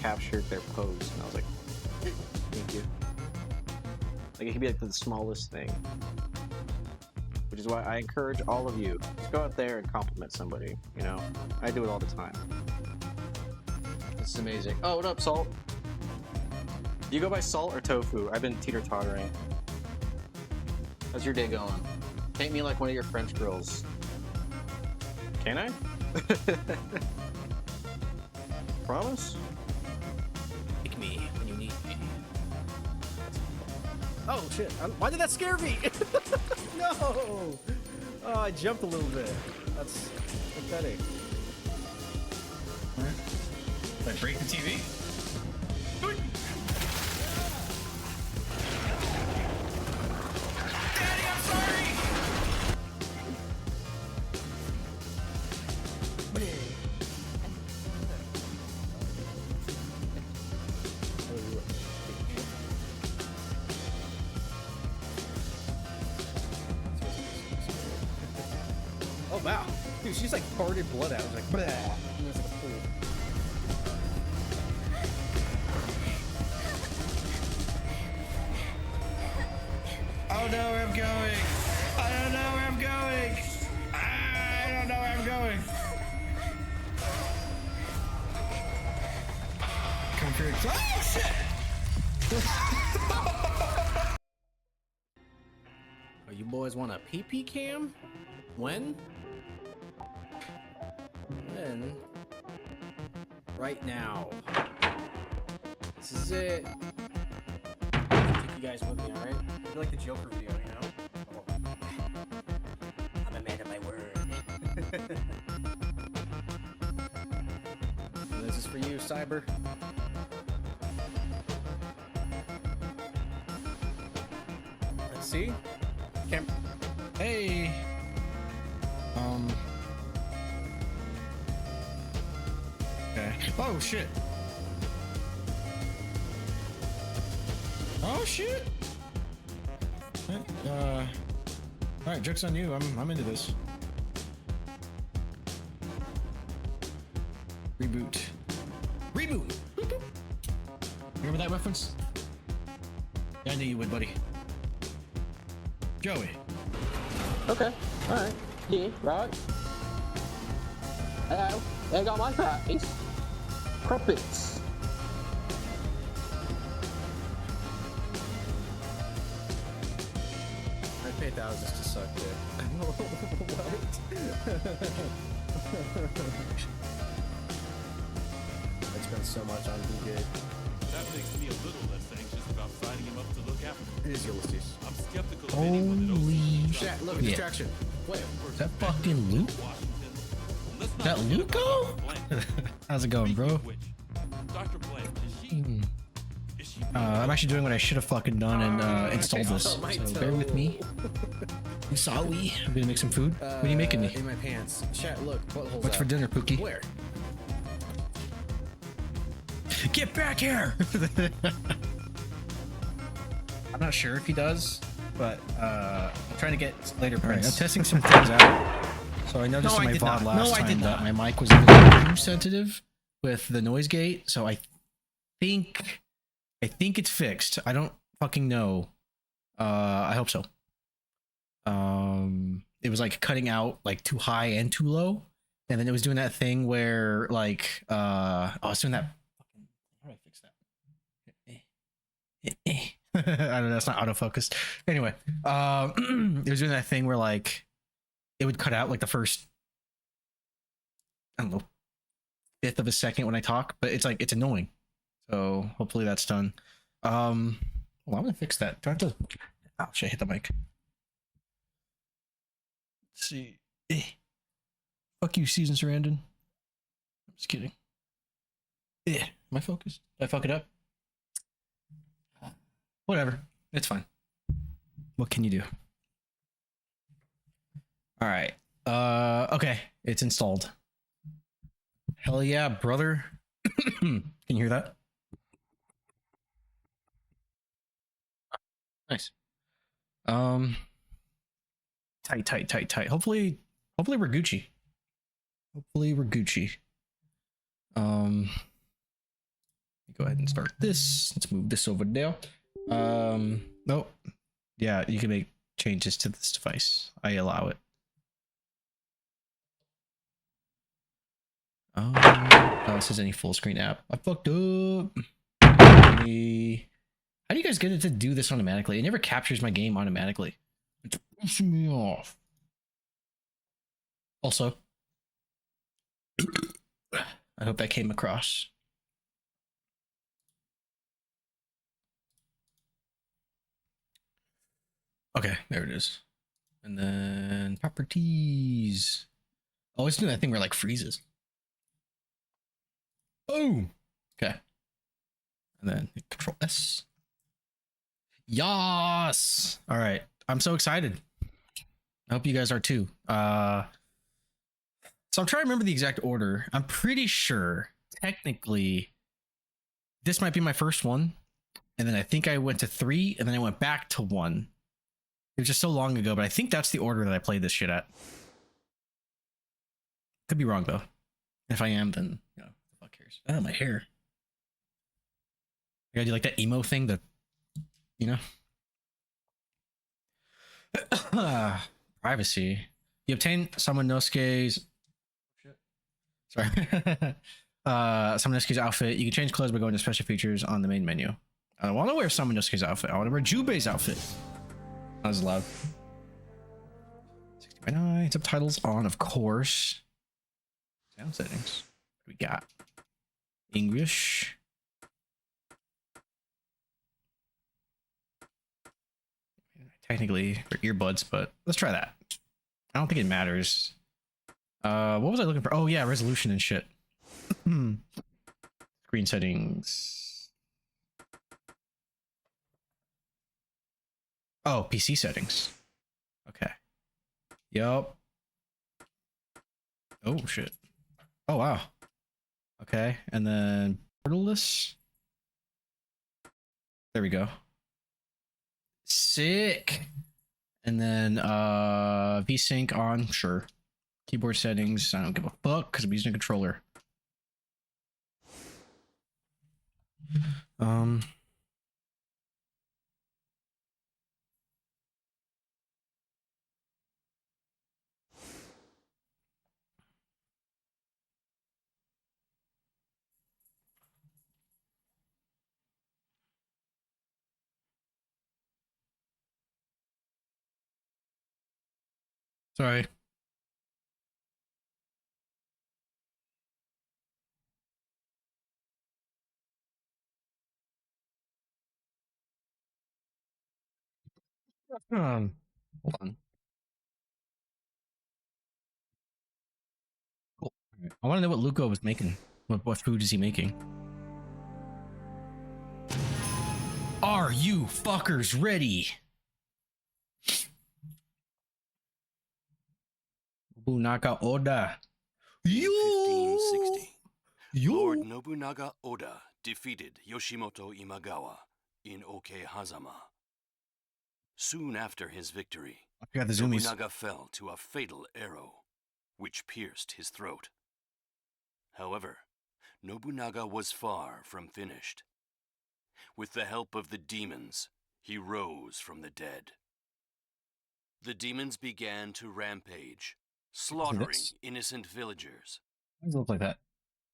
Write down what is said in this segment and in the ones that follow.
captured their pose, and I was like, thank you. Like, it could be like the smallest thing. Which is why I encourage all of you, just go out there and compliment somebody, you know? I do it all the time. This is amazing. Oh, what up, Salt? Do you go by Salt or Tofu? I've been teeter-tottering. How's your day going? Paint me like one of your French girls. Can I? Promise? Pick me when you need me. Oh shit, why did that scare me? No! Oh, I jumped a little bit. That's pathetic. Did I break the TV? Daddy, I'm sorry! Oh wow, dude, she's like farted blood out. It was like, bleh. And it's like a pool. I don't know where I'm going. I don't know where I'm going. I don't know where I'm going. Come through. Oh shit! Oh, you boys want a PP cam? When? Then. Right now. This is it. Take you guys with me, alright? I feel like the Joker video, you know? Oh. I'm a man of my word. And this is for you, Cyber. Let's see. Cam. Hey. Okay. Oh shit. Oh shit. All right, joke's on you. I'm into this. Reboot. Reboot. Remember that reference? Yeah, I knew you would, buddy. Joey. Okay, alright. Yeah, right. Hello, there got my parties. Crumpets. I paid thousands to suck dick. I spent so much on Be Good. That makes me a little less anxious about signing him up to look after me. It is Ulysses. I'm skeptical of anyone that Holy oversees Chat, look, Yeah. distraction. Wait. Is that fucking Luke? Washington. Let's Is not that forget about Luco? Dr. Blank. How's it going, Speaking bro? of which, Dr. Blank, is she I'm actually doing what I should have fucking done and installed this. Oh, my So toe. bear with me. I'm sorry. I'm gonna make some food. What are you making me? In my pants. Chat, look, buttholes What's for out. dinner, Pookie? Where? Get back here! I'm not sure if he does, but I'm trying to get later prints. I'm testing some things out. So I noticed in my VOD last time that my mic was a little too sensitive with the noise gate. So I think it's fixed. I don't fucking know. I hope so. It was like cutting out like too high and too low, and then it was doing that thing where like I was doing that. How do I fix that? I don't know. It's not autofocused. Anyway, it was doing that thing where like it would cut out like the first, I don't know, fifth of a second when I talk, but it's like it's annoying. So hopefully that's done. Well, I'm gonna fix that. Do I have to? Oh shit! I hit the mic. Let's see. Fuck you, Season Sarandon. I'm just kidding. Am I focused? Did I fuck it up? Whatever. It's fine. What can you do? All right. Okay. It's installed. Hell yeah, brother. Can you hear that? Nice. Tight. Hopefully we're Gucci. Go ahead and start this. Let's move this over there. Nope. Yeah, you can make changes to this device. I allow it. Oh, it says any full screen app. I fucked up. How do you guys get it to do this automatically? It never captures my game automatically. It's pissing me off. Also, I hope that came across. Okay, there it is. And then properties. Oh, it's doing that thing where it like freezes. Oh, okay. And then Control S. Yas. All right. I'm so excited. I hope you guys are too. So I'm trying to remember the exact order. I'm pretty sure technically this might be my first one. And then I think I went to 3 and then I went back to 1. It was just so long ago, but I think that's the order that I played this shit at. Could be wrong though. If I am, then you know, the fuck cares. Oh, my hair. I gotta do like that emo thing that, you know. Privacy. You obtain Samanosuke's. Sorry. Samanosuke's outfit. You can change clothes by going to special features on the main menu. I want to wear Samanosuke's outfit. I want to wear Jubei's outfit. That was loud. 60 by 9. Subtitles on, of course. Sound settings. What we got? English. Technically, for earbuds, but let's try that. I don't think it matters. What was I looking for? Oh yeah, resolution and shit. Screen settings. Oh, PC settings. Okay. Yup. Oh shit. Oh wow. Okay, and then borderless. There we go. Sick. And then VSync on, sure. Keyboard settings, I don't give a fuck because I'm using a controller. Sorry. Hold on. Cool. All right. I want to know what Luco was making. What food is he making? Are you fuckers ready? Nobunaga Oda. In 1560, Yo. Lord Nobunaga Oda defeated Yoshimoto Imagawa in Okehazama. Soon after his victory, I got the zoomies. Nobunaga fell to a fatal arrow, which pierced his throat. However, Nobunaga was far from finished. With the help of the demons, he rose from the dead. The demons began to rampage, slaughtering innocent villagers. Why does it look like that?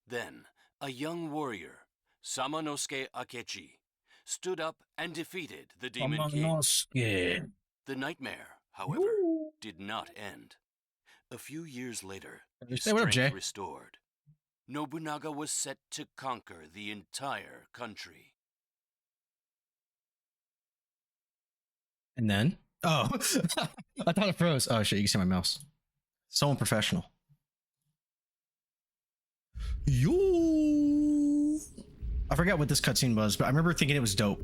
Then, a young warrior, Samanosuke Akechi, stood up and defeated the demon king. Samanosuke. The nightmare, however, did not end. A few years later, his Hey, what up, strength Jay? restored. Nobunaga was set to conquer the entire country. And then? Oh, I thought it froze. Oh shit, you can see my mouse. So unprofessional. Yo! I forgot what this cutscene was, but I remember thinking it was dope.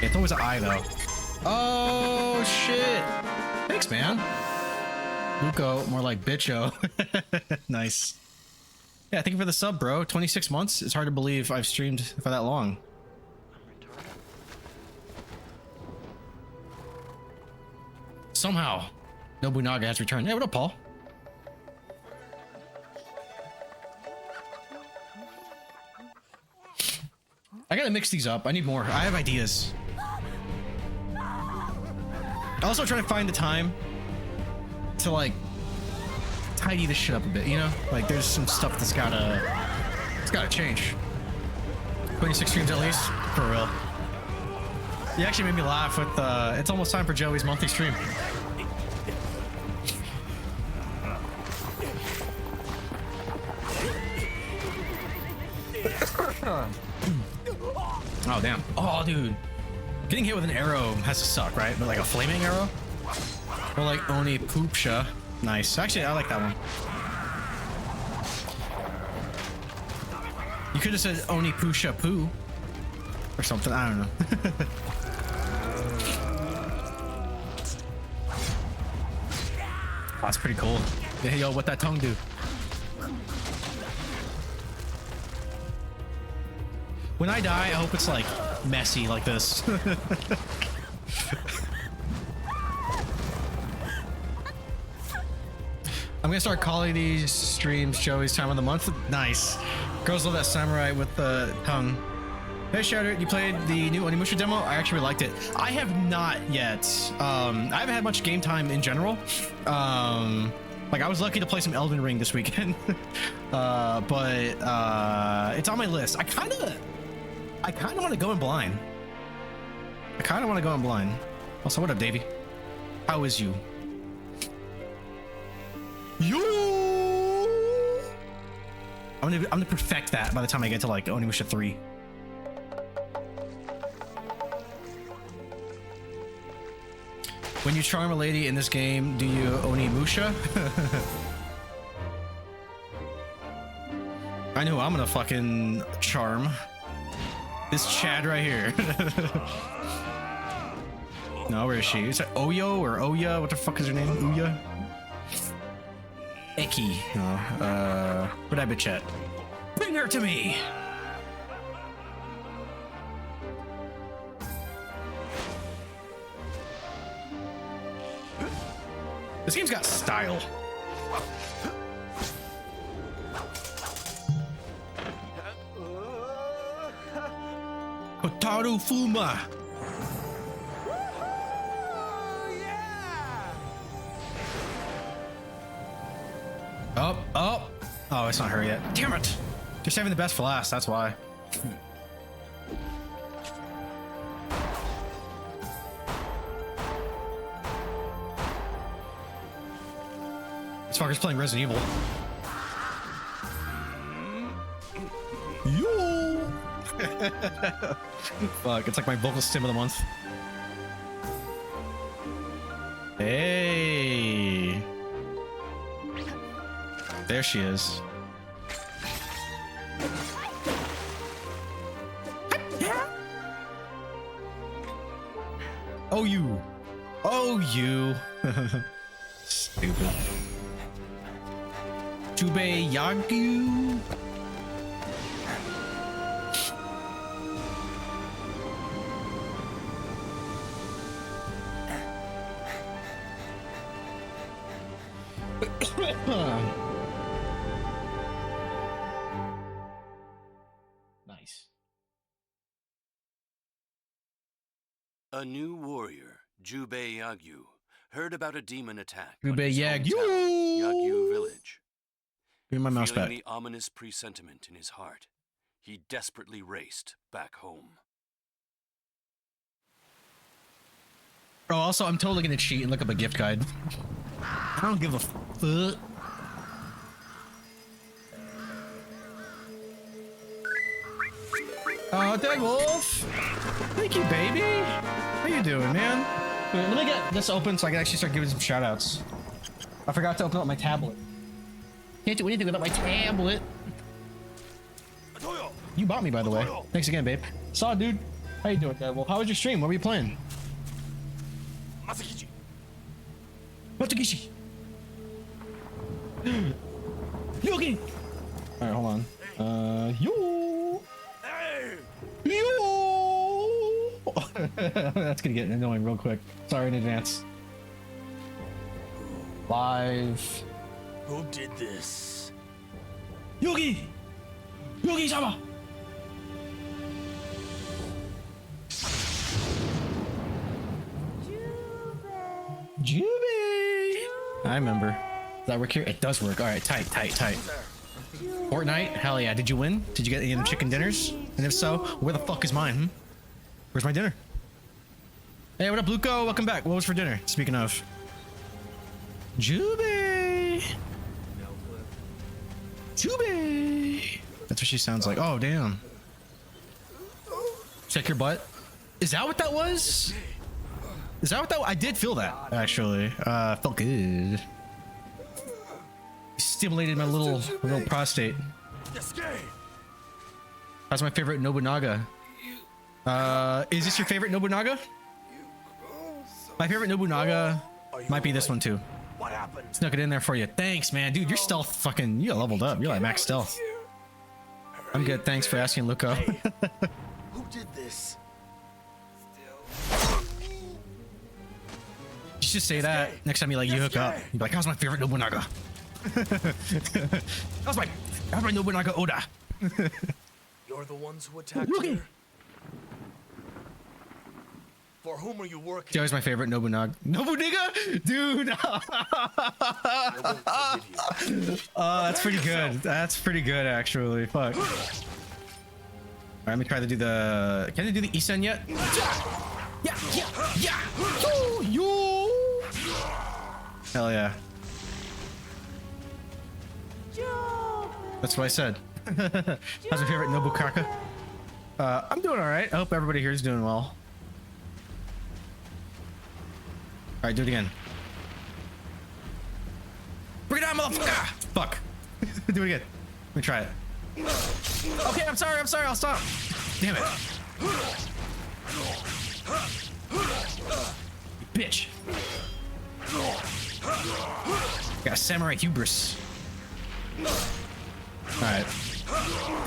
It's always an eye though. Oh shit! Thanks, man. Luco, more like bitcho. Nice. Yeah, thank you for the sub, bro. 26 months? It's hard to believe I've streamed for that long. Somehow, Nobunaga has returned. Hey, what up, Paul? I gotta mix these up. I need more. I have ideas. Also trying to find the time to like tidy this shit up a bit, you know? Like there's some stuff that's gotta change. 26 streams at least, for real. You actually made me laugh with it's almost time for Joey's monthly stream. Oh damn. Oh dude. Getting hit with an arrow has to suck, right? But like a flaming arrow? Or like Onimusha. Nice. Actually, I like that one. You could have said Onimusha poo. Or something. I don't know. Oh, that's pretty cool. Hey, yo, what that tongue do? When I die, I hope it's like messy like this. I'm gonna start calling these streams Joey's time of the month. Nice. Girls love that samurai with the tongue. Hey Shatter, you played the new Onimusha demo? I actually liked it. I have not yet. I haven't had much game time in general. Like I was lucky to play some Elden Ring this weekend. But it's on my list. I kind of want to go in blind. Also, what up, Davey? How is you? I'm gonna perfect that by the time I get to like Onimusha 3. When you charm a lady in this game, do you Onimusha? I know I'm gonna fucking charm. This Chad right here. No, where is she? Is that Oyo or Oya? What the fuck is her name? Uya? Eki. No. What I bitch at? Bring her to me! This game's got style. Hotaru Fuma. Oh, it's not her yet. Damn it! You're saving the best for last, that's why. This fucker's playing Resident Evil. Yo! Fuck, it's like my vocal stim of the month. Hey! There she is. Oh, you. Oh, you. Stupid. Jubei Yagu. Nice. A new warrior, Jubei Yagyu, heard about a demon attack. Jubei Yagyu. Yagyu village. Give me my mouse Feeling back. the ominous presentiment in his heart, he desperately raced back home. Oh, also, I'm totally gonna cheat and look up a gift guide. I don't give a fuck. Oh, Dead Wolf! Thank you, baby! How you doing, man? Wait, let me get this open so I can actually start giving some shoutouts. I forgot to open up my tablet. Can't do anything without my tablet. You bought me, by the way. Thanks again, babe. Saw, dude. How you doing, Dead Wolf? How was your stream? What were you playing? Matsukishi! Yogi! Alright, hold on. Yo! Yo! That's gonna get annoying real quick. Sorry in advance. Live. Who did this? Yogi! Yogi-sama! remember. Does that work here? It does work. All right, tight, tight, tight. Fortnite? Hell yeah. Did you win? Did you get any of them chicken dinners? And if so, where the fuck is mine? Hmm? Where's my dinner? Hey, what up, Luco? Welcome back. What was for dinner? Speaking of. Jube! Jube! That's what she sounds like. Oh, damn. Check your butt. Is that what that was? Is that what that was? I did feel that, actually. Felt good. Stimulated my little prostate. That's my favorite Nobunaga. Is this your favorite Nobunaga? My favorite Nobunaga might be this one too. What happened? Snuck it in there for you. Thanks, man. Dude, your stealth fucking, you leveled up. You're like max stealth. I'm good. Thanks for asking, Luco. Who did this? You should say that next time you hook up. You'd be like, how's my favorite Nobunaga? How's my Nobunaga Oda? You're the ones who attacked her? For whom are you working? Joey's my favorite Nobunaga. Nobunaga? Dude! That's pretty good. That's pretty good, actually. Fuck. Alright, let me try to do the... Can I do the Isen yet? Yeah! Yo! Hell yeah. That's what I said. How's your favorite Nobukaka? I'm doing alright. I hope everybody here is doing well. Alright, do it again. Bring it on, motherfucker! Fuck. Do it again. Let me try it. Okay, I'm sorry, I'll stop. Damn it. You bitch. Got a samurai hubris. Alright.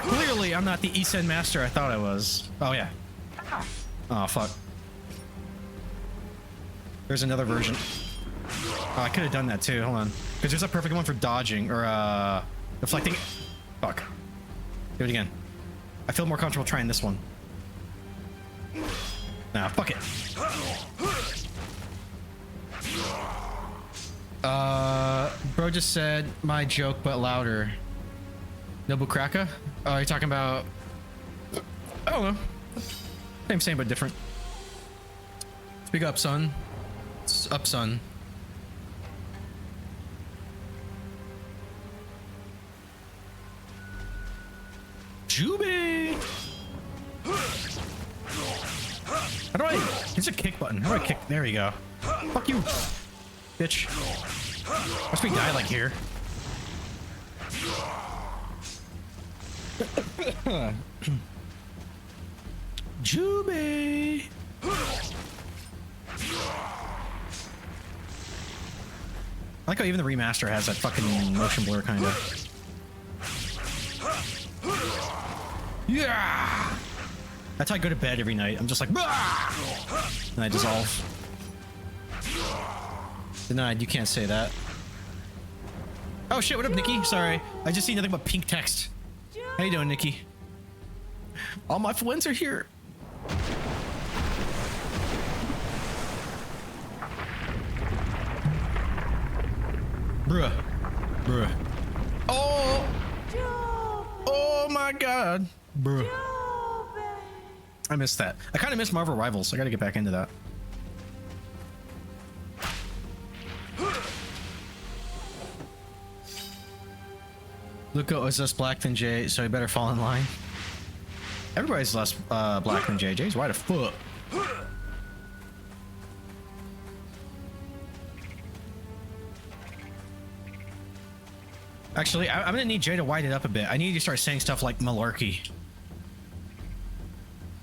Clearly, I'm not the Isen master I thought I was. Oh, yeah. Oh, fuck. There's another version. Oh, I could have done that too. Hold on. Because there's a perfect one for dodging or deflecting. Fuck. Do it again. I feel more comfortable trying this one. Nah, fuck it. Bro just said my joke but louder. Nobukraka? Oh, you're talking about... I don't know. Same but different. Speak up, son. It's up, son. Jube! How do I... There's a kick button. How do I kick? There we go. Fuck you, bitch. Watch me die like here. Jube! I like how even the remaster has that fucking motion blur kind of. Yeah! That's how I go to bed every night. I'm just like, bah! And I dissolve. Denied, you can't say that. Oh shit, what up, Nikki? Sorry, I just see nothing but pink text. How you doing, Nikki? All my friends are here. Bruh. Bruh. Oh! Oh my god. Bruh. I missed that. I kind of missed Marvel Rivals. I gotta get back into that. Luca is less black than Jay, so he better fall in line. Everybody's less black than Jay. Jay's white as fuck. Actually, I'm gonna need Jay to whiten it up a bit. I need you to start saying stuff like malarkey.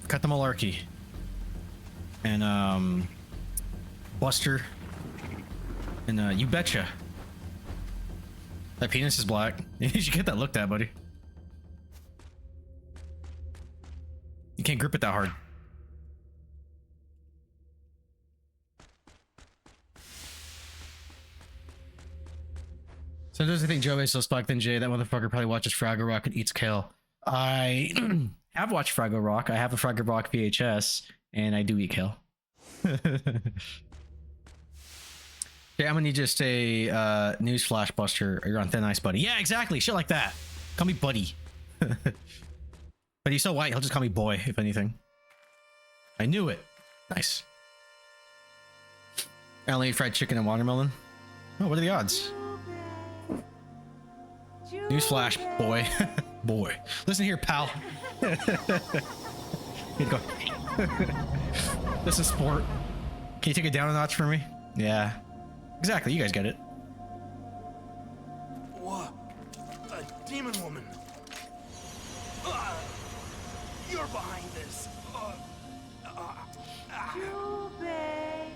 Cut the malarkey. And Buster. And you betcha. That penis is black. You should get that looked at, buddy. You can't grip it that hard. Sometimes I think Joe is less black than Jay. That motherfucker probably watches Fraggle Rock and eats kale. I have watched Fraggle Rock. I have a Fraggle Rock VHS, and I do eat kale. Yeah, I'm gonna need just a news flash buster. You're on thin ice, buddy. Yeah, exactly. Shit like that. Call me buddy. But he's so white, he'll just call me boy, if anything. I knew it. Nice. I only eat fried chicken and watermelon. Oh, what are the odds? Newsflash, boy. Boy. Listen here, pal. Here you go. This is sport. Can you take it down a notch for me? Yeah. Exactly, you guys get it. What? A demon woman? You're behind this. Jubei,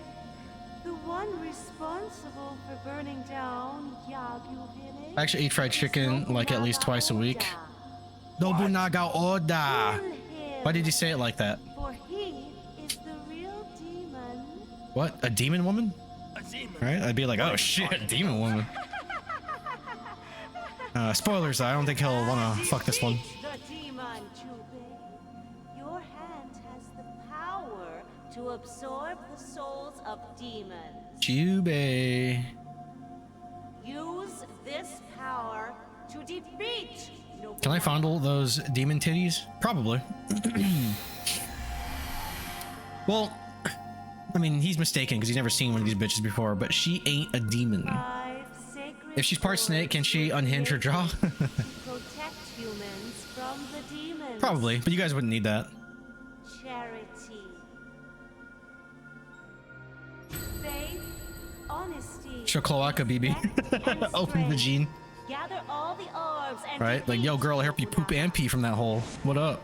the one responsible for burning down Yagu village. I actually eat fried chicken like at least twice a week. Nobunaga Oda. Why did you say it like that? For he is the real demon. What? A demon woman? A demon. Right? I'd be like, oh shit, a demon woman. Spoilers, I don't think he'll wanna fuck this one. The demon, Jubei. Your hand has the power to absorb the souls of demons. Jubei. Use this power to defeat. Can I fondle those demon titties? Probably. Well, I mean, he's mistaken because he's never seen one of these bitches before, but she ain't a demon. If she's part snake, can she unhinge her jaw? Protect humans from the demons. Probably, but you guys wouldn't need that. Charity. Faith, honesty. Shokloaka BB. Open the gene. Gather all the orbs and Right? Like, yo, girl, I hope you poop and pee from that hole. What up?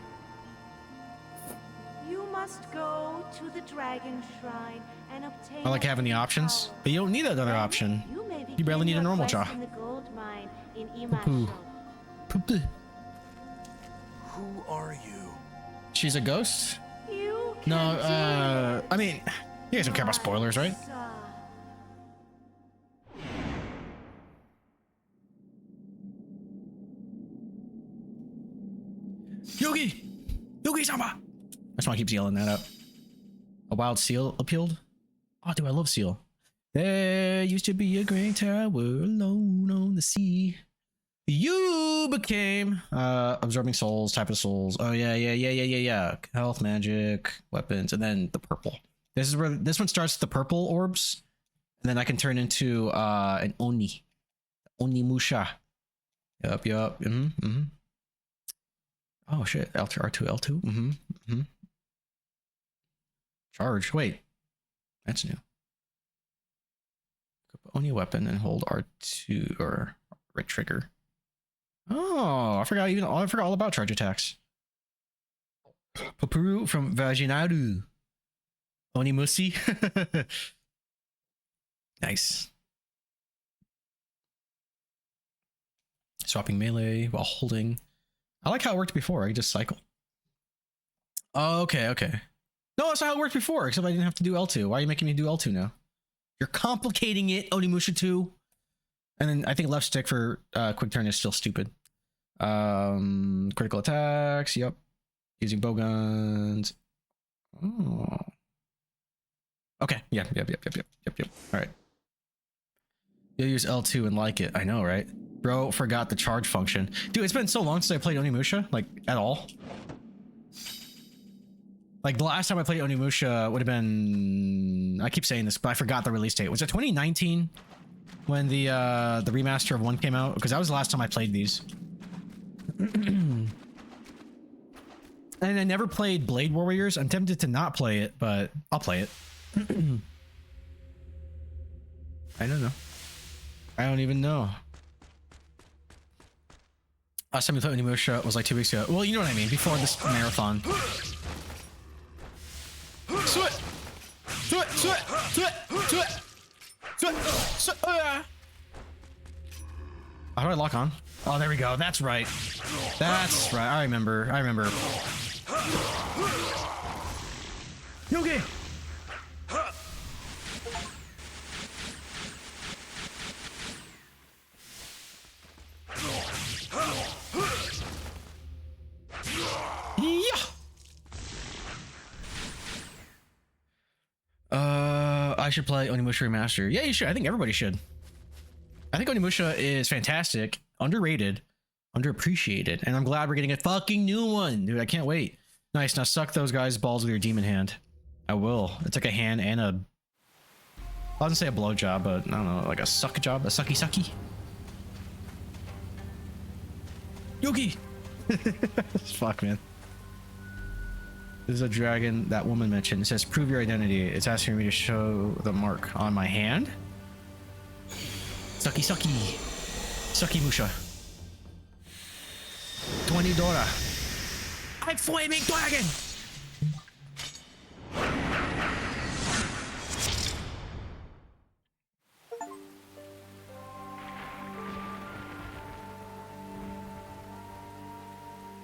You must go to the dragon shrine and obtain. I like having the options, but you don't need another option. You barely need a normal jaw. In the gold mine in Poo. Poop. Who are you? She's a ghost? You No, I mean, you guys don't care about spoilers, right? Yogi! Yogi-sama! That's why I keep yelling that up. A wild seal appealed? Oh, dude, I love seal. There used to be a great tower alone on the sea. You became absorbing souls, type of souls. Oh yeah. Health, magic, weapons, and then the purple. This is where this one starts with the purple orbs, and then I can turn into an Oni. Onimusha. Yup. Oh shit. L2, R2, L2. Charge. Wait. That's new. Oni weapon and hold R2 or right trigger. Oh, I forgot all about charge attacks. Papuru from Vaginaru. Onimushi. Nice. Swapping melee while holding. I like how it worked before. I could just cycle. Oh, okay. No, that's not how it worked before, except I didn't have to do L2. Why are you making me do L2 now? You're complicating it, Onimusha 2. And then I think left stick for quick turn is still stupid. Critical attacks, yep. Using bow guns. Oh. Okay, yep. All right. You'll use L2 and like it. I know, right? Bro, forgot the charge function. Dude, it's been so long since I played Onimusha, like, at all. Like, the last time I played Onimusha would have been... I keep saying this, but I forgot the release date. Was it 2019? When the remaster of 1 came out? Because that was the last time I played these. And I never played Blade Warriors. I'm tempted to not play it, but I'll play it. I don't know. I don't even know. Last time we played Onimusha was like 2 weeks ago. Well, you know what I mean. Before this marathon. How do I lock on? Oh, there we go. That's right. That's right. I remember. Yogi! I should play Onimusha Remastered. Yeah, you should. I think everybody should. I think Onimusha is fantastic, underrated, underappreciated, and I'm glad we're getting a fucking new one, dude. I can't wait. Nice. Now suck those guys' balls with your demon hand. I will. It's like a hand and a... I wasn't say a blow job, but I don't know, like a suck job, a sucky sucky. Yogi! Fuck, man. This is a dragon that woman mentioned. It says, prove your identity. It's asking me to show the mark on my hand. Sucky sucky. Sucky Musha. $20. I'm flaming dragon!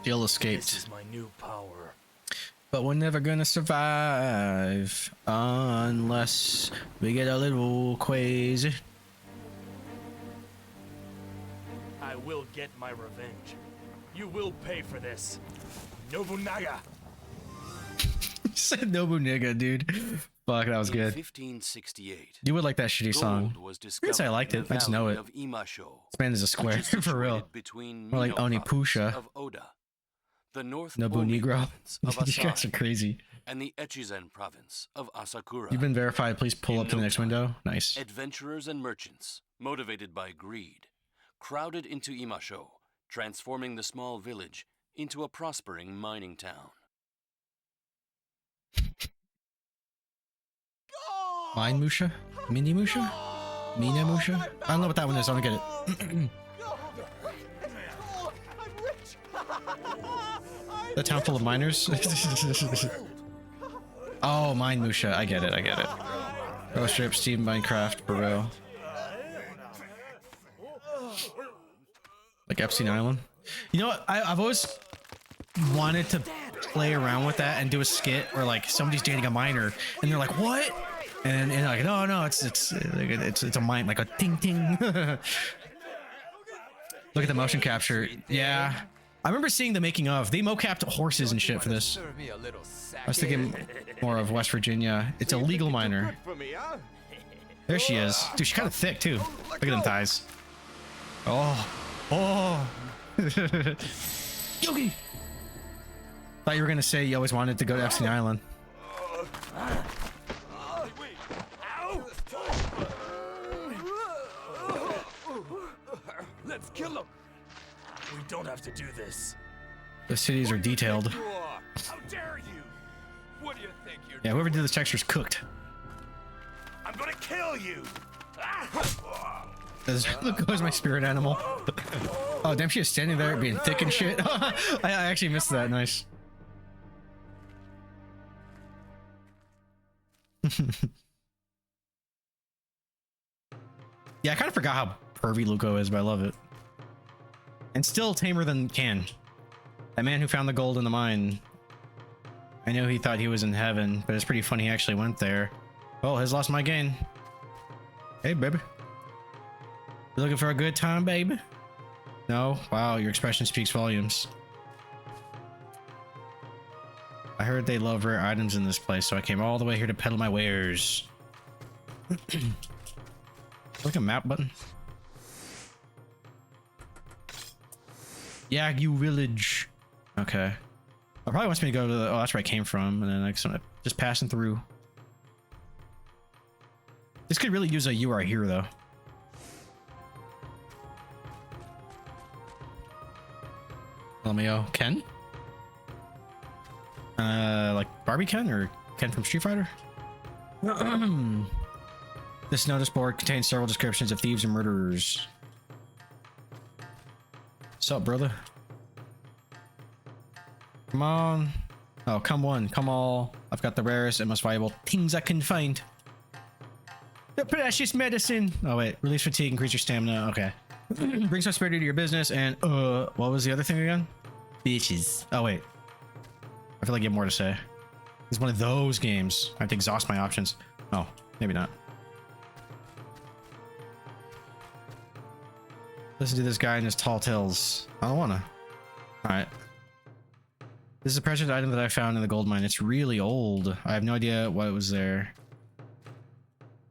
Jill escaped. This is my new power. But we're never gonna survive unless we get a little crazy. I will get my revenge. You will pay for this. Nobunaga. Said Nobunaga, dude. Fuck, that was In good. 1568, You would like that shitty song. gold was I guess discovered I liked in it. the I just know valley it. of Imasho, This man is a square, which is for real. situated between More like Mino Onimusha. province of Oda, the North Nobu Omi Negro. province of You guys are Asahi, crazy. and the Echizen province of Asakura. You've been verified. Please pull In up to the no next time, window. Nice. Adventurers and merchants, motivated by greed, crowded into Imasho, transforming the small village into a prospering mining town. Mine Musha? Mini Musha? Mina Musha? I don't know what that one is. I don't get it. The town full of miners? Oh, Mine Musha. I get it. I get it. Oh, strip Steve Minecraft for real. Like Epstein Island. You know what? I've always wanted to play around with that and do a skit where like somebody's dating a miner and they're like, what? And like, no, it's a mine, like a ting ting. Look at the motion capture. Yeah. I remember seeing the making of. They mocapped horses and shit for this. I was thinking more of West Virginia. It's a legal miner. There she is. Dude, she's kind of thick too. Look at them thighs. Oh. Yogi! Thought you were gonna say you always wanted to go to Epstein Island. Let's kill him. We don't have to do this. The cities are detailed. How dare you? What do you think you're Yeah, whoever did this texture is cooked. I'm gonna kill you. Look, goes my spirit animal. Oh, damn, she is standing there being thick and shit. I actually missed that. Nice. Yeah, I kind of forgot how pervy Luco is, but I love it. And still tamer than Can. That man who found the gold in the mine. I know he thought he was in heaven, but it's pretty funny he actually went there. Oh, has lost my gain. Hey, baby. You looking for a good time, baby? No? Wow, your expression speaks volumes. I heard they love rare items in this place, so I came all the way here to peddle my wares. Like a map button. Yagyu village. Okay. It probably wants me to go to the... Oh, that's where I came from. And then like just passing through. This could really use a you are here though. LMAO. Ken? Like Barbie Ken or Ken from Street Fighter? This notice board contains several descriptions of thieves and murderers. What's up, brother? Come on. Oh, come one, come all. I've got the rarest and most valuable things I can find. The precious medicine. Oh, wait. Release fatigue, increase your stamina. Okay. Brings prosperity to your business and, what was the other thing again? Bitches. Oh, wait. I feel like you have more to say. It's one of those games. I have to exhaust my options. Oh, maybe not. Listen to this guy and his tall tales. I don't wanna. Alright. This is a precious item that I found in the gold mine. It's really old. I have no idea why it was there.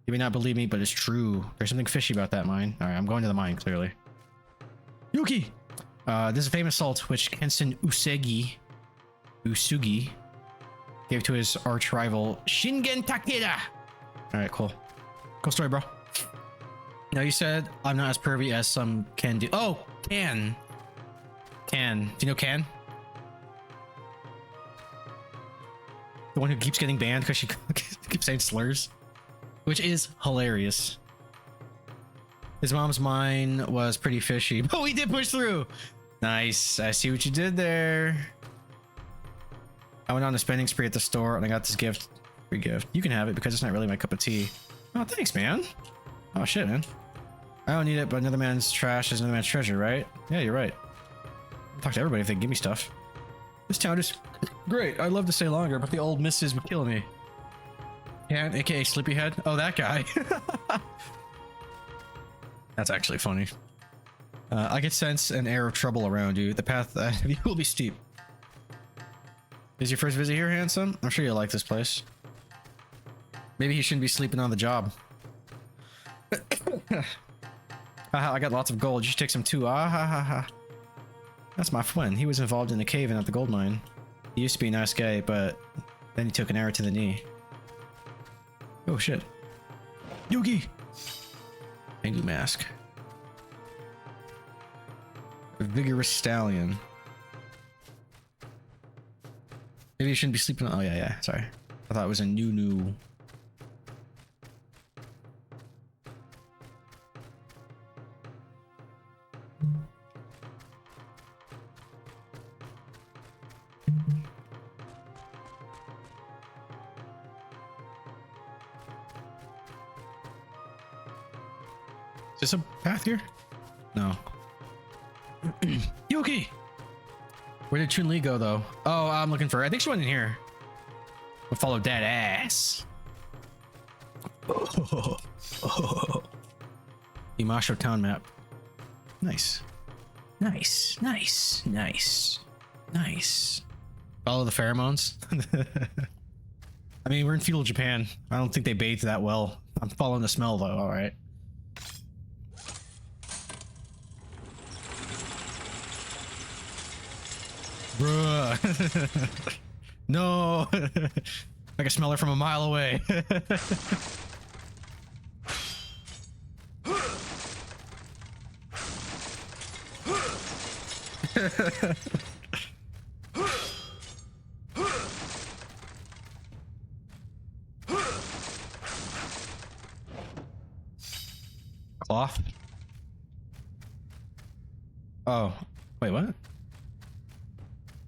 You may not believe me, but it's true. There's something fishy about that mine. All right, I'm going to the mine, clearly. Yuki! This is a famous salt which Kensen Usugi gave to his arch rival, Shingen Takeda. All right, cool. Cool story, bro. Now, you said I'm not as pervy as some can do. Oh, Can. Do you know Can? The one who keeps getting banned because she keeps saying slurs, which is hilarious. His mom's mine was pretty fishy, but we did push through. Nice. I see what you did there. I went on a spending spree at the store and I got this gift. Free gift. You can have it because it's not really my cup of tea. Oh, thanks, man. Oh, shit, man. I don't need it, but another man's trash is another man's treasure, right? Yeah, you're right. I'll talk to everybody if they give me stuff. This town is great. I'd love to stay longer, but the old missus would kill me. Yeah, aka Sleepyhead. Oh, that guy. That's actually funny. I can sense an air of trouble around you. The path ahead of you will be steep. Is your first visit here, handsome? I'm sure you'll like this place. Maybe he shouldn't be sleeping on the job. Haha, I got lots of gold. You should take some too. Ah ha ha ha. That's my friend. He was involved in the cave-in at the gold mine. He used to be a nice guy, but then he took an arrow to the knee. Oh shit. Yugi! Angry mask. A vigorous stallion. Maybe you shouldn't be sleeping on. Oh yeah, sorry. I thought it was a new. Is this a path here? No. Yuki! Where did Chun-Li go, though? Oh, I'm looking for her. I think she went in here. We'll follow that ass. Imasho town map. Nice. Nice. Follow the pheromones. I mean, we're in feudal Japan. I don't think they bathe that well. I'm following the smell, though. All right. Bruh. No. I can smell her from a mile away. Cloth. Oh, wait, what?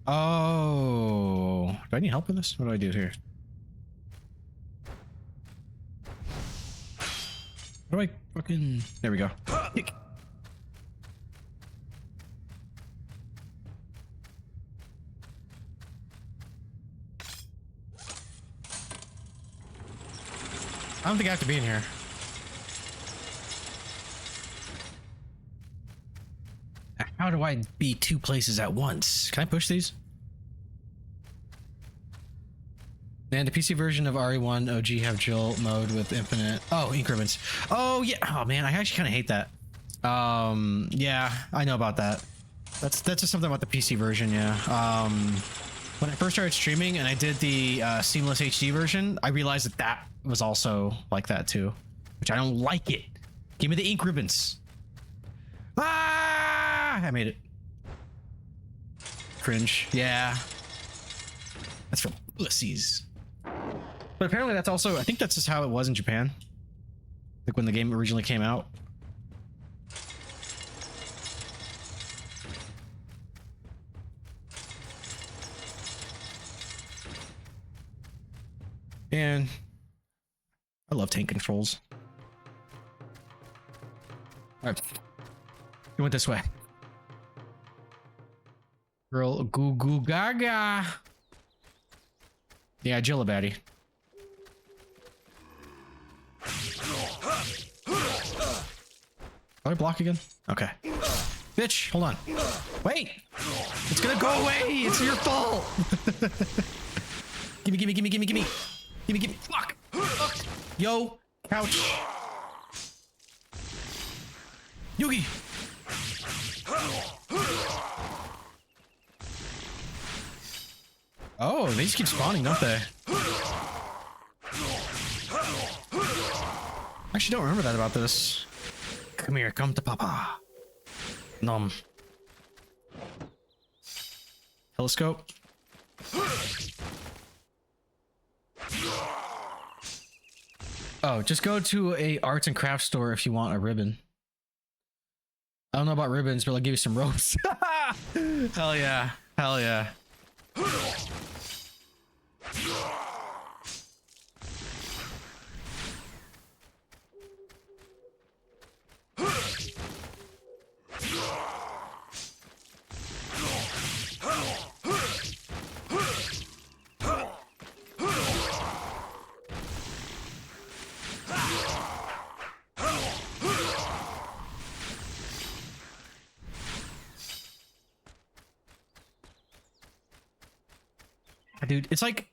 Oh, do I need help with this? What do I do here? What do I fucking... There we go. Kick. I don't think I have to be in here. How do I be two places at once? Can I push these? And the PC version of RE1 OG have Jill mode with infinite... Oh, increments. Oh, yeah. Oh, man. I actually kind of hate that. Yeah, I know about that. That's just something about the PC version, yeah. When I first started streaming and I did the seamless HD version, I realized that that was also like that too, which I don't like it. Give me the ink ribbons. Ah! I made it. Cringe. Yeah. That's for pussies. But apparently that's also, I think that's just how it was in Japan. Like when the game originally came out. And I love tank controls. All right. You went this way. Girl, goo goo gaga. Yeah, Jill a baddie. How do I block again? Okay. Bitch, hold on. Wait! It's gonna go away! It's your fault! Gimme. Gimme. Fuck! Fuck! Yo! Couch. Yugi. Oh, they just keep spawning, don't they? Actually, don't remember that about this. Come here, come to Papa. Nom. Telescope. Oh, just go to a arts and crafts store if you want a ribbon. I don't know about ribbons, but I'll give you some ropes. Hell yeah. Hell yeah. Dude, it's like,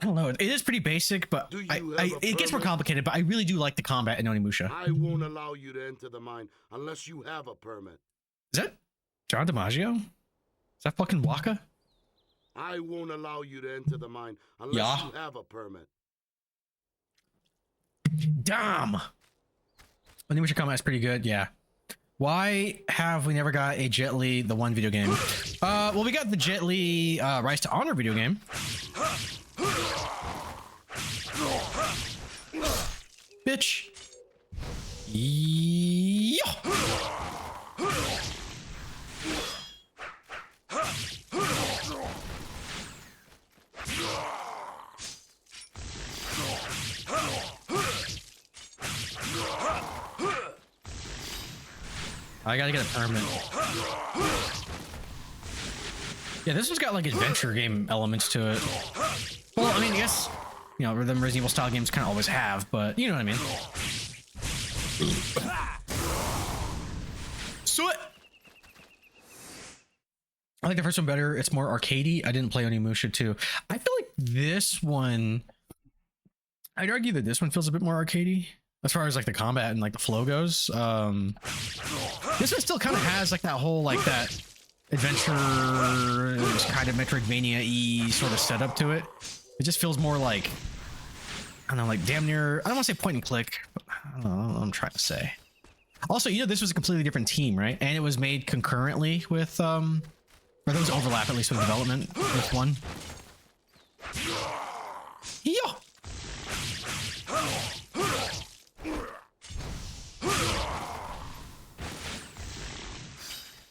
I don't know, it is pretty basic, but it gets more complicated, but I really do like the combat in Onimusha. I won't allow you to enter the mine unless you have a permit. Is that John DiMaggio? Is that fucking Waka? I won't allow you to enter the mine unless you have a permit. Damn! Onimusha combat is pretty good, yeah. Why have we never got a Jet Li the one video game? Well, we got the Jet Li Rise to Honor video game. Bitch. Yeah. I gotta get a permit. Yeah, this one's got like adventure game elements to it. Well, I mean, I guess, you know, the Resident Evil style games kind of always have, but you know what I mean. So I like the first one better. It's more arcadey. I didn't play Onimusha 2. I feel like this one, I'd argue that this one feels a bit more arcadey as far as like the combat and like the flow goes. This one still kind of has like that whole like that adventure kind of Metroidvania-y sort of setup to it. It just feels more like, I don't know, like damn near, I don't want to say point and click, but I don't know what I'm trying to say. Also, you know, this was a completely different team, right? And it was made concurrently with, or there was overlap at least with development with one. Yeah.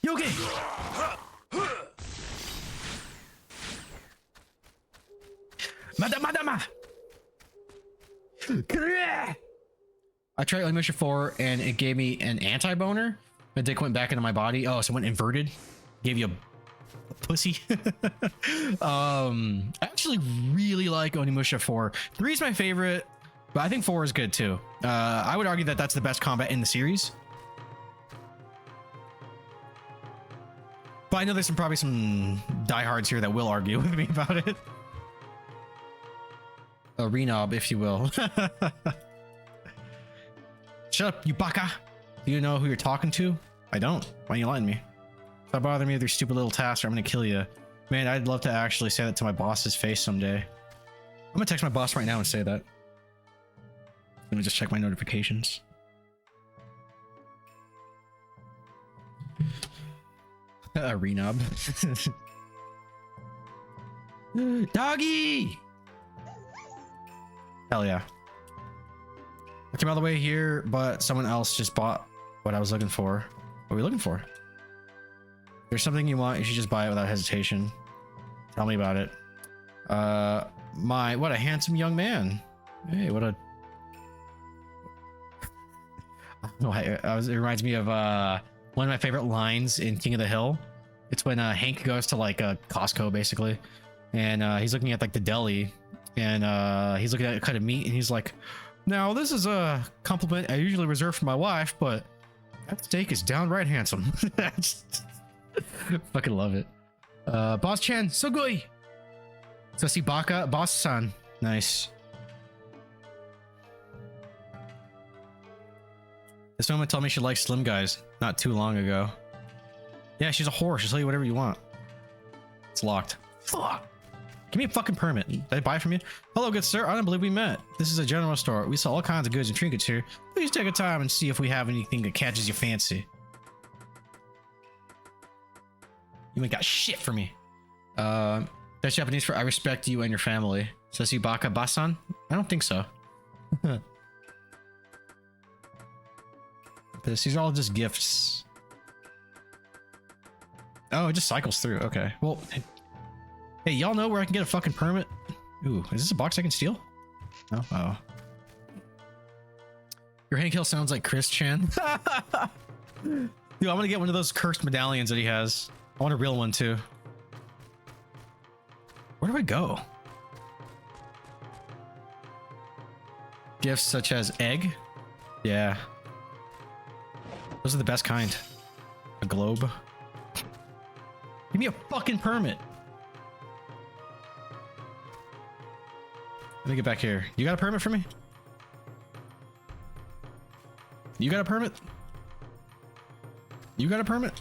Yogi! Madama! I tried Onimusha 4 and it gave me an anti-boner. My dick went back into my body. Oh, so it went inverted. Gave you a pussy. I actually really like Onimusha 4. 3 is my favorite, but I think 4 is good too. I would argue that that's the best combat in the series. But I know there's probably some diehards here that will argue with me about it. A renob, if you will. Shut up, you baka. Do you know who you're talking to? I don't. Why are you lying to me? Stop bothering me with your stupid little tasks or I'm gonna kill you. Man, I'd love to actually say that to my boss's face someday. I'm gonna text my boss right now and say that. Let me just check my notifications. A renob. Doggy! Hell yeah. I came all the way here, but someone else just bought what I was looking for. What are we looking for? If there's something you want, you should just buy it without hesitation. Tell me about it. What a handsome young man. Hey, what a... No, it reminds me of one of my favorite lines in King of the Hill. It's when Hank goes to like a Costco basically, and he's looking at like the deli, and he's looking at a cut of meat, and he's like, "Now this is a compliment I usually reserve for my wife, but that steak is downright handsome." Fucking love it. Boss Chan, so good. So see Baka, Boss-san, nice. This woman told me she likes slim guys not too long ago. Yeah, she's a whore. She'll tell you whatever you want. It's locked. Fuck. Give me a fucking permit. Did I buy from you? Hello, good sir. I don't believe we met. This is a general store. We sell all kinds of goods and trinkets here. Please take a time and see if we have anything that catches your fancy. You ain't got shit for me. That's Japanese for I respect you and your family. Says Ibaka Basan? I don't think so. These are all just gifts. Oh, it just cycles through. Okay. Well, hey, y'all know where I can get a fucking permit? Ooh, is this a box I can steal? No? Oh. Your Hank Hill sounds like Chris Chan. Dude, I'm gonna get one of those cursed medallions that he has. I want a real one too. Where do I go? Gifts such as egg? Yeah. Those are the best kind. A globe. Give me a fucking permit. Let me get back here. You got a permit for me? You got a permit? You got a permit?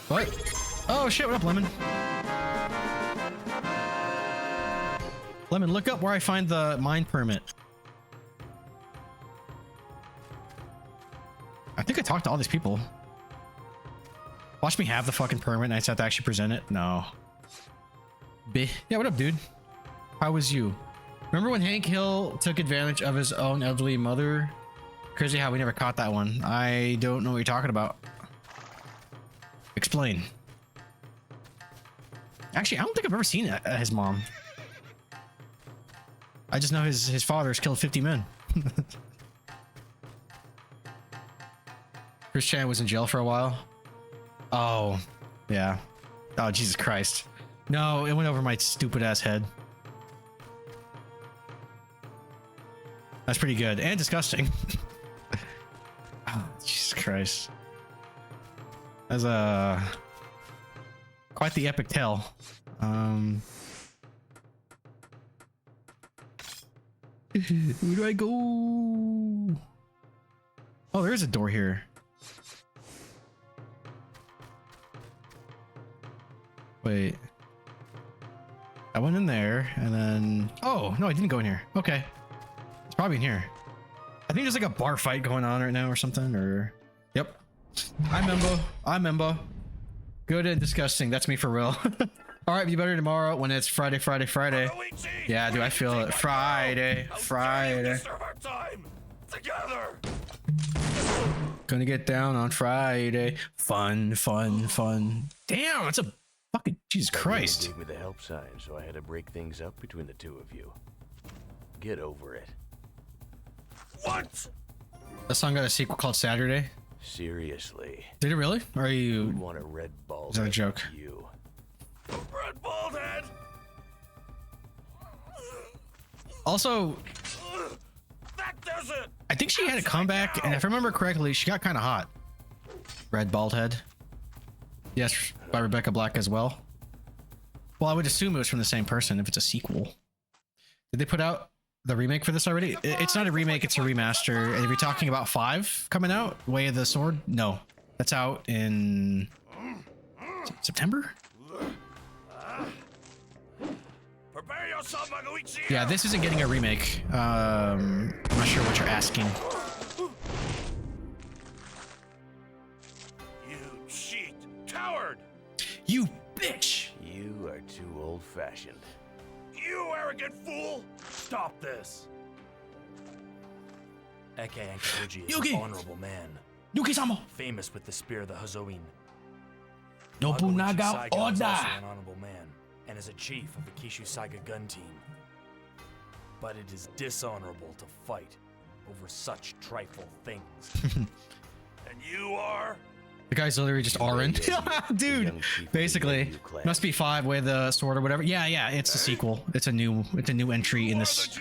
What? Oh shit, what up, Lemon? Lemon, look up where I find the mine permit. I think I talked to all these people. Watch me have the fucking permit and I just have to actually present it. No. Yeah, what up, dude? How was you? Remember when Hank Hill took advantage of his own elderly mother? Crazy how we never caught that one. I don't know what you're talking about. Explain. Actually, I don't think I've ever seen his mom. I just know his father's killed 50 men. Chris Chan was in jail for a while. Oh, yeah. Oh, Jesus Christ. No, it went over my stupid ass head. That's pretty good and disgusting. Oh, Jesus Christ. That's quite the epic tale. Where do I go? Oh, there is a door here. Wait. I went in there and then... Oh, no, I didn't go in here. Okay. It's probably in here. I think there's like a bar fight going on right now or something, or... Yep. I remember. Good and disgusting. That's me for real. Alright, be better tomorrow when it's Friday. Yeah, dude, I feel it. Friday. Gonna get down on Friday. Fun. Damn, that's a fucking Jesus Christ. You gave me the help sign, so I had to break things up between the two of you. Get over it. What? That song got a sequel called Saturday. Seriously. Did it really? Or are you? You'd want a red ball. Is that a joke? You. Red bald head. Also, That does it. I think she had a comeback, and if I remember correctly, she got kind of hot. Red bald head. Yes, by Rebecca Black as well. Well, I would assume it was from the same person if it's a sequel. Did they put out the remake for this already? It's not a remake, it's a remaster. And if you're talking about 5 coming out, Way of the Sword? No, that's out in September? Prepare yourself, Magoichi. Yeah, this isn't getting a remake. I'm not sure what you're asking. You cheat, coward. You bitch! You are too old-fashioned. You arrogant fool. Stop this. Eke Ankoji is Yugi! an honorable man, Yuki-sama! famous with the spear of the Hazoin. Nobunaga Saiga is also Oda! an honorable man, and is a chief of the Kishu Saiga gun team. But it is dishonorable to fight over such trifle things. And you are? The guy's literally just Arin. Dude, basically. Must be 5, Way of the Sword or whatever. Yeah, it's a sequel. It's a new entry in this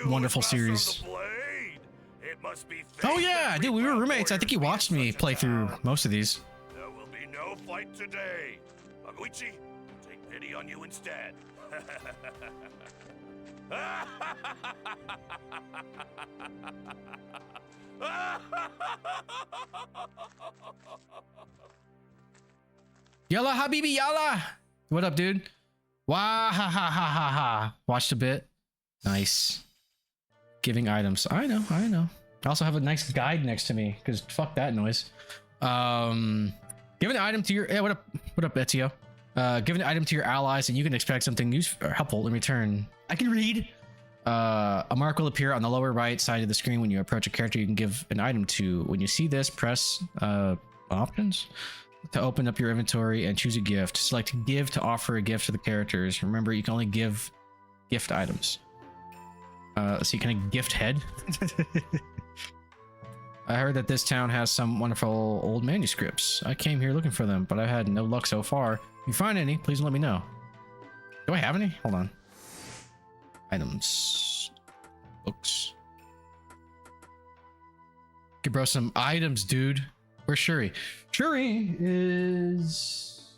wonderful series. Oh yeah, dude, we were roommates. I think he watched me play through most of these. There will be no fight today. Maguichi, take pity on you instead. Yalla Habibi Yalla! What up, dude? Wah ha ha ha ha ha. Watched a bit. Nice. Giving items. I know. I also have a nice guide next to me, because fuck that noise. Give an item to your... Yeah, what up, Ezio? Give an item to your allies, and you can expect something useful or helpful in return. I can read. A mark will appear on the lower right side of the screen when you approach a character you can give an item to. When you see this, press options to open up your inventory and choose a gift. Select give to offer a gift to the characters. Remember, you can only give gift items. Let's see, can I gift head? I heard that this town has some wonderful old manuscripts. I came here looking for them, but I've had no luck so far. If you find any, please let me know. Do I have any? Hold on. Items. Books. Give bro some items, dude. Where's Shuri? Shuri is...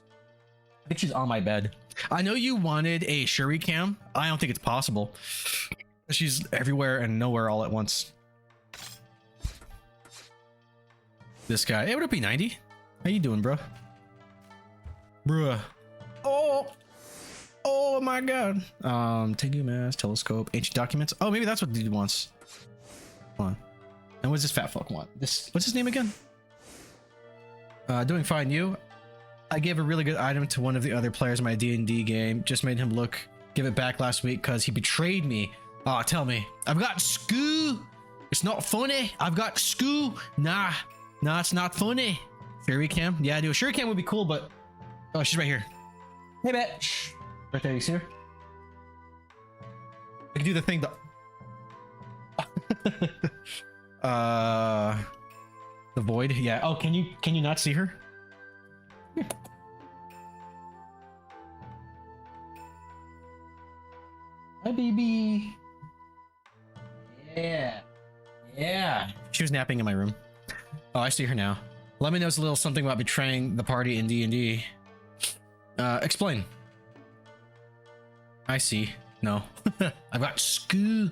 I think she's on my bed. I know you wanted a Shuri cam. I don't think it's possible. She's everywhere and nowhere all at once. This guy. Hey, what up, P90? How you doing, bro? Bruh. Oh my god. Tengu mask, telescope, ancient documents. Oh, maybe that's what the dude wants. Hold on. And what does this fat fuck want? What's his name again? Doing fine, you. I gave a really good item to one of the other players in my D&D game. Just made him give it back last week because he betrayed me. Oh, tell me. I've got Scoo. It's not funny. I've got Scoo. Nah, it's not funny. Shuri cam? Yeah, dude. Shuri cam would be cool, but... Oh, she's right here. Hey, bitch. Right there, you see her? I can do the thing the void? Yeah. Oh, can you not see her? Here. Hi, baby. Yeah. She was napping in my room. Oh, I see her now. Let me know a little something about betraying the party in D&D. Explain. I see. No. I've got Scoo.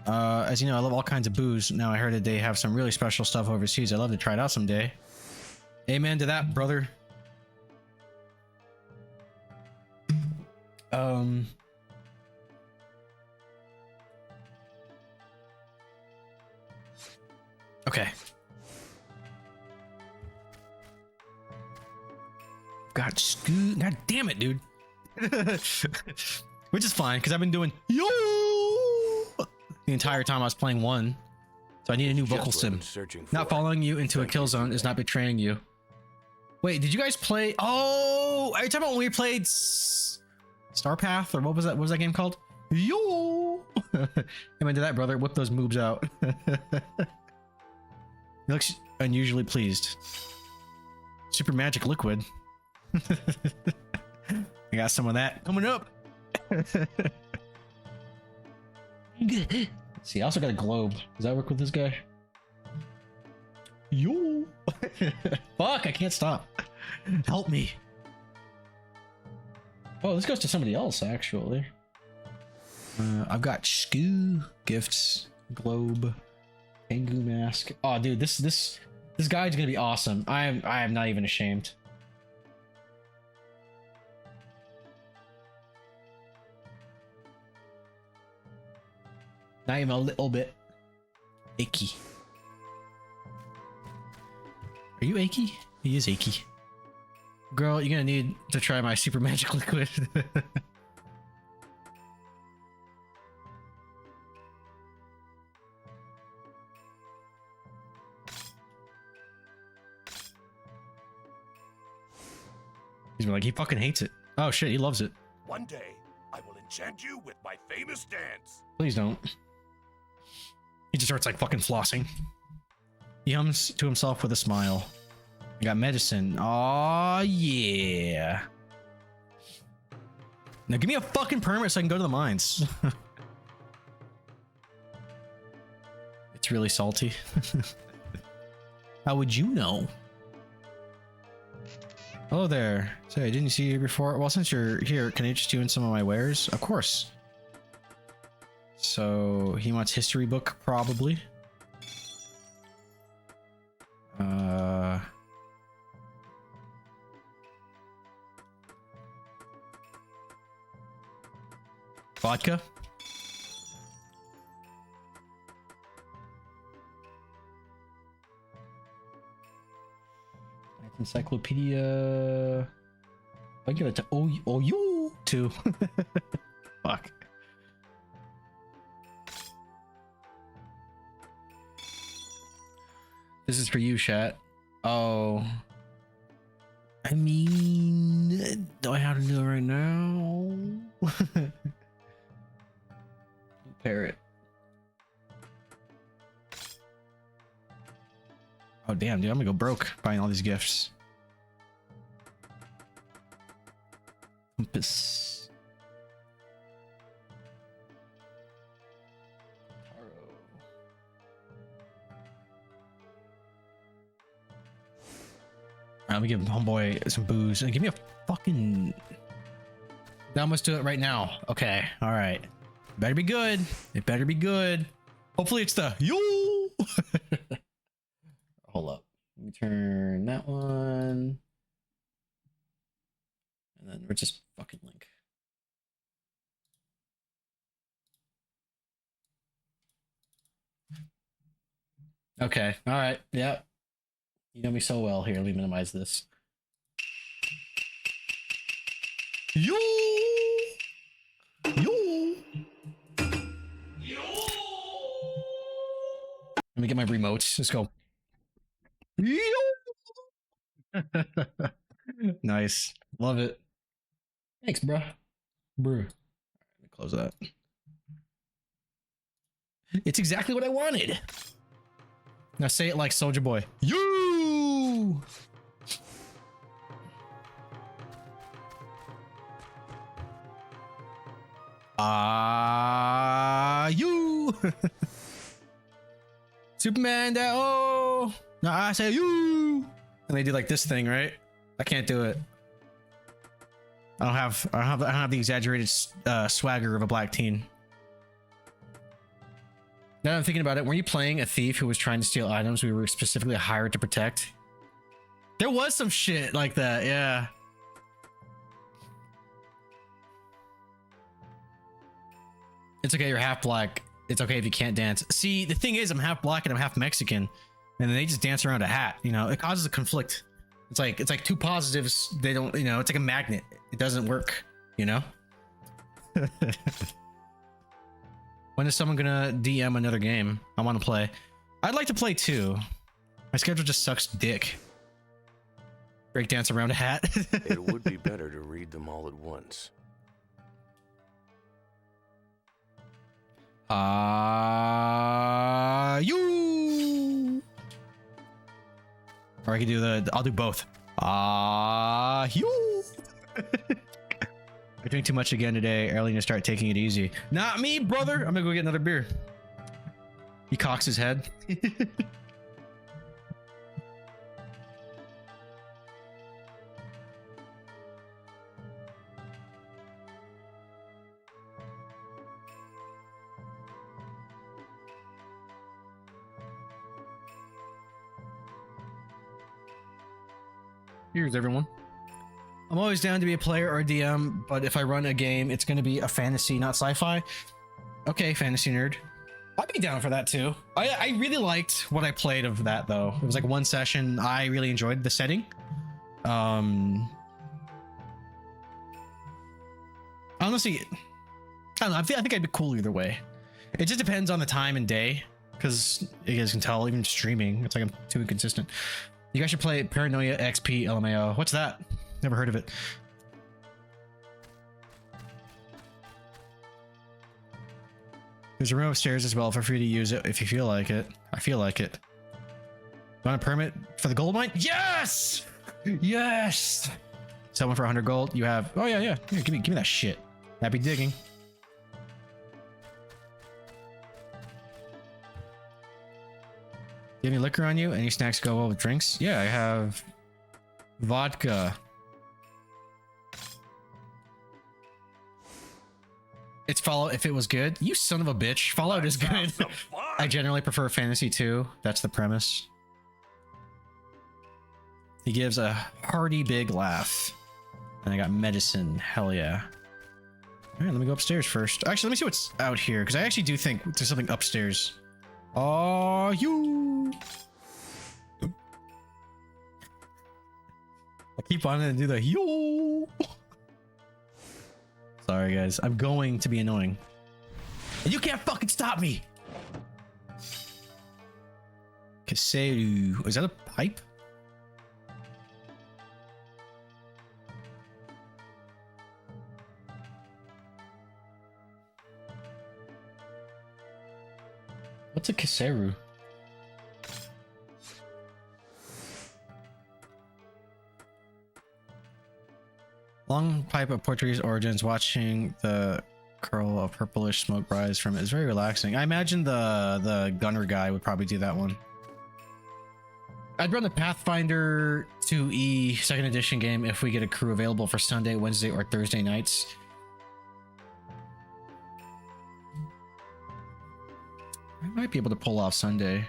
As you know, I love all kinds of booze. Now I heard that they have some really special stuff overseas. I'd love to try it out someday. Amen to that, brother. Okay. God, Scoo. God damn it, dude. Which is fine, because I've been doing yo the entire time I was playing one. So I need a new vocal sim. Not following you into a kill zone is not betraying you. Wait, did you guys play? Oh, are you talking about when we played Star Path, or what was that game called? Yo! Amen to that, brother. Whip those moves out. He looks unusually pleased. Super magic liquid. I got some of that coming up. See, I also got a globe. Does that work with this guy? Yo! Fuck, I can't stop. Help me. Oh, this goes to somebody else, actually. I've got Scoo, gifts, globe, Tengu mask. Oh, dude, this guide's gonna be awesome. I am not even ashamed. Not even a little bit achy. Are you achy? He is achy. Girl, you're gonna need to try my super magic liquid. He's like, he fucking hates it. Oh shit, he loves it. One day, I will enchant you with my famous dance. Please don't. He just starts like fucking flossing. He hums to himself with a smile. I got medicine. Aw, yeah. Now give me a fucking permit so I can go to the mines. It's really salty. How would you know? Hello there. Say, didn't you see you before? Well, since you're here, can I interest you in some of my wares? Of course. So he wants history book probably. Vodka. Encyclopedia. I give it to you too. Fuck. This is for you, chat. Oh. I mean, do I have to do it right now? Parrot. Oh damn, dude, I'm gonna go broke buying all these gifts. Compass. Let me give homeboy some booze and give me a fucking. Now let's do it right now. Okay, all right. Better be good. It better be good. Hopefully it's the yo. Hold up. Let me turn that one. And then we're just fucking link. Okay. All right. Yep. You know me so well. Here, let me minimize this. Yo! Yo! Let me get my remotes. Let's go. Yo! Nice. Love it. Thanks, bruh. Bruh. Let me close that. It's exactly what I wanted. Now say it like Soulja Boy. You. You. Superman that oh. No, I say you. And they do like this thing, right? I can't do it. I don't have the exaggerated swagger of a black teen. Now that I'm thinking about it, were you playing a thief who was trying to steal items we were specifically hired to protect? There was some shit like that, yeah. It's okay, you're half black. It's okay if you can't dance. See, the thing is, I'm half black and I'm half Mexican, and then they just dance around a hat. You know, it causes a conflict. It's like two positives. They don't, you know, it's like a magnet. It doesn't work. You know. When is someone gonna DM another game? I want to play. I'd like to play too. My schedule just sucks dick. Breakdance around a hat. It would be better to read them all at once. You. Or I could do I'll do both. You. I'm doing too much again today. Early to start taking it easy. Not me, brother. I'm gonna go get another beer. He cocks his head. Here's everyone. I'm always down to be a player or a DM, but if I run a game, it's going to be a fantasy, not sci-fi. Okay, fantasy nerd. I'd be down for that too. I really liked what I played of that though. It was like one session. I really enjoyed the setting. Honestly, I don't know. I think I'd be cool either way. It just depends on the time and day, because you guys can tell, even streaming, it's like I'm too inconsistent. You guys should play Paranoia XP LMAO. What's that? Never heard of it. There's a room upstairs as well. Feel free to use it if you feel like it. I feel like it. Want a permit for the gold mine? Yes! Yes! Someone for 100 gold. You have. Oh yeah, yeah. Here, give me that shit. Happy digging. Do you have any liquor on you? Any snacks go well with drinks? Yeah, I have vodka. It's Fallout if it was good. You son of a bitch. Fallout is good. I generally prefer fantasy too. That's the premise. He gives a hearty big laugh. And I got medicine. Hell yeah. All right, let me go upstairs first. Actually, let me see what's out here, because I actually do think there's something upstairs. Oh, you. I keep wanting to do the yo. Sorry, guys. I'm going to be annoying. And you can't fucking stop me. Kaseru. Is that a pipe? What's a Kaseru? Long pipe of Portuguese origins, watching the curl of purplish smoke rise from it is very relaxing. I imagine the gunner guy would probably do that one. I'd run the Pathfinder 2E 2nd edition game if we get a crew available for Sunday, Wednesday, or Thursday nights. I might be able to pull off Sunday.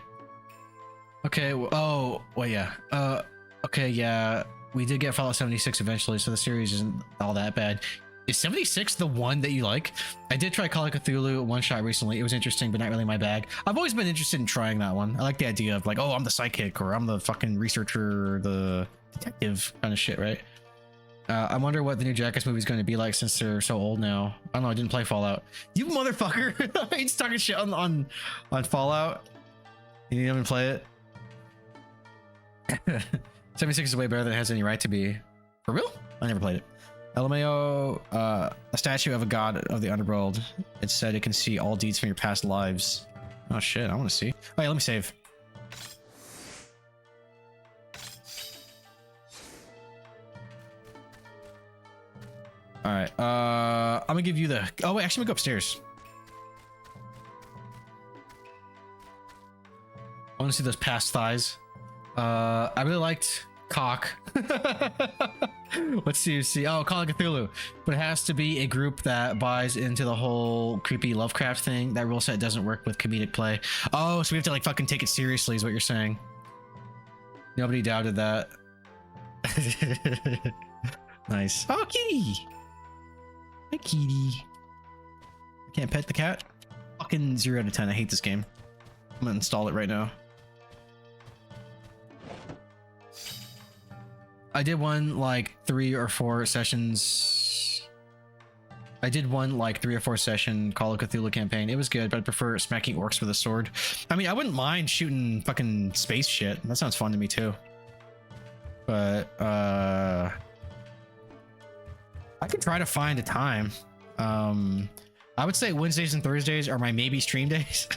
Okay, oh, well, yeah. Okay, yeah. We did get Fallout 76 eventually, so the series isn't all that bad. Is 76 the one that you like? I did try Call of Cthulhu one shot recently. It was interesting, but not really my bag. I've always been interested in trying that one. I like the idea of like, oh, I'm the psychic, or I'm the fucking researcher, or the detective kind of shit, right? I wonder what the new Jackass movie is going to be like since they're so old now. I don't know. I didn't play Fallout. You motherfucker! He's talking shit on Fallout. You didn't even play it. 76 is way better than it has any right to be. For real? I never played it. LMAO, a statue of a god of the underworld. It said it can see all deeds from your past lives. Oh shit, I want to see. Oh yeah, let me save. All right, I'm gonna give you the. Oh wait, actually, I'm gonna go upstairs. I want to see those past thighs. I really liked Cock. Let's see. Oh, Call of Cthulhu. But it has to be a group that buys into the whole creepy Lovecraft thing. That rule set doesn't work with comedic play. Oh, so we have to like fucking take it seriously is what you're saying. Nobody doubted that. Nice. Oh, kitty. Hi, kitty. I can't pet the cat. Fucking 0 out of 10. I hate this game. I'm gonna install it right now. I did one like 3 or 4 sessions. I did one like 3 or 4 session Call of Cthulhu campaign. It was good, but I prefer smacking orcs with a sword. I mean, I wouldn't mind shooting fucking space shit. That sounds fun to me too. But I could try to find a time. I would say Wednesdays and Thursdays are my maybe stream days.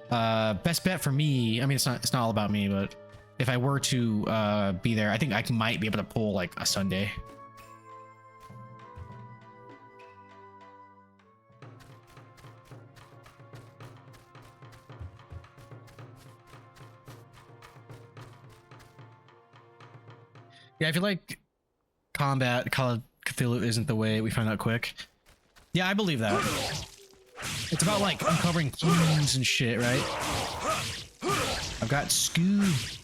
Best bet for me. I mean, it's not all about me, but if I were to be there, I think I might be able to pull like a Sunday. Yeah, I feel like combat Call of Cthulhu isn't the way we find out quick. Yeah, I believe that. It's about like uncovering clues and shit, right? I've got Scoob.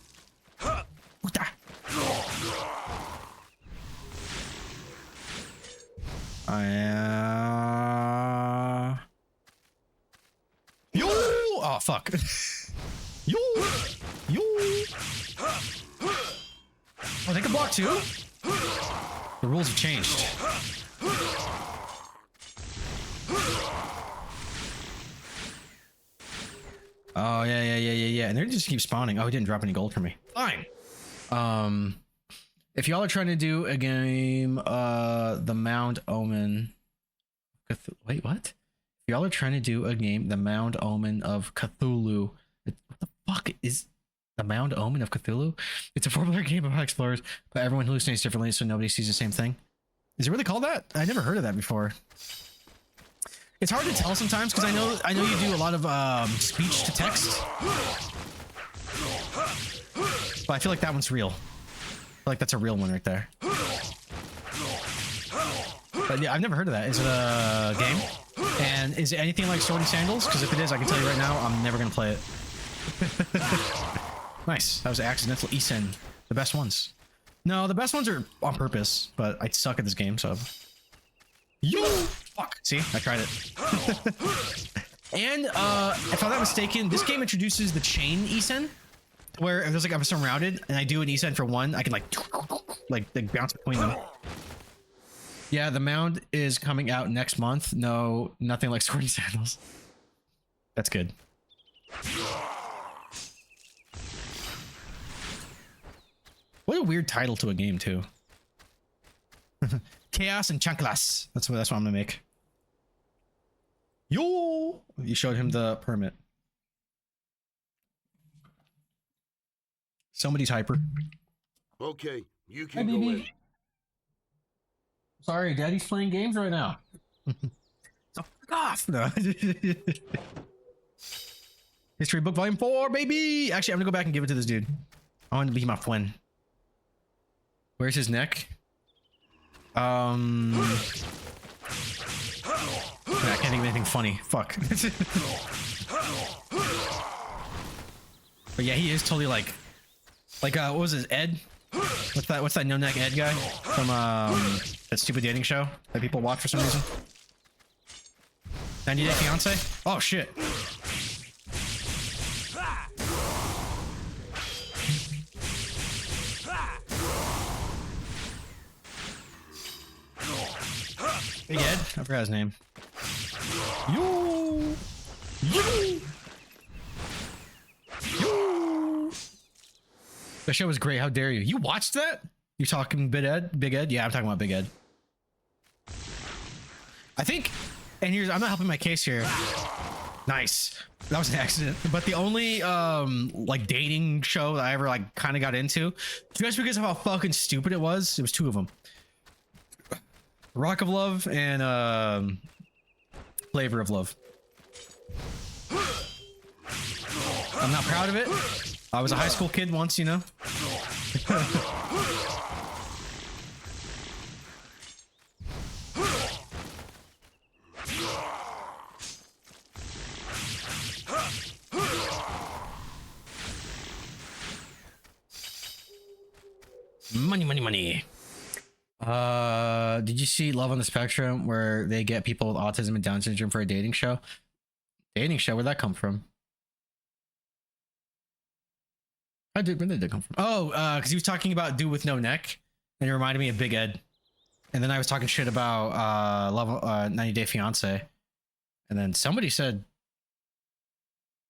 Yo! Oh fuck! Yo! Oh, they can block too? The rules have changed. Oh yeah. And they just keep spawning. Oh, he didn't drop any gold for me. Fine. If y'all are trying to do a game, the Mound Omen. Wait, what? If y'all are trying to do a game, the Mound Omen of Cthulhu. What the fuck is the Mound Omen of Cthulhu? It's a 4-player game of explorers, but everyone hallucinates differently, so nobody sees the same thing. Is it really called that? I never heard of that before. It's hard to tell sometimes because I know you do a lot of speech to text, but I feel like that one's real. I feel like that's a real one right there. But yeah, I've never heard of that. Is it a game? And is it anything like Sword and Sandals? Because if it is, I can tell you right now, I'm never gonna play it. Nice. That was accidental Isen. The best ones. No, the best ones are on purpose, but I suck at this game, so. Yo! Fuck. See? I tried it. And if I'm not mistaken, this game introduces the chain Isen, where if there's like I'm surrounded and I do an Isen for one, I can like bounce between them. Yeah, the mound is coming out next month. No, nothing like Sword and Sandals. That's good. What a weird title to a game too. Chaos and Chanclas. That's what I'm gonna make. Yo! You showed him the permit. Somebody's hyper. Okay, you can Hi, go baby. in. Sorry, Daddy's playing games right now. So fuck off. No. History book volume 4, baby. Actually, I'm gonna go back and give it to this dude. I want to be my friend. Where's his neck? I can't think of anything funny. Fuck. But yeah, he is totally like what was his Ed? What's that no neck Ed guy from that stupid dating show that people watch for some reason? 90 Day Fiance? Oh shit. Big Ed? I forgot his name. Yo! Yo! Yo! That show was great. How dare you? You watched that? You talking Big Ed? Big Ed? Yeah, I'm talking about Big Ed. I think, and here's, I'm not helping my case here. Nice. That was an accident. But the only like dating show that I ever like kind of got into, just because of how fucking stupid it was two of them. Rock of Love and Flavor of Love. I'm not proud of it. I was a high school kid once, you know. Money, money, money. Did you see Love on the Spectrum where they get people with autism and Down syndrome for a dating show? Dating show? Where'd that come from? Where did that come from? Oh, because he was talking about Dude with No Neck, and it reminded me of Big Ed. And then I was talking shit about 90 Day Fiance, and then somebody said,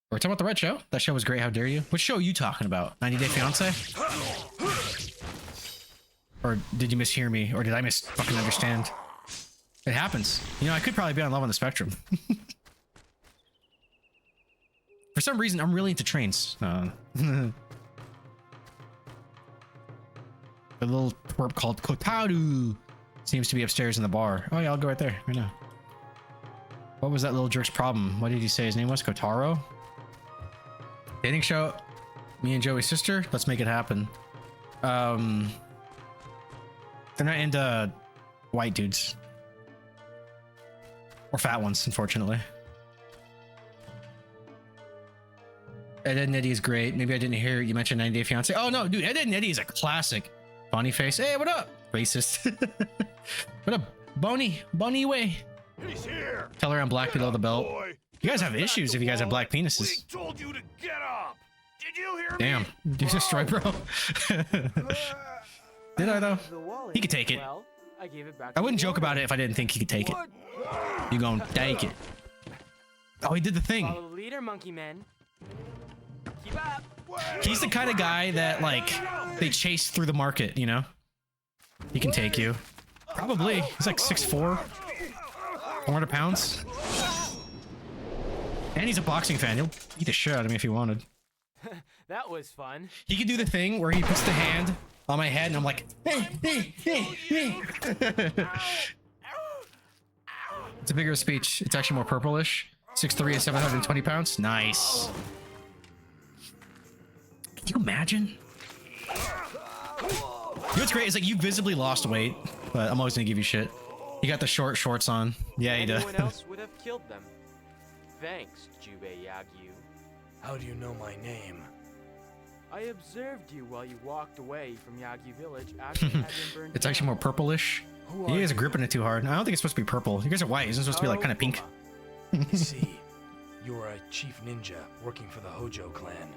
"We're talking about the right show. That show was great. How dare you? What show are you talking about? 90 Day Fiance?" Or did you mishear me? Or did I fucking understand? It happens. You know, I could probably be on Love on the Spectrum. For some reason, I'm really into trains. The little twerp called Kotaru seems to be upstairs in the bar. Oh yeah, I'll go right there right now. What was that little jerk's problem? What did he say his name was? Kotaro? Dating show? Me and Joey's sister? Let's make it happen. They're not into white dudes. Or fat ones, unfortunately. Ed, Ed and Eddie is great. Maybe I didn't hear you mention 90 Day Fiance. Oh no, dude, Ed, Ed and Eddie is a classic. Bonnie face. Hey, what up? Racist. What up? Bonnie way. He's here. Tell her I'm black below the belt. Boy, You guys have issues if you guys have black we penises. told you to get up. Did you hear Damn. me? Did you destroy, bro? Did I though? He could take it. Well, I gave it back. I wouldn't joke about it if I didn't think he could take it. You gonna take it. Oh, he did the thing. Follow the leader, monkey man. Keep up. He's the kind of guy that, like, they chase through the market, you know? He can take you. Probably. He's like 6'4", 400 pounds. And he's a boxing fan. He'll beat the shit out of me if he wanted. That was fun. He could do the thing where he puts the hand on my head and I'm like, hey, hey, hey, hey. It's a bigger speech. It's actually more purplish. 6'3" and 720 pounds. Nice. Can you imagine? You know what's great is like you visibly lost weight, but I'm always gonna give you shit. He got the short shorts on. Yeah, he does. Anyone else would have killed them. Thanks, Jubei Yagyu. How do you know my name? I observed you while you walked away from Yagyu Village after it had been burned It's actually more down. purplish. You guys are gripping it too hard. I don't think it's supposed to be purple. You guys are white. Isn't it supposed to be like kind of pink? You see, you are a chief ninja working for the Hojo clan.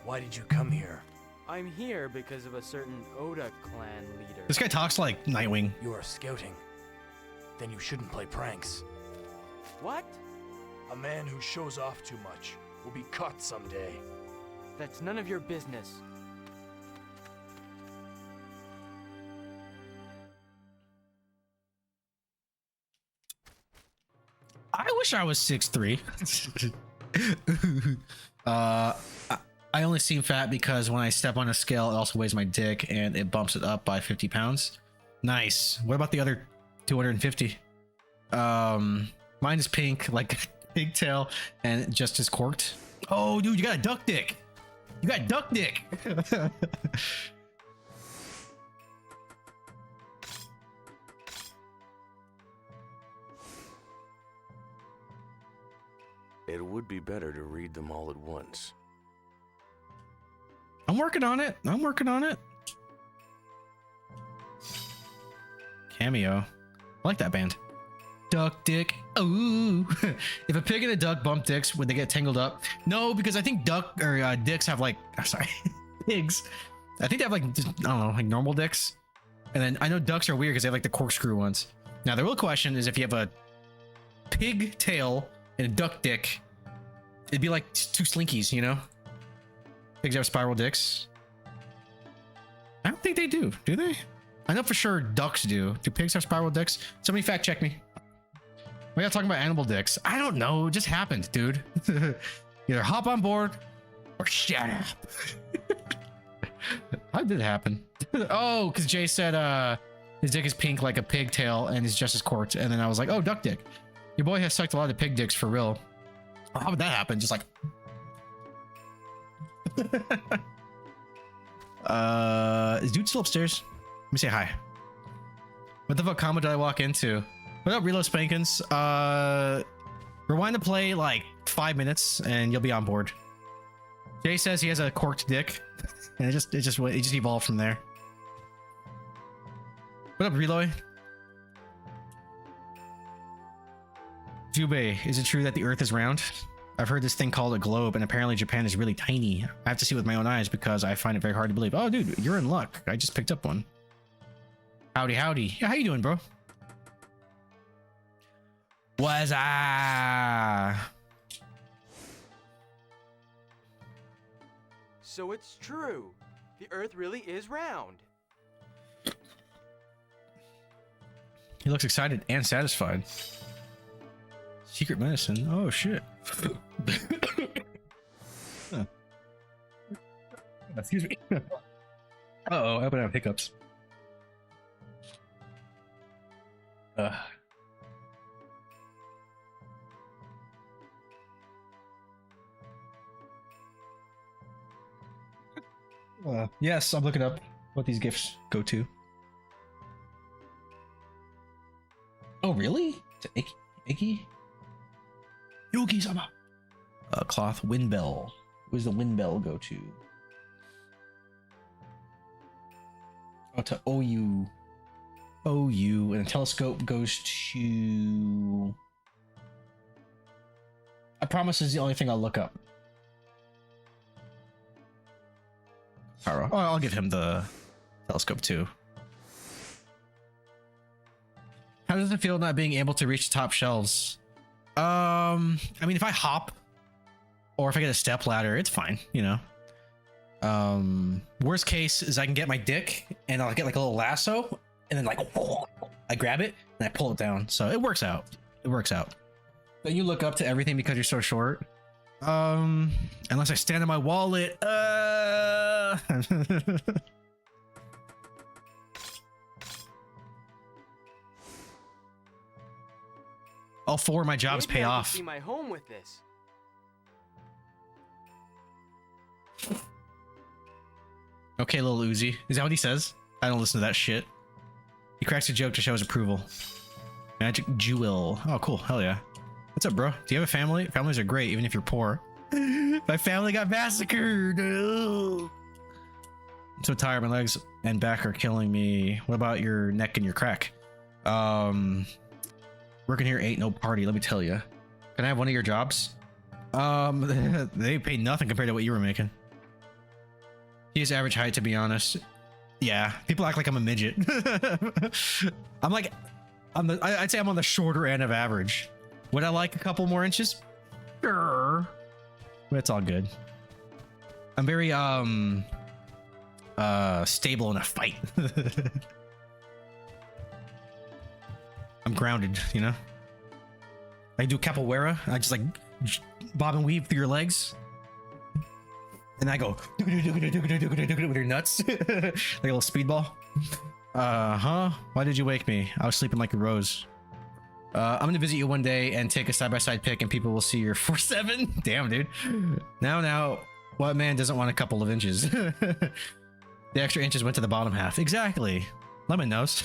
Why did you come here? I'm here because of a certain Oda clan leader. This guy talks like Nightwing. You are scouting. Then you shouldn't play pranks. What? A man who shows off too much will be caught someday. That's none of your business. I wish I was 6'3". I only seem fat because when I step on a scale, it also weighs my dick and it bumps it up by 50 pounds. Nice. What about the other 250? Mine is pink, like pigtail, and just as corked. Oh, dude, you got a duck dick. You got duck dick. It would be better to read them all at once. I'm working on it. I'm working on it. Cameo. I like that band. Duck dick. Ooh. If a pig and a duck bump dicks, would they get tangled up? No, because I think duck or dicks have like, sorry, pigs. I think they have like, just, I don't know, like normal dicks. And then I know ducks are weird because they have like the corkscrew ones. Now the real question is if you have a pig tail and a duck dick, it'd be like two slinkies, you know? Pigs have spiral dicks. I don't think they do they? I know for sure ducks do. Do pigs have spiral dicks? Somebody fact check me. We gotta talk about animal dicks. I don't know. It just happened, dude. Either hop on board or shut up. How did it happen? Oh, because Jay said his dick is pink like a pigtail and is just as corked. And then I was like, oh, duck dick. Your boy has sucked a lot of pig dicks for real. Oh, how would that happen? Just like... is dude still upstairs? Let me say hi. What the fuck combo did I walk into? What up, Reload Spankins? Rewind to play like 5 minutes and you'll be on board. Jay says he has a corked dick, and it just evolved from there. What up, Reloy? Jubei, is it true that the Earth is round? I've heard this thing called a globe, and apparently Japan is really tiny. I have to see with my own eyes because I find it very hard to believe. Oh, dude, you're in luck. I just picked up one. Howdy, howdy. Yeah, how you doing, bro? Was So it's true. The Earth really is round. He looks excited and satisfied. Secret medicine. Oh shit. Huh. Excuse me. Uh-oh, I hope I don't have hiccups. Yes, I'm looking up what these gifts go to. Oh, really? To Icky? Yogi-sama. Cloth wind bell. Where's the wind bell go to? Oh, to OU. OU. And the telescope goes to... I promise this is the only thing I'll look up. Oh, I'll give him the telescope too. How does it feel not being able to reach the top shelves? I mean, if I hop or if I get a step ladder, it's fine, you know. Worst case is I can get my dick and I'll get like a little lasso and then like I grab it and I pull it down. So it works out. It works out. Then you look up to everything because you're so short. Unless I stand on my wallet. All four of my jobs Maybe pay I can off. see my home with this. Okay, little Uzi. Is that what he says? I don't listen to that shit. He cracks a joke to show his approval. Magic Jewel. Oh, cool. Hell yeah. What's up, bro? Do you have a family? Families are great, even if you're poor. My family got massacred. I'm so tired. My legs and back are killing me. What about your neck and your crack? Working here ain't no party, let me tell you. Can I have one of your jobs? They pay nothing compared to what you were making. He is average height, to be honest. Yeah, people act like I'm a midget. I'm like, I'd say I'm on the shorter end of average. Would I like a couple more inches? Sure. But it's all good. I'm very stable in a fight. I'm grounded, you know? I do capoeira. I just like bob and weave through your legs. And I go with your nuts. Like a little speedball. Huh? Why did you wake me? I was sleeping like a rose. I'm gonna visit you one day and take a side-by-side pic and people will see your 4'7". Damn, dude. Now, what man doesn't want a couple of inches? The extra inches went to the bottom half. Exactly. Lemon knows.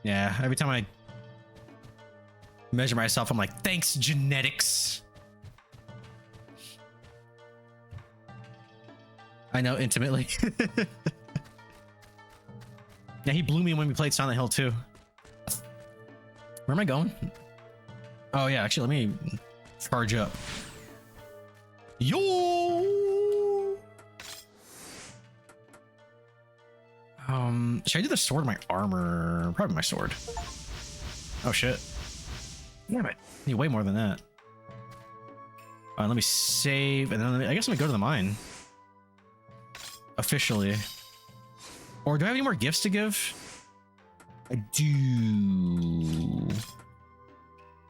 Yeah, every time I measure myself, I'm like, thanks, genetics. I know intimately. Yeah, he blew me when we played Silent Hill 2. Where am I going? Oh yeah, actually, let me charge up. Yo! Should I do the sword or my armor? Probably my sword. Oh shit. Damn it. I need way more than that. Let me save, and then I guess I'm gonna go to the mine. Officially. Or do I have any more gifts to give? I do.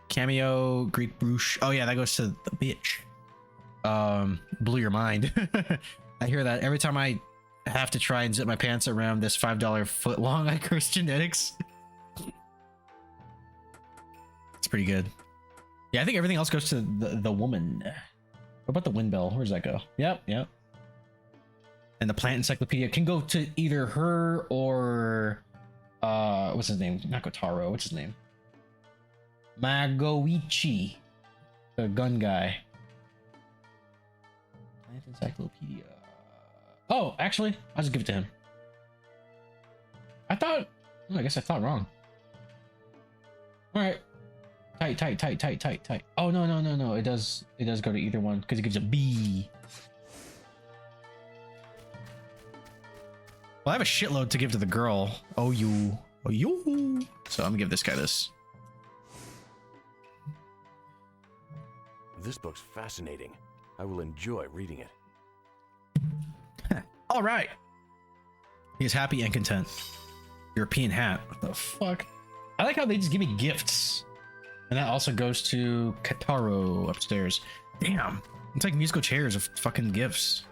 Cameo, Greek brooch. Oh yeah, that goes to the bitch. Blew your mind. I hear that every time I have to try and zip my pants around this $5 foot long, I curse genetics. It's pretty good. Yeah, I think everything else goes to the woman. What about the wind bell? Where does that go? Yep. And the plant encyclopedia can go to either her or what's his name? Not Kotaro. What's his name? Magoichi, the gun guy. Plant encyclopedia. Oh, actually, I'll just give it to him. I guess I thought wrong. All right. Tight. Oh, no. It does go to either one because it gives a B. Well, I have a shitload to give to the girl. Oh, you. So I'm gonna give this guy this. This book's fascinating. I will enjoy reading it. All right. He is happy and content. European hat. What the fuck? I like how they just give me gifts. And that also goes to Kataro upstairs. Damn. It's like musical chairs of fucking gifts.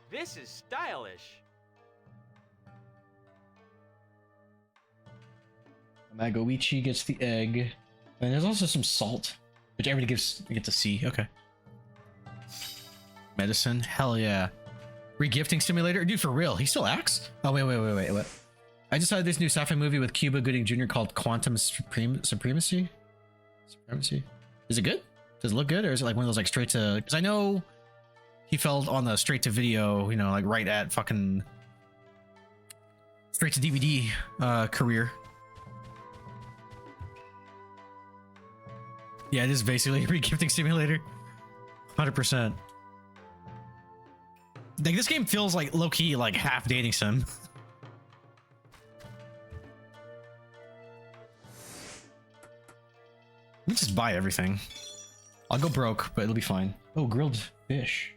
This is stylish. Magoichi gets the egg. And there's also some salt, which everybody gets a C. Okay. Medicine. Hell yeah. Regifting simulator? Dude, for real. He still acts? Oh, wait. What? I just saw this new sci-fi movie with Cuba Gooding Jr. called Quantum Supremacy? Is it good? Does it look good? Or is it like one of those like straight to... Because I know he fell on the straight to video, you know, like right at fucking straight to DVD career. Yeah, it is basically a regifting simulator. 100%. Like, this game feels like low-key, like half dating sim. Let me just buy everything. I'll go broke, but it'll be fine. Oh, grilled fish.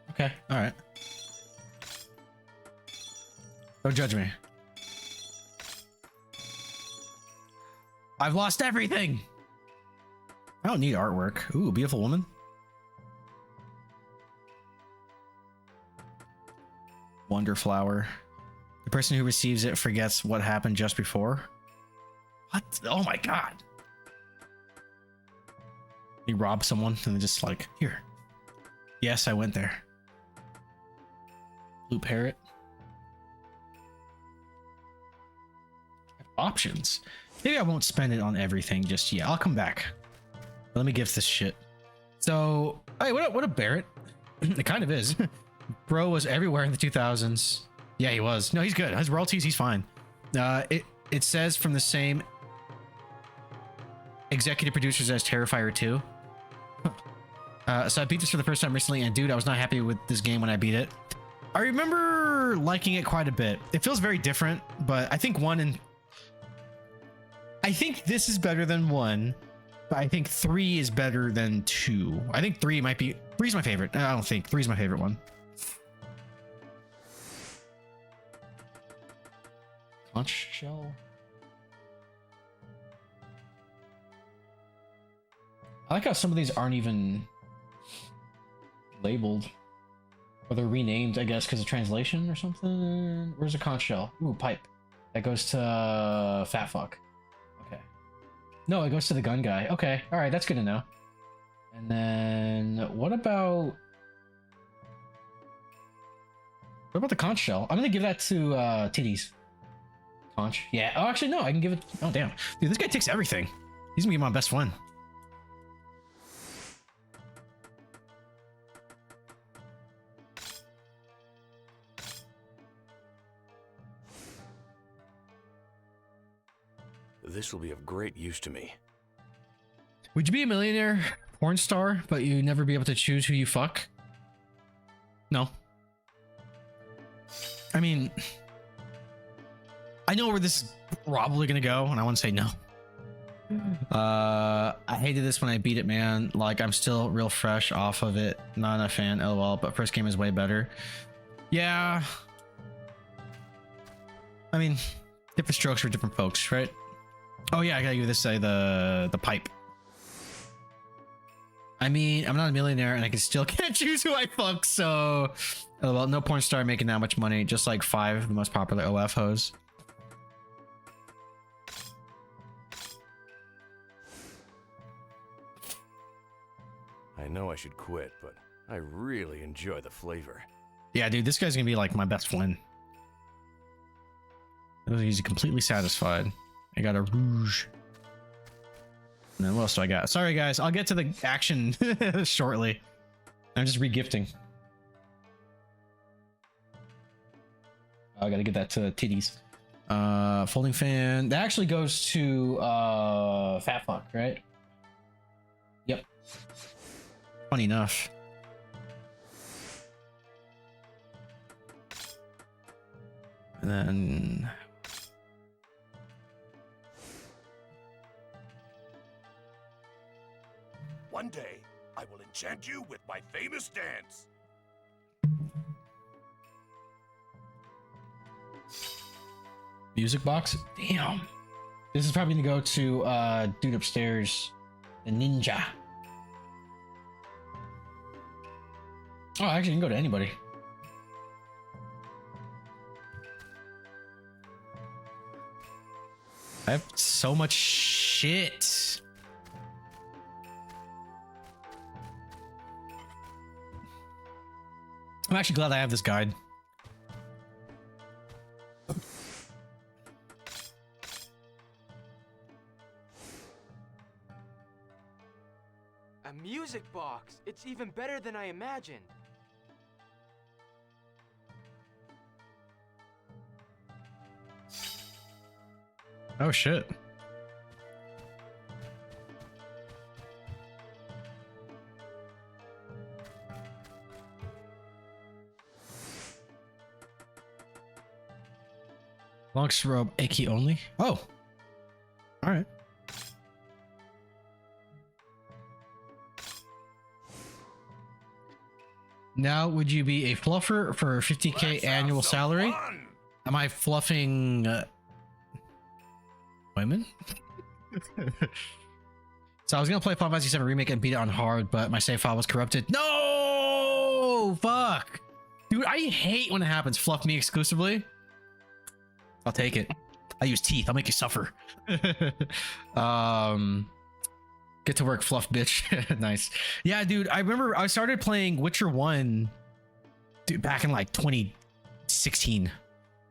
Okay, alright. Don't judge me. I've lost everything! I don't need artwork. Ooh, beautiful woman. Wonder flower. The person who receives it forgets what happened just before. What? Oh my god. You rob someone and just like, here. Yes, I went there. Blue parrot. Options. Maybe I won't spend it on everything just yet. I'll come back. Let me gift this shit. So, hey, what a Barrett. It kind of is. Bro was everywhere in the 2000s. Yeah, he was. No, he's good. His royalties, he's fine. It says from the same executive producers as Terrifier 2. So I beat this for the first time recently, and dude, I was not happy with this game when I beat it. I remember liking it quite a bit. It feels very different, but I think I think this is better than 1, but I think 3 is better than 2. I think 3 might be... 3's my favorite. I don't think 3's my favorite one. Conch shell. I like how some of these aren't even labeled, or they're renamed, I guess, because of translation or something. Where's the conch shell? Ooh, pipe. That goes to fat fuck. Okay. No, it goes to the gun guy. Okay, all right, that's good to know. And then what about the conch shell? I'm gonna give that to titties. Conch. Yeah. Oh, actually, no. I can give it. Oh, damn, dude, this guy takes everything. He's gonna be my best friend. This will be of great use to me. Would you be a millionaire porn star, but you never be able to choose who you fuck? No. I mean, I know where this is probably gonna go, and I want to say no. I hated this when I beat it, man. Like, I'm still real fresh off of it. Not a fan, lol, but first game is way better. Yeah. I mean, different strokes for different folks, right? Oh yeah, I gotta give this the pipe. I mean, I'm not a millionaire and I can still can't choose who I fuck, so well, no porn star making that much money, just like 5 of the most popular OF hoes. I know I should quit, but I really enjoy the flavor. Yeah, dude, this guy's gonna be like my best friend. He's completely satisfied. I got a rouge. And then what else do I got? Sorry, guys. I'll get to the action shortly. I'm just regifting. I gotta get that to titties. Folding fan. That actually goes to fat fuck, right? Yep. Funny enough. And then... One day, I will enchant you with my famous dance. Music box? Damn. This is probably gonna go to dude upstairs, the ninja. Oh, actually, you can go to anybody. I have so much shit. I'm actually glad I have this guide. A music box. It's even better than I imagined. Oh shit. Lux robe Aki only? Oh. Alright. Now, would you be a fluffer for a 50k annual salary? Fun. Am I fluffing women? So I was gonna play Final Fantasy VII Remake and beat it on hard, but my save file was corrupted. No! Fuck! Dude, I hate when it happens. Fluff me exclusively. I'll take it. I use teeth. I'll make you suffer. Get to work, fluff bitch. Nice. Yeah, dude, I remember I started playing Witcher 1 dude, back in like 2016.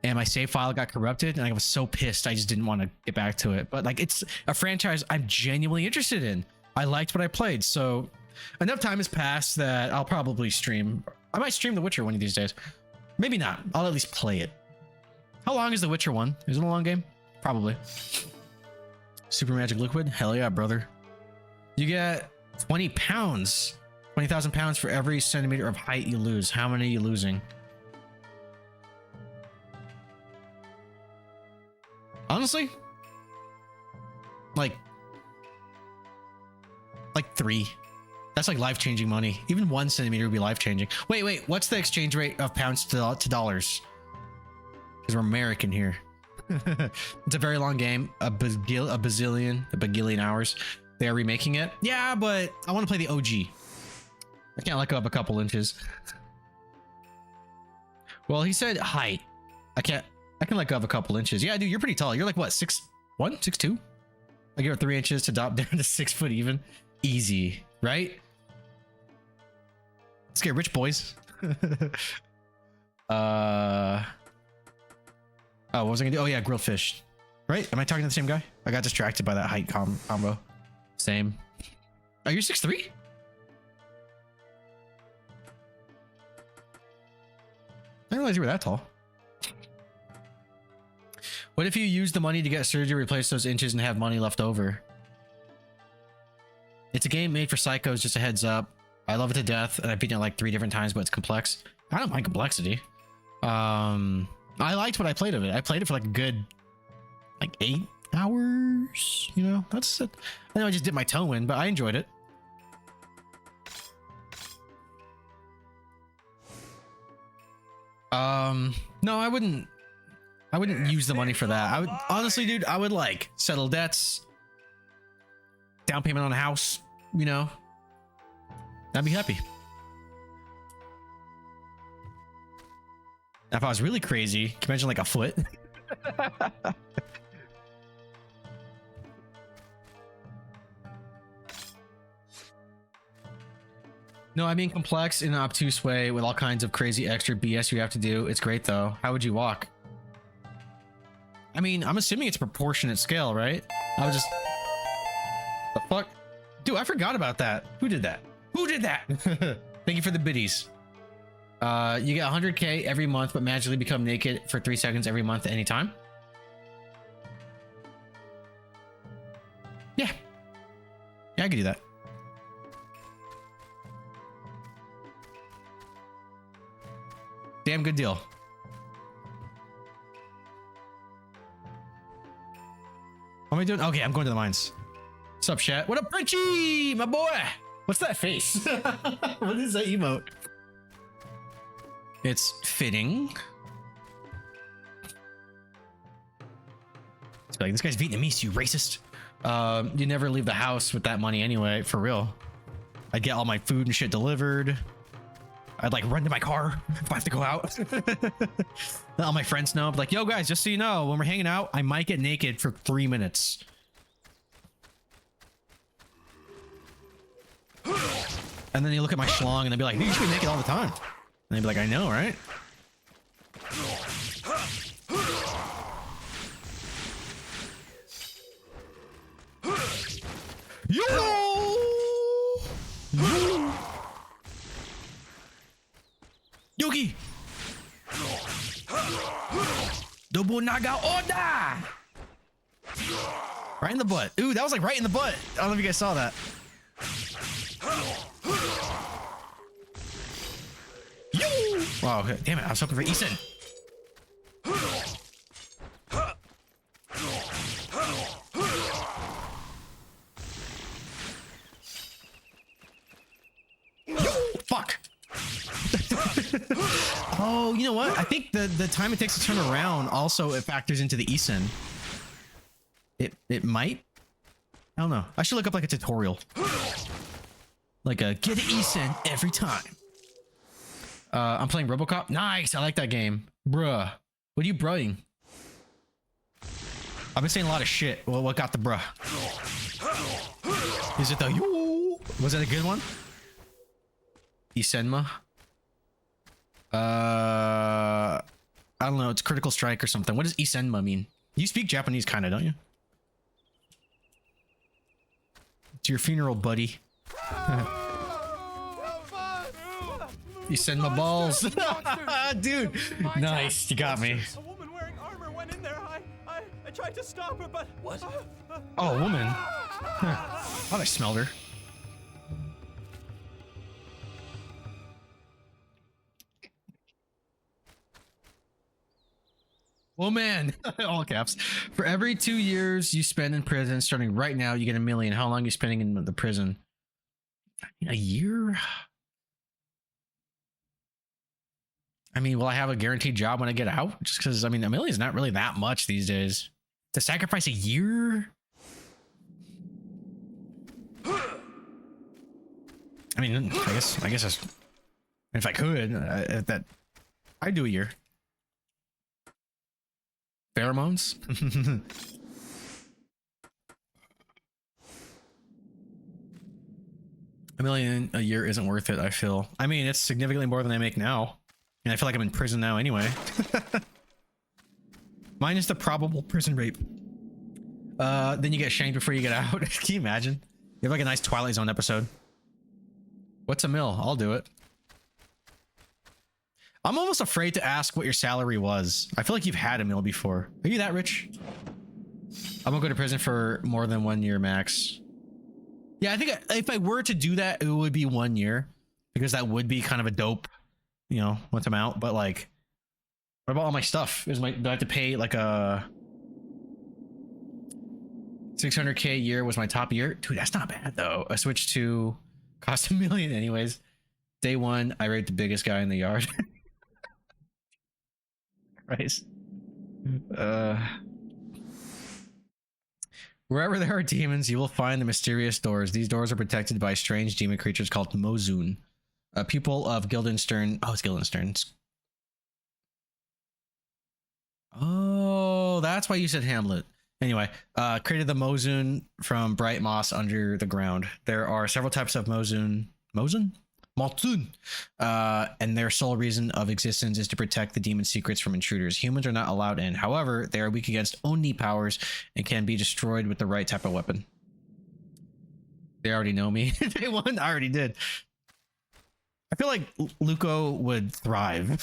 And my save file got corrupted and I was so pissed I just didn't want to get back to it. But like, it's a franchise I'm genuinely interested in. I liked what I played, so enough time has passed that I'll probably stream. I might stream The Witcher one of these days. Maybe not. I'll at least play it. How long is The Witcher 1? Is it a long game? Probably. Super Magic Liquid? Hell yeah, brother. You get 20 pounds. 20,000 pounds for every centimeter of height you lose. How many are you losing? Honestly, like 3. That's like life-changing money. Even 1 centimeter would be life-changing. Wait, what's the exchange rate of pounds to dollars? Because we're American here. It's a very long game. A bagillion hours. They are remaking it. Yeah, but I want to play the OG. I can't let go of a couple inches. Well, he said height. I can let go of a couple inches. Yeah, dude, you're pretty tall. You're like what, 6'1", 6'2"? I give it 3 inches to drop down to 6 foot even. Easy, right? Let's get rich, boys. Oh, what was I gonna do? Oh yeah, grilled fish. Right? Am I talking to the same guy? I got distracted by that height combo. Same. Oh, you're 6'3"? I didn't realize you were that tall. What if you use the money to get surgery, replace those inches, and have money left over? It's a game made for psychos, just a heads up. I love it to death, and I've beaten it like 3 different times, but it's complex. I don't mind complexity. I liked what I played of it. I played it for like a good, like 8 hours. You know, that's it. I know I just dipped my toe in, but I enjoyed it. No, I wouldn't use the money for that. I would honestly, dude, I would like settle debts, down payment on a house, you know. I'd be happy. Now, if I was really crazy, can you imagine like a foot? No, I mean complex in an obtuse way with all kinds of crazy extra BS you have to do. It's great though. How would you walk? I mean, I'm assuming it's a proportionate scale, right? I was just... The fuck? Dude, I forgot about that. Who did that? Who did that? Thank you for the biddies. You get 100k every month, but magically become naked for 3 seconds every month at any time. Yeah. Yeah, I could do that. Damn good deal. What am I doing? Okay, I'm going to the mines. What's up, chat? What up, Richie? My boy! What's that face? What is that emote? It's fitting. It's like, this guy's Vietnamese, you racist. You never leave the house with that money anyway, for real. I'd get all my food and shit delivered. I'd like run to my car if I have to go out. All my friends know. I'm like, yo guys, just so you know, when we're hanging out, I might get naked for 3 minutes. And then you look at my schlong and they'll be like, dude, you should be naked all the time. And they'd be like, I know, right? Yo! Yogi! Nobunaga Oda! Right in the butt. Ooh, that was like right in the butt. I don't know if you guys saw that. Yo! Wow, okay. Damn it, I was hoping for Ethan. Yo! Fuck! Oh, you know what? I think the time it takes to turn around also it factors into the eSIN. It might. I don't know. I should look up like a tutorial. Like a get ESEN every time. I'm playing RoboCop. Nice. I like that game. Bruh. What are you bruhing? I've been saying a lot of shit. Well, what got the bruh? Is it the yo? Was that a good one? Isenma? I don't know. It's critical strike or something. What does Isenma mean? You speak Japanese kind of, don't you? It's your funeral, buddy. Isenma balls. Dude. Nice. You got me. A woman wearing armor went in there. I tried to stop her, but... What? Oh, a woman. Thought I smelled her. Woman. All caps. For every 2 years you spend in prison, starting right now, you get $1 million. How long are you spending in the prison? A year? I mean, will I have a guaranteed job when I get out? Just because, I mean, $1 million is not really that much these days. To sacrifice a year? I mean, I guess that's, if I could, I'd do a year. Pheromones? $1 million a year isn't worth it, I feel. I mean, it's significantly more than I make now. And I feel like I'm in prison now anyway. Minus the probable prison rape. Then you get shanked before you get out. Can you imagine? You have like a nice Twilight Zone episode. What's a mil? I'll do it. I'm almost afraid to ask what your salary was. I feel like you've had a mil before. Are you that rich? I won't go to prison for more than 1 year max. Yeah, I think if I were to do that, it would be 1 year. Because that would be kind of a dope, you know, once I'm out. But like, what about all my stuff? Do I have to pay like a 600K a year was my top year? Dude, that's not bad though. I switched to cost $1 million anyways. Day one, I raped the biggest guy in the yard. Christ. Wherever there are demons, you will find the mysterious doors. These doors are protected by strange demon creatures called Mozun. A pupil of Guildenstern. Oh, it's Guildenstern. Oh, that's why you said Hamlet. Anyway, created the Mozun from bright moss under the ground. There are several types of Mozun. Mozun? Maltun. And their sole reason of existence is to protect the demon secrets from intruders. Humans are not allowed in. However, they are weak against Oni powers and can be destroyed with the right type of weapon. They already know me. They won. I already did. I feel like Luco would thrive.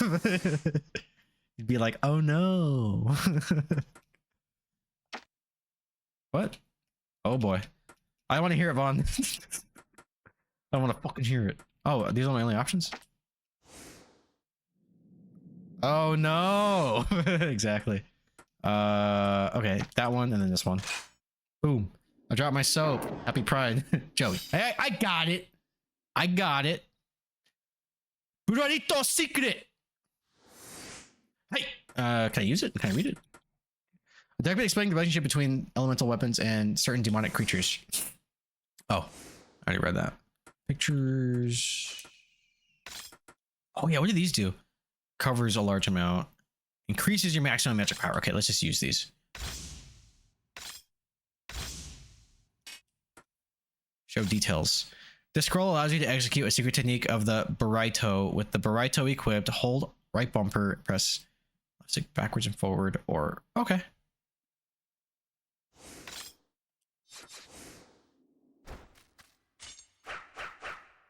He'd be like, oh no. What? Oh boy. I want to hear it, Vaughn. I want to fucking hear it. Oh, these are my only options? Oh no. Exactly. Okay, that one and then this one. Boom. I dropped my soap. Happy Pride. Joey. Hey, I got it. I got it. Burrito secret. Hey, can I use it? Can I read it? Directly explaining the relationship between elemental weapons and certain demonic creatures. Oh, I already read that. Pictures. Oh yeah, what do these do? Covers a large amount. Increases your maximum magic power. Okay, let's just use these. Show details. This scroll allows you to execute a secret technique of the burrito. With the burrito equipped, hold right bumper, press stick backwards and forward, or okay.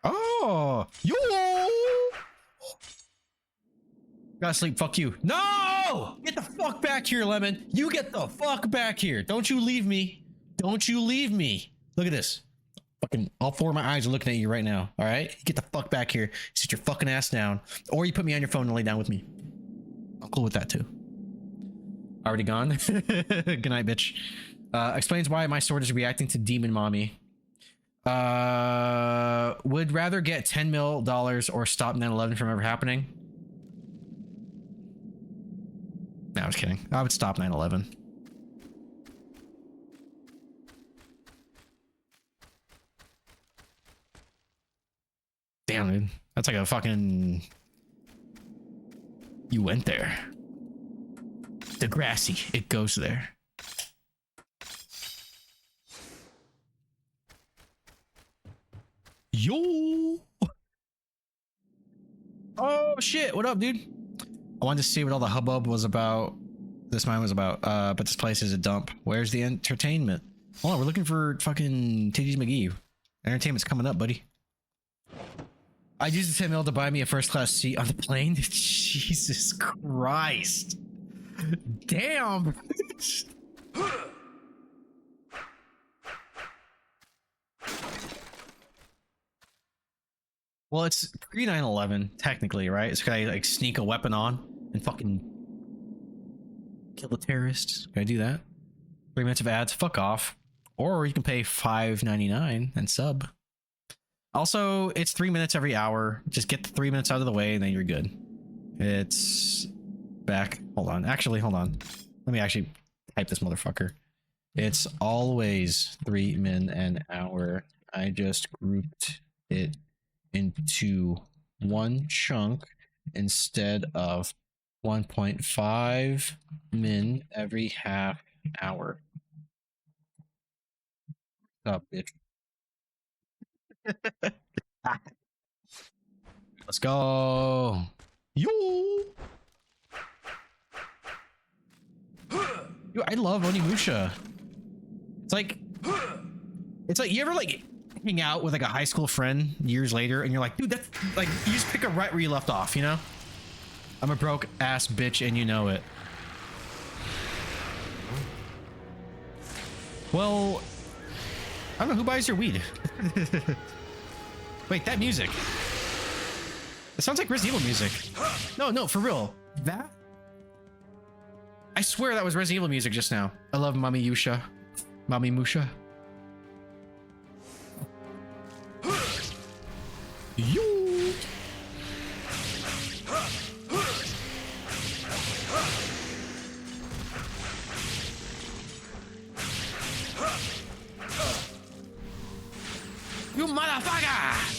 Oh, yo! Gotta sleep. Fuck you. No! Get the fuck back here, Lemon. You get the fuck back here. Don't you leave me. Don't you leave me. Look at this. Fucking all four of my eyes are looking at you right now. All right? Get the fuck back here. Sit your fucking ass down. Or you put me on your phone and lay down with me. I'm cool with that too. Already gone? Good night, bitch. Explains why my sword is reacting to Demon Mommy. Would rather get $10 million or stop 9/11 from ever happening. No, I was kidding. I would stop 9/11. Damn, dude. That's like a fucking... You went there. Degrassi, it goes there. Yo! Oh shit, what up, dude? I wanted to see what all the hubbub was about. This mine was about, but this place is a dump. Where's the entertainment? Hold on, we're looking for fucking Titties McGee. Entertainment's coming up, buddy. I used the 10 mil to buy me a first class seat on the plane. Jesus Christ. Damn. Well, it's pre 9/11 technically, right? So can I like sneak a weapon on and fucking kill a terrorist? Can I do that? 3 minutes of ads, fuck off. Or you can pay $5.99 and sub. Also, it's 3 minutes every hour. Just get the 3 minutes out of the way and then you're good. It's back. Hold on. Actually, hold on. Let me actually type this motherfucker. It's always 3 min an hour. I just grouped it into one chunk instead of 1.5 min every half hour. What's up, bitch? Let's go. Yo. Yo, I love Onimusha. It's like you ever like hang out with like a high school friend years later and you're like, dude, that's like, you just pick up right where you left off, you know? I'm a broke ass bitch and you know it. Well, I don't know, who buys your weed? Wait, that music. It sounds like Resident Evil music. No, for real. That? I swear that was Resident Evil music just now. I love Onimusha. Onimusha. Yo. You motherfucker!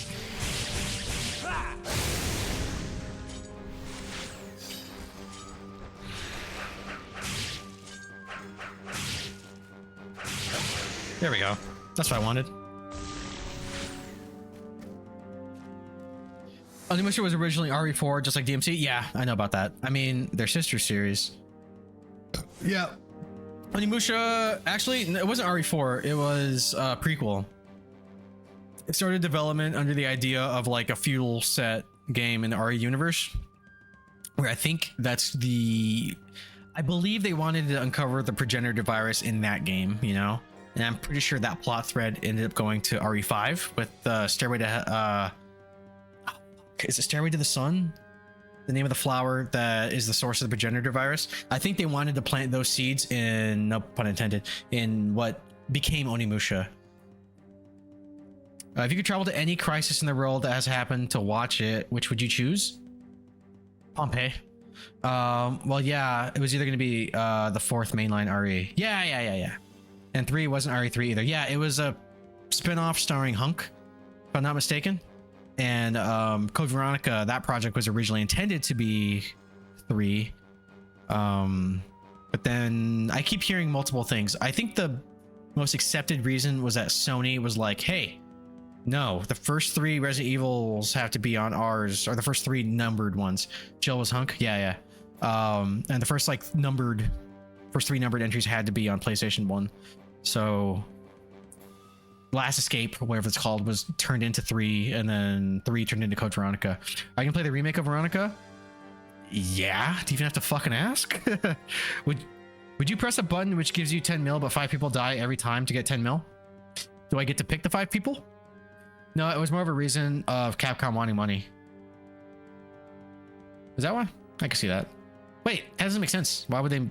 There we go. That's what I wanted. Onimusha was originally RE4, just like DMC. Yeah, I know about that. I mean, their sister series. Yeah. Onimusha, actually, it wasn't RE4. It was a prequel. It started development under the idea of like a feudal set game in the RE universe. Where I think that's the... I believe they wanted to uncover the progenitor virus in that game, you know? And I'm pretty sure that plot thread ended up going to RE5 with Stairway to... is it Stairway to the Sun? The name of the flower that is the source of the progenitor virus. I think they wanted to plant those seeds in, no pun intended, in what became Onimusha. If you could travel to any crisis in the world that has happened to watch it, which would you choose? Pompeii. Well, yeah, it was either going to be the 4th mainline RE. Yeah. And 3 wasn't RE3 either. Yeah, it was a spin-off starring Hunk, if I'm not mistaken. And Code Veronica, that project was originally intended to be 3. But then I keep hearing multiple things. I think the most accepted reason was that Sony was like, hey, no, the first 3 Resident Evils have to be on ours, or the first 3 numbered ones. Jill was Hunk? Yeah. And the first 3 numbered entries had to be on PlayStation 1. So Last Escape, or whatever it's called, was turned into 3, and then 3 turned into Code Veronica. I can play the remake of Veronica? Yeah? Do you even have to fucking ask? Would you press a button which gives you 10 mil, but 5 people die every time to get 10 mil? Do I get to pick the 5 people? No, it was more of a reason of Capcom wanting money. Is that why? I can see that. Wait, that doesn't make sense. Why would they...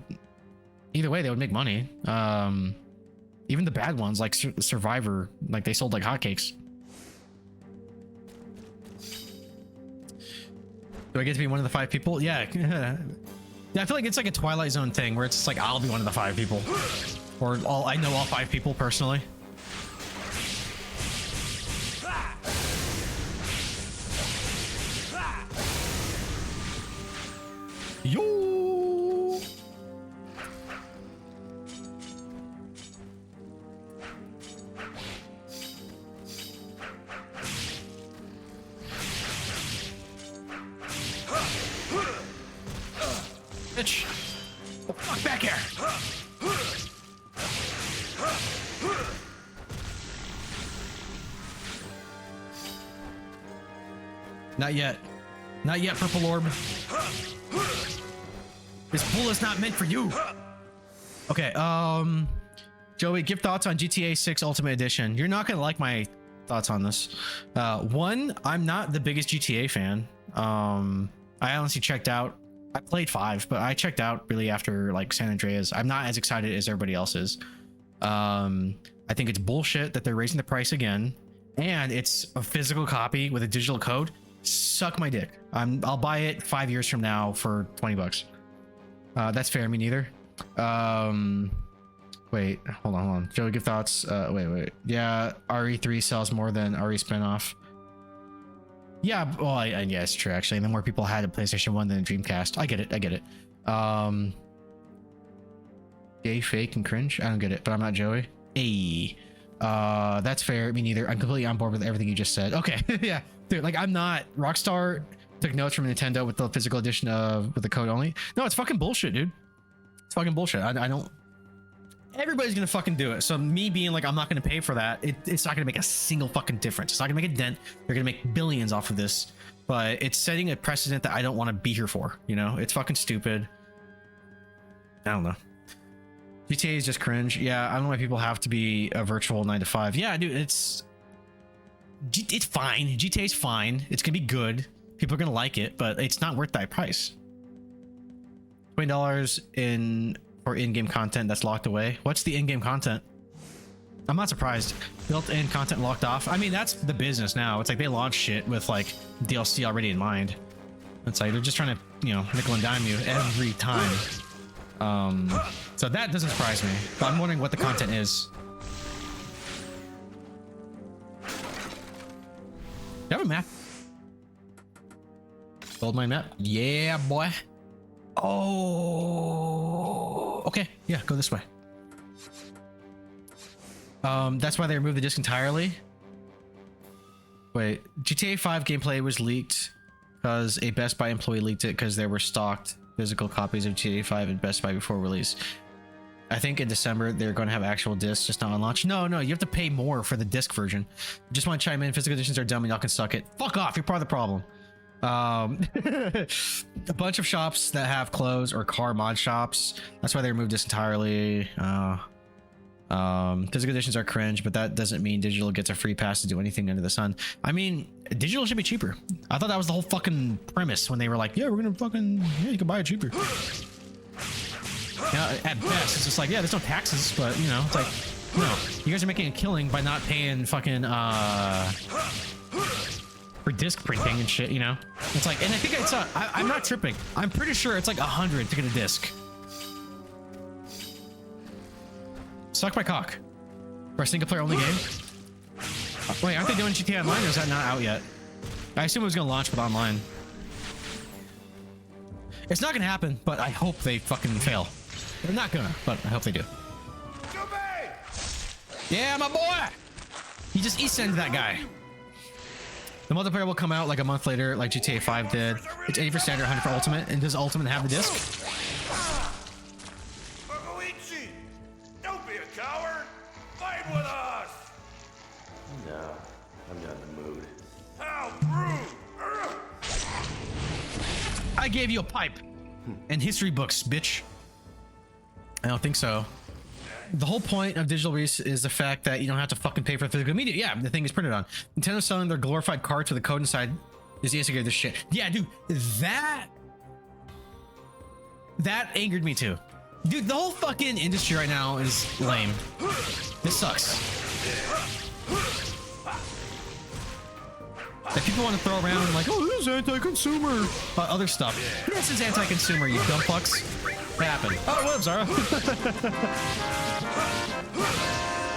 Either way, they would make money. Even the bad ones, like Survivor, like they sold like hotcakes. Do I get to be one of the 5 people? Yeah. Yeah, I feel like it's like a Twilight Zone thing where it's just like, I'll be one of the 5 people. Or I know all 5 people personally. bitch. Oh, fuck back here. Not yet. Not yet, purple orb. This bullet's not meant for you. Okay, Joey, give thoughts on GTA 6 Ultimate Edition. You're not gonna like my thoughts on this. One, I'm not the biggest GTA fan. I honestly checked out. I played 5, but I checked out really after like San Andreas. I'm not as excited as everybody else is. I think it's bullshit that they're raising the price again, and it's a physical copy with a digital code. Suck my dick. I'll buy it 5 years from now for $20. That's fair. Me neither. Wait, hold on. Joey, give thoughts. Wait. Yeah, RE3 sells more than RE spinoff. Yeah, well, yeah, it's true actually. And then more people had a PlayStation 1 than a Dreamcast. I get it. Gay, fake, and cringe. I don't get it, but I'm not Joey. Hey, that's fair. Me neither. I'm completely on board with everything you just said. Okay, yeah, dude. Like, I'm not. Rockstar took notes from Nintendo with the physical edition with the code only. No, it's fucking bullshit, dude. It's fucking bullshit. I don't. Everybody's gonna fucking do it. So me being like, I'm not gonna pay for that, it's not gonna make a single fucking difference. It's not gonna make a dent. They're gonna make billions off of this, but it's setting a precedent that I don't want to be here for. You know, it's fucking stupid. I don't know. GTA is just cringe. Yeah, I don't know why people have to be a virtual 9 to 5. Yeah, dude, it's fine. GTA is fine. It's gonna be good. People are gonna like it, but it's not worth that price. $20 for in-game content that's locked away. What's the in-game content? I'm not surprised. Built-in content locked off. I mean, that's the business now. It's like they launch shit with like DLC already in mind. It's like they're just trying to, you know, nickel and dime you every time. So that doesn't surprise me. But I'm wondering what the content is. Do you have a map? Goldmine map? Yeah, boy. Oh, okay. Yeah, go this way. That's why they removed the disc entirely. Wait, GTA 5 gameplay was leaked because a Best Buy employee leaked it because there were stocked physical copies of GTA 5 at Best Buy before release. I think in December they're going to have actual discs, just not on launch. No, you have to pay more for the disc version. Just want to chime in. Physical editions are dumb and y'all can suck it. Fuck off. You're part of the problem. A bunch of shops that have clothes or car mod shops. That's why they removed this entirely. Physical editions are cringe, but that doesn't mean digital gets a free pass to do anything under the sun. I mean, digital should be cheaper. I thought that was the whole fucking premise when they were like, yeah, we're gonna fucking, yeah, you can buy it cheaper. Yeah, at best, it's just like, yeah, there's no taxes, but you know, it's like, no, you guys are making a killing by not paying fucking for disc printing and shit, you know? It's like, and I think it's I'm not tripping. I'm pretty sure it's like 100 to get a disc. Suck my cock. For a single player only game? Wait, aren't they doing GTA Online or is that not out yet? I assume it was gonna launch with online. It's not gonna happen, but I hope they fucking fail. They're not gonna, but I hope they do. Yeah, my boy! He just East-ended that guy. The multiplayer will come out like a month later, like GTA 5 did. It's 80 for standard, 100 for ultimate. And does ultimate have the disc? Don't be a coward! Fight with us! No, I'm not in the mood. How rude! I gave you a pipe and history books, bitch. I don't think so. The whole point of digital release is the fact that you don't have to fucking pay for physical media. Yeah, the thing is printed on. Nintendo's selling their glorified cards with a code inside is the instigator of this shit. Yeah, dude, that angered me too. Dude, the whole fucking industry right now is lame. This sucks. That people want to throw around like, oh, this is anti-consumer. Other stuff. This is anti-consumer, you dumb fucks. What happened? Oh, what up, Zara?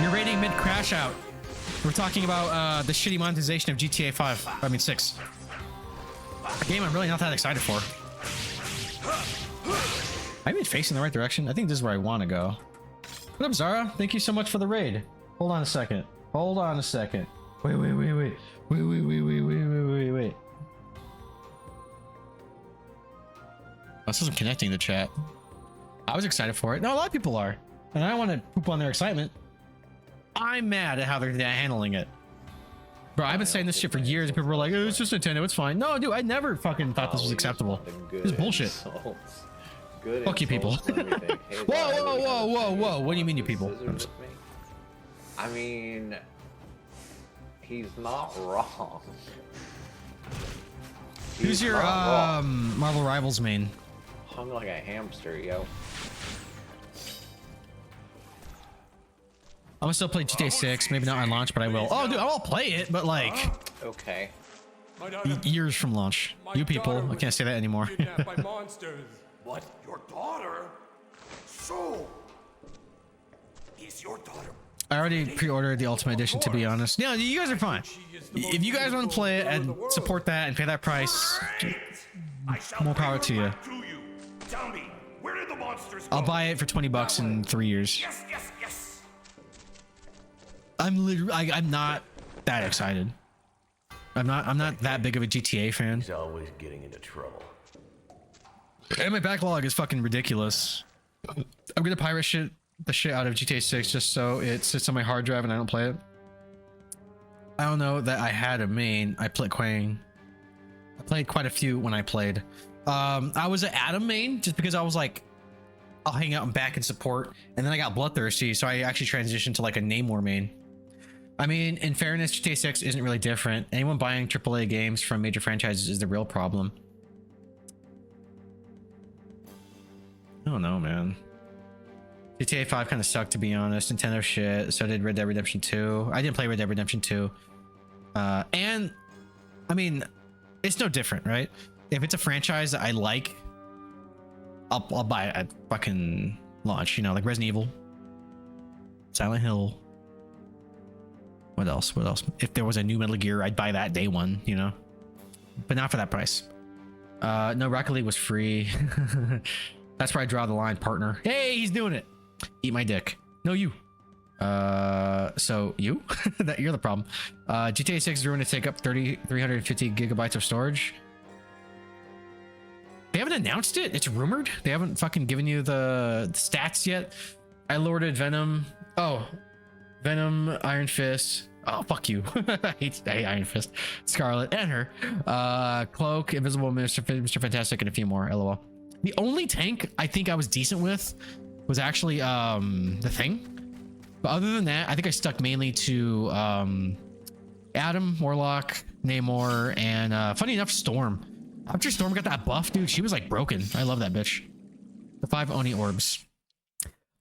You're rating mid crash out. We're talking about the shitty monetization of GTA 5. I mean 6. A game I'm really not that excited for. I'm even facing the right direction. I think this is where I want to go. What up, Zara? Thank you so much for the raid. Hold on a second. Hold on a second. Wait. This isn't connecting the chat. I was excited for it. No, a lot of people are. And I don't want to poop on their excitement. I'm mad at how they're handling it. Bro, I've been saying this shit for years and people were like, oh, it's just Nintendo, it's fine. No, dude, I never fucking thought this was acceptable. This is bullshit. Good Fuck you people. Hey, whoa. What do you mean you people? I mean, he's not wrong. Who's your Marvel Rivals main? Hung like a hamster, yo. I'm gonna still play GTA 6, maybe not on launch, but I will. Oh, dude, I will play it, but like, okay, years from launch. You people, I can't say that anymore. by monsters. What? Your daughter? So, is your daughter? I already pre-ordered the Ultimate Edition, to be honest. Yeah, you guys are fine. If you guys want to play it and support that and pay that price, more power to you. Tell me, where did the monsters I'll buy it for $20 in 3 years. Yes. I'm not that excited. I'm not that big of a GTA fan. He's always getting into trouble. And my backlog is fucking ridiculous. I'm gonna pirate the shit out of GTA 6 just so it sits on my hard drive and I don't play it. I don't know that I had a main. I played quite a few when I played. I was an Adam main just because I was like, I'll hang out and back and support, and then I got bloodthirsty, so I actually transitioned to like a Namor main. I mean, in fairness, GTA 6 isn't really different. Anyone buying AAA games from major franchises is the real problem. I don't know, man. GTA 5 kind of sucked, to be honest. Nintendo shit. So did Red Dead Redemption 2. I didn't play Red Dead Redemption 2. And, I mean, it's no different, right? If it's a franchise that I like, I'll buy it at fucking launch, you know, like Resident Evil, Silent Hill. What else? If there was a new Metal Gear, I'd buy that day one, you know, but not for that price. No, Rocket League was free. That's where I draw the line, partner. Hey, he's doing it. Eat my dick. No, you. So you? That you're the problem. GTA 6 is going to take up 350 gigabytes of storage. They haven't announced it. It's rumored. They haven't fucking given you the stats yet. I lorded Venom. Oh, Venom, Iron Fist. Oh, fuck you. I hate Iron Fist. Scarlet and her. Cloak, Invisible Mr. Fantastic, and a few more. LOL. The only tank I think I was decent with was actually the Thing. But other than that, I think I stuck mainly to Adam, Warlock, Namor, and funny enough, Storm. After Storm got that buff, dude, she was like broken. I love that bitch. The 5 Oni orbs.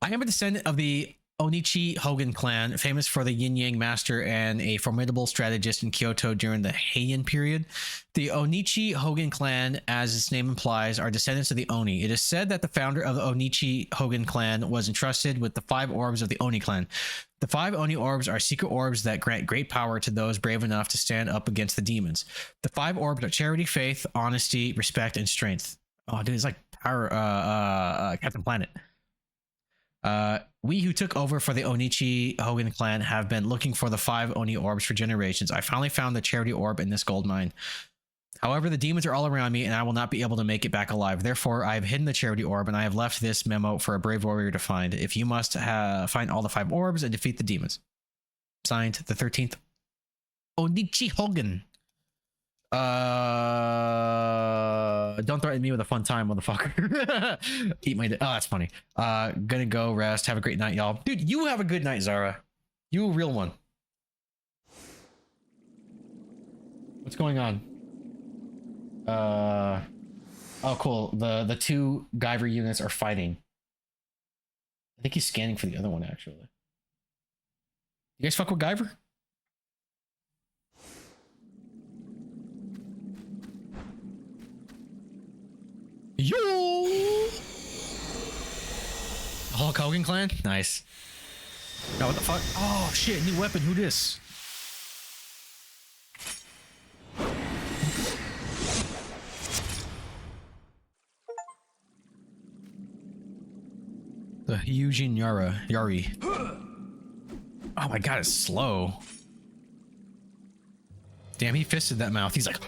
I am a descendant of the Onichi Hogan clan, famous for the Yin Yang master and a formidable strategist in Kyoto during the Heian period. The Onichi Hogan clan, as its name implies, are descendants of the Oni. It is said that the founder of the Onichi Hogan clan was entrusted with the 5 orbs of the Oni clan. The 5 Oni orbs are secret orbs that grant great power to those brave enough to stand up against the demons. The 5 orbs are charity, faith, honesty, respect, and strength. Oh, dude, it's like Power Captain Planet. We who took over for the Onichi Hogan clan have been looking for the 5 Oni orbs for generations. I finally found the charity orb in this gold mine. However, the demons are all around me and I will not be able to make it back alive. Therefore, I have hidden the charity orb and I have left this memo for a brave warrior to find. If you must find all the 5 orbs and defeat the demons. Signed, the 13th Onichi Hogan. Don't threaten me with a fun time, motherfucker. Eat my oh, that's funny. Gonna go rest. Have a great night, y'all. Dude, you have a good night, Zara. You a real one. What's going on? Oh, cool. The 2 Guyver units are fighting. I think he's scanning for the other one, actually. You guys fuck with Guyver? Yo! Hulk Hogan clan? Nice. Now what the fuck? Oh shit, new weapon. Who this? The Eugene Yari. Oh my god, it's slow. Damn, he fisted that mouth. He's like,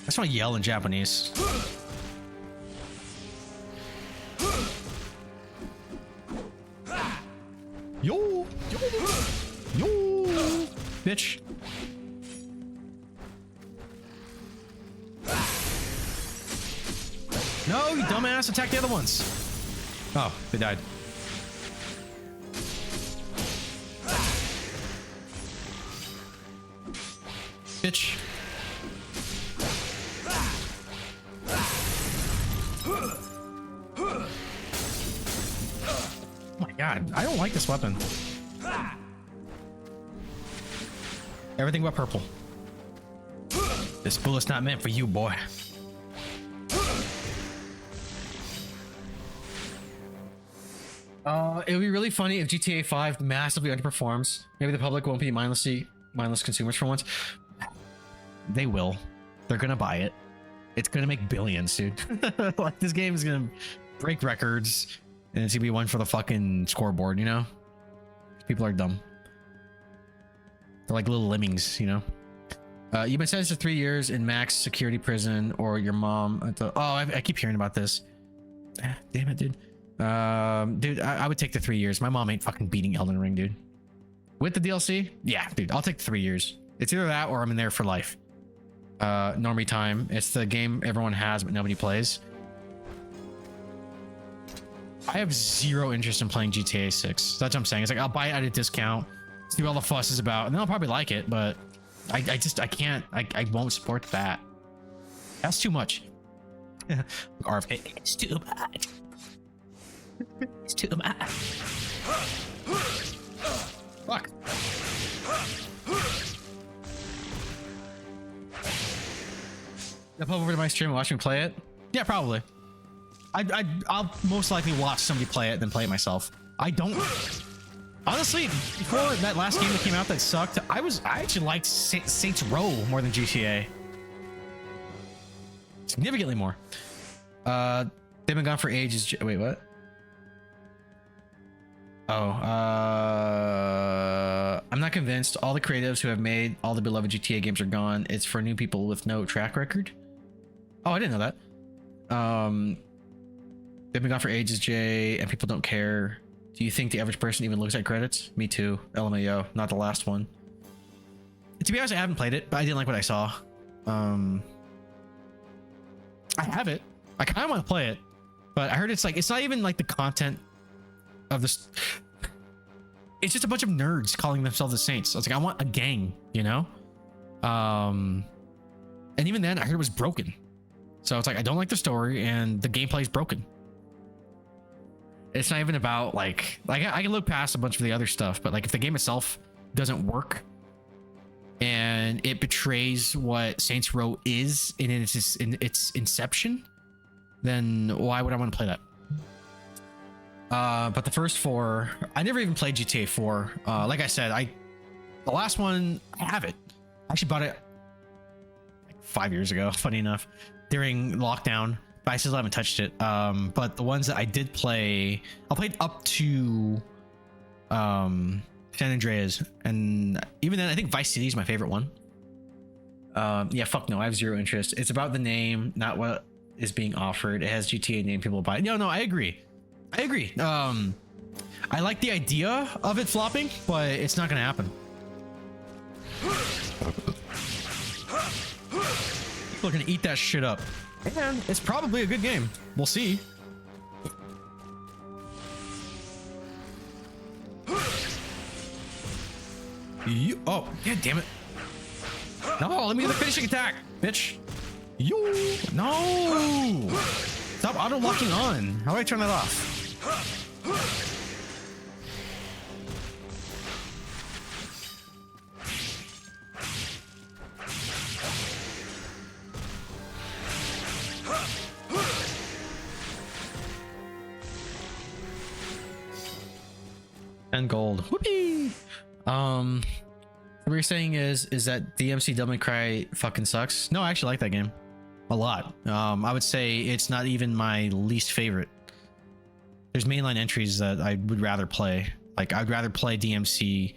just want to yell in Japanese. Yo, yo, bitch. No, you dumbass! Attack the other ones. Oh, they died. Bitch. Oh my god, I don't like this weapon. Everything but purple. This bullet's not meant for you, boy. It would be really funny if GTA 5 massively underperforms. Maybe the public won't be mindless consumers for once. They will. They're gonna buy it. It's gonna make billions, dude. Like, this game is gonna break records, and it's gonna be one for the fucking scoreboard, you know? People are dumb. They're like little lemmings, you know? You've been sentenced to 3 years in max security prison, or your mom... I keep hearing about this. Damn it, dude. Dude, I would take the 3 years. My mom ain't fucking beating Elden Ring, dude. With the DLC? Yeah, dude, I'll take the 3 years. It's either that or I'm in there for life. Normie time. It's the game everyone has, but nobody plays. I have zero interest in playing GTA 6. That's what I'm saying. It's like, I'll buy it at a discount, see what all the fuss is about, and then I'll probably like it, but I can't, I won't support that. That's too much. RFK, it's too much. It's too much. Fuck. You'll pop over to my stream and watch me play it? Yeah, probably. I'll most likely watch somebody play it than play it myself. I don't... Honestly, before that last game that came out that sucked, I actually liked Saints Row more than GTA. Significantly more. They've been gone for ages. Wait, what? Oh, I'm not convinced. All the creatives who have made all the beloved GTA games are gone. It's for new people with no track record. Oh, I didn't know that. They've been gone for ages, Jay, and people don't care. Do you think the average person even looks at credits? Me too. LMAO, not the last one. To be honest, I haven't played it, but I didn't like what I saw. I have it. I kind of want to play it, but I heard it's not even like the content of this. It's just a bunch of nerds calling themselves the Saints. I was like, I want a gang, you know? And even then, I heard it was broken. So it's like, I don't like the story, and the gameplay is broken. It's not even about like I can look past a bunch of the other stuff, but like if the game itself doesn't work and it betrays what Saints Row is in its inception, then why would I want to play that? But the first 4, I never even played GTA 4. Like I said, the last one, I have it. I actually bought it like 5 years ago, funny enough, during lockdown. But I still haven't touched it. But the ones that I did play, I played up to San Andreas, and even then, I think Vice City is my favorite one. Yeah, fuck no, I have zero interest. It's about the name, not what is being offered. It has GTA name, people buy it. No, I agree. I like the idea of it flopping, but it's not gonna happen. People are gonna eat that shit up. And it's probably a good game. We'll see. Oh, god damn it. No, let me get the finishing attack, bitch. No. Stop auto-locking on. How do I turn that off? And gold. Whoopee! What you're saying is that DMC Devil May Cry fucking sucks? No, I actually like that game a lot. I would say it's not even my least favorite. There's mainline entries that I would rather play. Like, I'd rather play DMC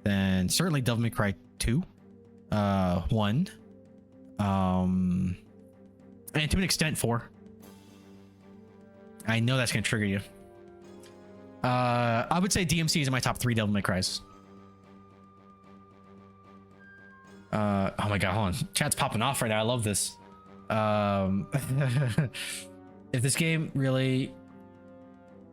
than certainly Devil May Cry 2, 1. And to an extent, 4. I know that's gonna trigger you. I would say DMC is in my top 3 Devil May Cries. Oh my god, hold on. Chat's popping off right now. I love this. If this game really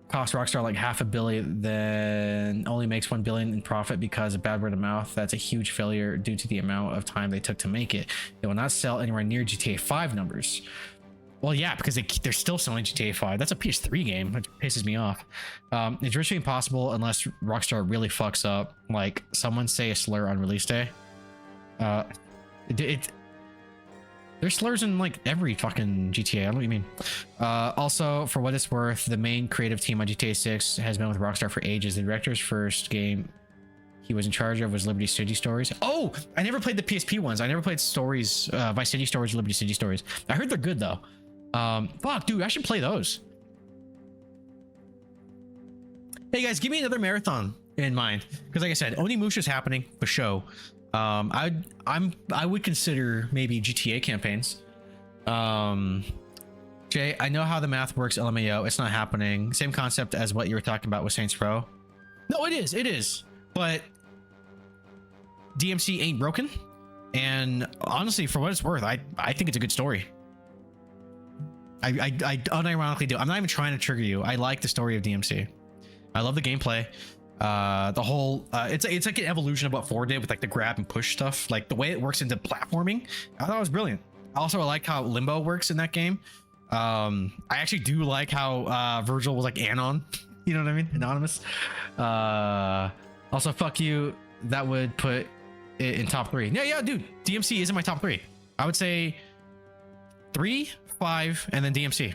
cost Rockstar like $500 million, then only makes $1 billion in profit because of bad word of mouth, that's a huge failure due to the amount of time they took to make it. It will not sell anywhere near GTA 5 numbers. Well, yeah, because they're still selling GTA 5. That's a PS3 game, which pisses me off. It's virtually impossible unless Rockstar really fucks up. Like, someone say a slur on release day. There's slurs in like every fucking GTA. I don't know what you mean. Also, for what it's worth, the main creative team on GTA 6 has been with Rockstar for ages. The director's first game he was in charge of was Liberty City Stories. Oh, I never played the PSP ones. I never played Stories, Vice City Stories, Liberty City Stories. I heard they're good though. Fuck, dude, I should play those. Hey guys, give me another marathon in mind, because like I said, Onimusha is happening for show. I would consider maybe GTA campaigns. Jay, I know how the math works. LMAO, it's not happening. Same concept as what you were talking about with Saints Row. No, it is, but DMC ain't broken. And honestly, for what it's worth, I think it's a good story. I unironically do. I'm not even trying to trigger you. I like the story of DMC. I love the gameplay. The whole it's like an evolution of what 4 did with like the grab and push stuff. Like the way it works into platforming, I thought it was brilliant. Also, I like how Limbo works in that game. I actually do like how Virgil was like Anon. You know what I mean? Anonymous. Also, fuck you. That would put it in top 3. Yeah, dude. DMC is in my top 3. I would say 3, 5, and then DMC.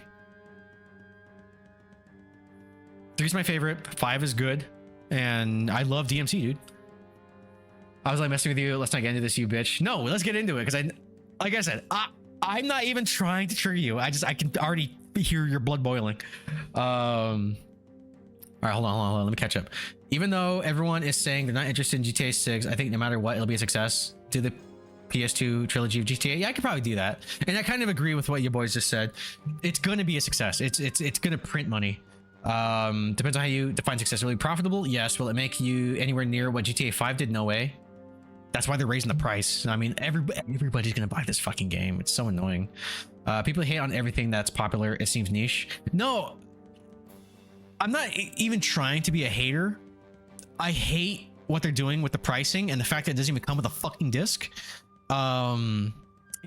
3 is my favorite. 5 is good. And I love DMC, dude. I was like messing with you. Let's not get into this, you bitch. No, let's get into it. Because like I said, I'm not even trying to trigger you. I can already hear your blood boiling. All right, hold on. Let me catch up. Even though everyone is saying they're not interested in GTA 6, I think no matter what, it'll be a success. Do the PS2 trilogy of GTA. Yeah, I could probably do that. And I kind of agree with what you boys just said. It's going to be a success. It's going to print money. Depends on how you define success. Really profitable? Yes. Will it make you anywhere near what GTA 5 did? No way. That's why they're raising the price. I mean, everybody's gonna buy this fucking game. It's so annoying. People hate on everything that's popular. It seems niche. No, I'm not even trying to be a hater. I hate what they're doing with the pricing and the fact that it doesn't even come with a fucking disc. And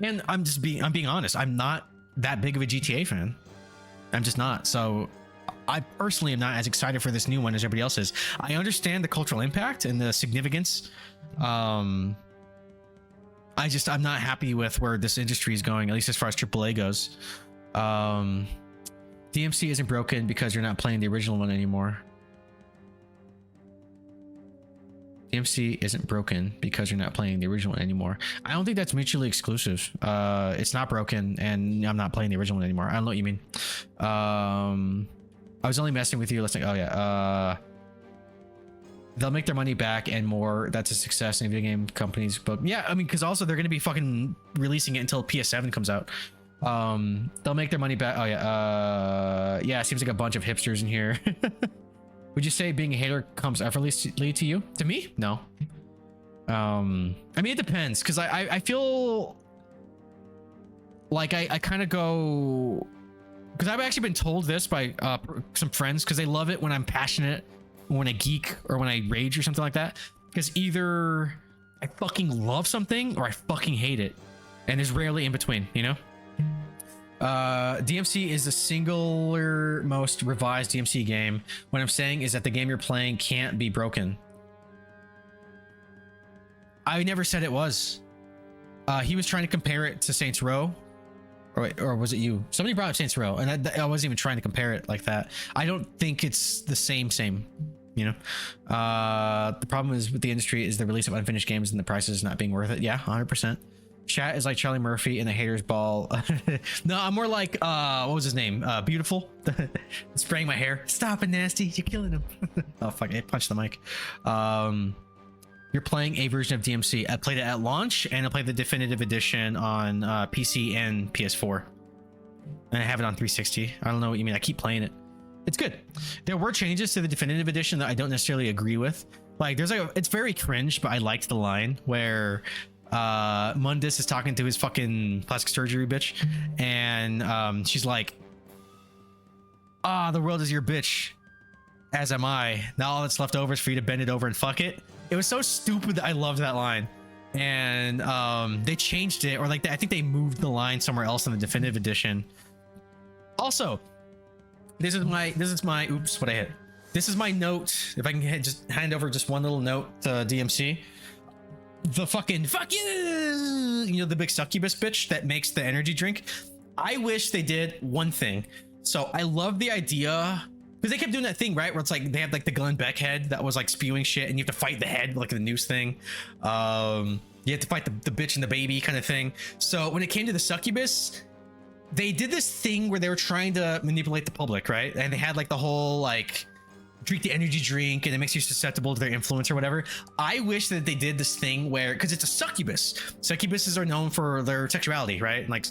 I'm being honest. I'm not that big of a GTA fan. I'm just not. So I personally am not as excited for this new one as everybody else is. I understand the cultural impact and the significance. I'm not happy with where this industry is going, at least as far as AAA goes. DMC isn't broken because you're not playing the original one anymore. DMC isn't broken because you're not playing the original one anymore. I don't think that's mutually exclusive. It's not broken and I'm not playing the original one anymore. I don't know what you mean. I was only messing with you. Let's think. Oh yeah. They'll make their money back and more. That's a success in video game companies. But yeah, I mean, because also they're going to be fucking releasing it until PS7 comes out. They'll make their money back. Oh yeah. Yeah, it seems like a bunch of hipsters in here. Would you say being a hater comes effortlessly to you? To me? No. I mean, it depends. Because I feel like I kind of go... Because I've actually been told this by some friends, because they love it when I'm passionate, when I geek, or when I rage or something like that. Because either I fucking love something or I fucking hate it. And there's rarely in between, you know? DMC is the singular most revised DMC game. What I'm saying is that the game you're playing can't be broken. I never said it was. He was trying to compare it to Saints Row. Or was it you? Somebody brought up Saints Row, and I wasn't even trying to compare it like that. I don't think it's the same, you know? The problem is with the industry is the release of unfinished games and the prices not being worth it. Yeah, 100%. Chat is like Charlie Murphy in the haters ball. No, I'm more like, what was his name? Beautiful. Spraying my hair. Stop it, nasty. You're killing him. Oh, fuck. I punched the mic. You're playing a version of DMC. I played it at launch, and I played the definitive edition on PC and PS4. and I have it on 360. I don't know what you mean. I keep playing it. It's good. There were changes to the definitive edition that I don't necessarily agree with. Like, there's like it's very cringe, but I liked the line where Mundus is talking to his fucking plastic surgery bitch, and she's like, the world is your bitch, as am I. Now all that's left over is for you to bend it over and fuck it. It was so stupid that I loved that line. And they changed it, or like I think they moved the line somewhere else in the definitive edition. Also, this is my oops, what I hit. This is my note. If I can just hand over just one little note to DMC. The fucking fuck you, you know, the big succubus bitch that makes the energy drink. I wish they did one thing. So I love the idea, because they kept doing that thing, right, where it's like they had like the Glenn Beck head that was like spewing shit, and you have to fight the head like the news thing. You have to fight the bitch and the baby kind of thing. So when it came to the succubus, they did this thing where they were trying to manipulate the public, right? And they had like the whole like drink the energy drink and it makes you susceptible to their influence or whatever. I wish that they did this thing where, because it's a succubus. Succubuses are known for their sexuality, right? Like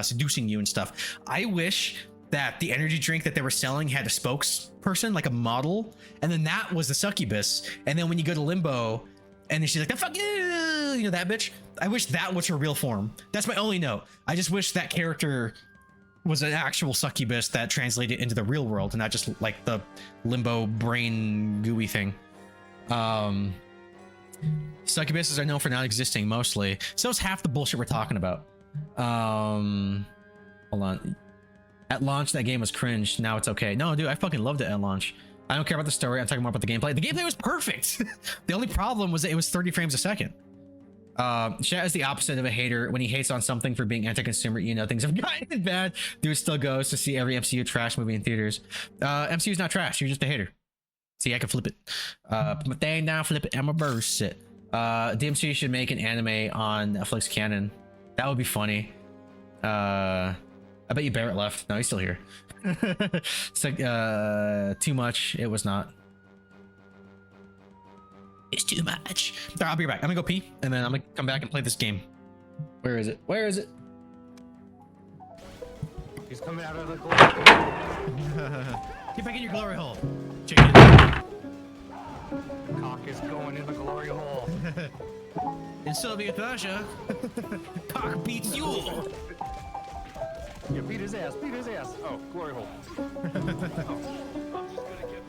seducing you and stuff. I wish that the energy drink that they were selling had a spokesperson, like a model, and then that was the succubus. And then when you go to limbo, and then she's like, the fuck you know, that bitch. I wish that was her real form. That's my only note. I just wish that character was an actual succubus that translated into the real world and not just like the limbo brain gooey thing. Succubuses are known for not existing mostly. So it's half the bullshit we're talking about. Hold on. At launch, that game was cringe. Now it's okay. No, dude, I fucking loved it at launch. I don't care about the story. I'm talking more about the gameplay. The gameplay was perfect. The only problem was that it was 30 frames a second. Chat is the opposite of a hater. When he hates on something for being anti-consumer, you know things have gotten bad. Dude still goes to see every MCU trash movie in theaters. MCU's not trash. You're just a hater. See, I can flip it. Put my thing down, flip it, and reverse it. DMC should make an anime on Netflix canon. That would be funny. I bet you Barrett left. No, he's still here. It's like too much. It was not. It's too much. All right, I'll be right back. I'm gonna go pee, and then I'm gonna come back and play this game. Where is it? Where is it? He's coming out of the glory. Get back in your glory hole, chicken. Cock is going in the glory hole. In Soviet Russia, cock beats you. Yeah, beat his ass. Beat his ass. Oh, glory hole.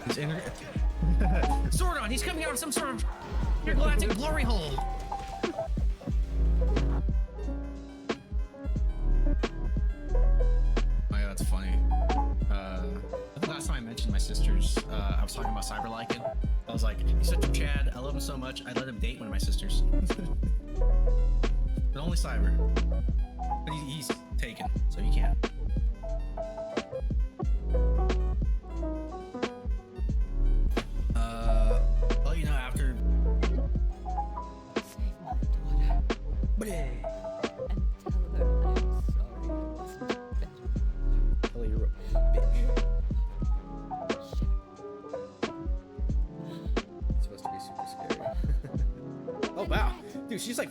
He's in. Zordon, he's coming out of some sort of intergalactic glory hole. Oh yeah, that's funny. The last time I mentioned my sisters, I was talking about Cyberlycan. I was like, he's such a Chad. I love him so much. I'd let him date one of my sisters. But only Cyber. But he's taken, so he can't. Well, you know, after. Save my daughter. Bleh. And tell her I'm sorry I wasn't better. Tell you, bitch. It's supposed to be super scary. Oh wow, dude, she's like.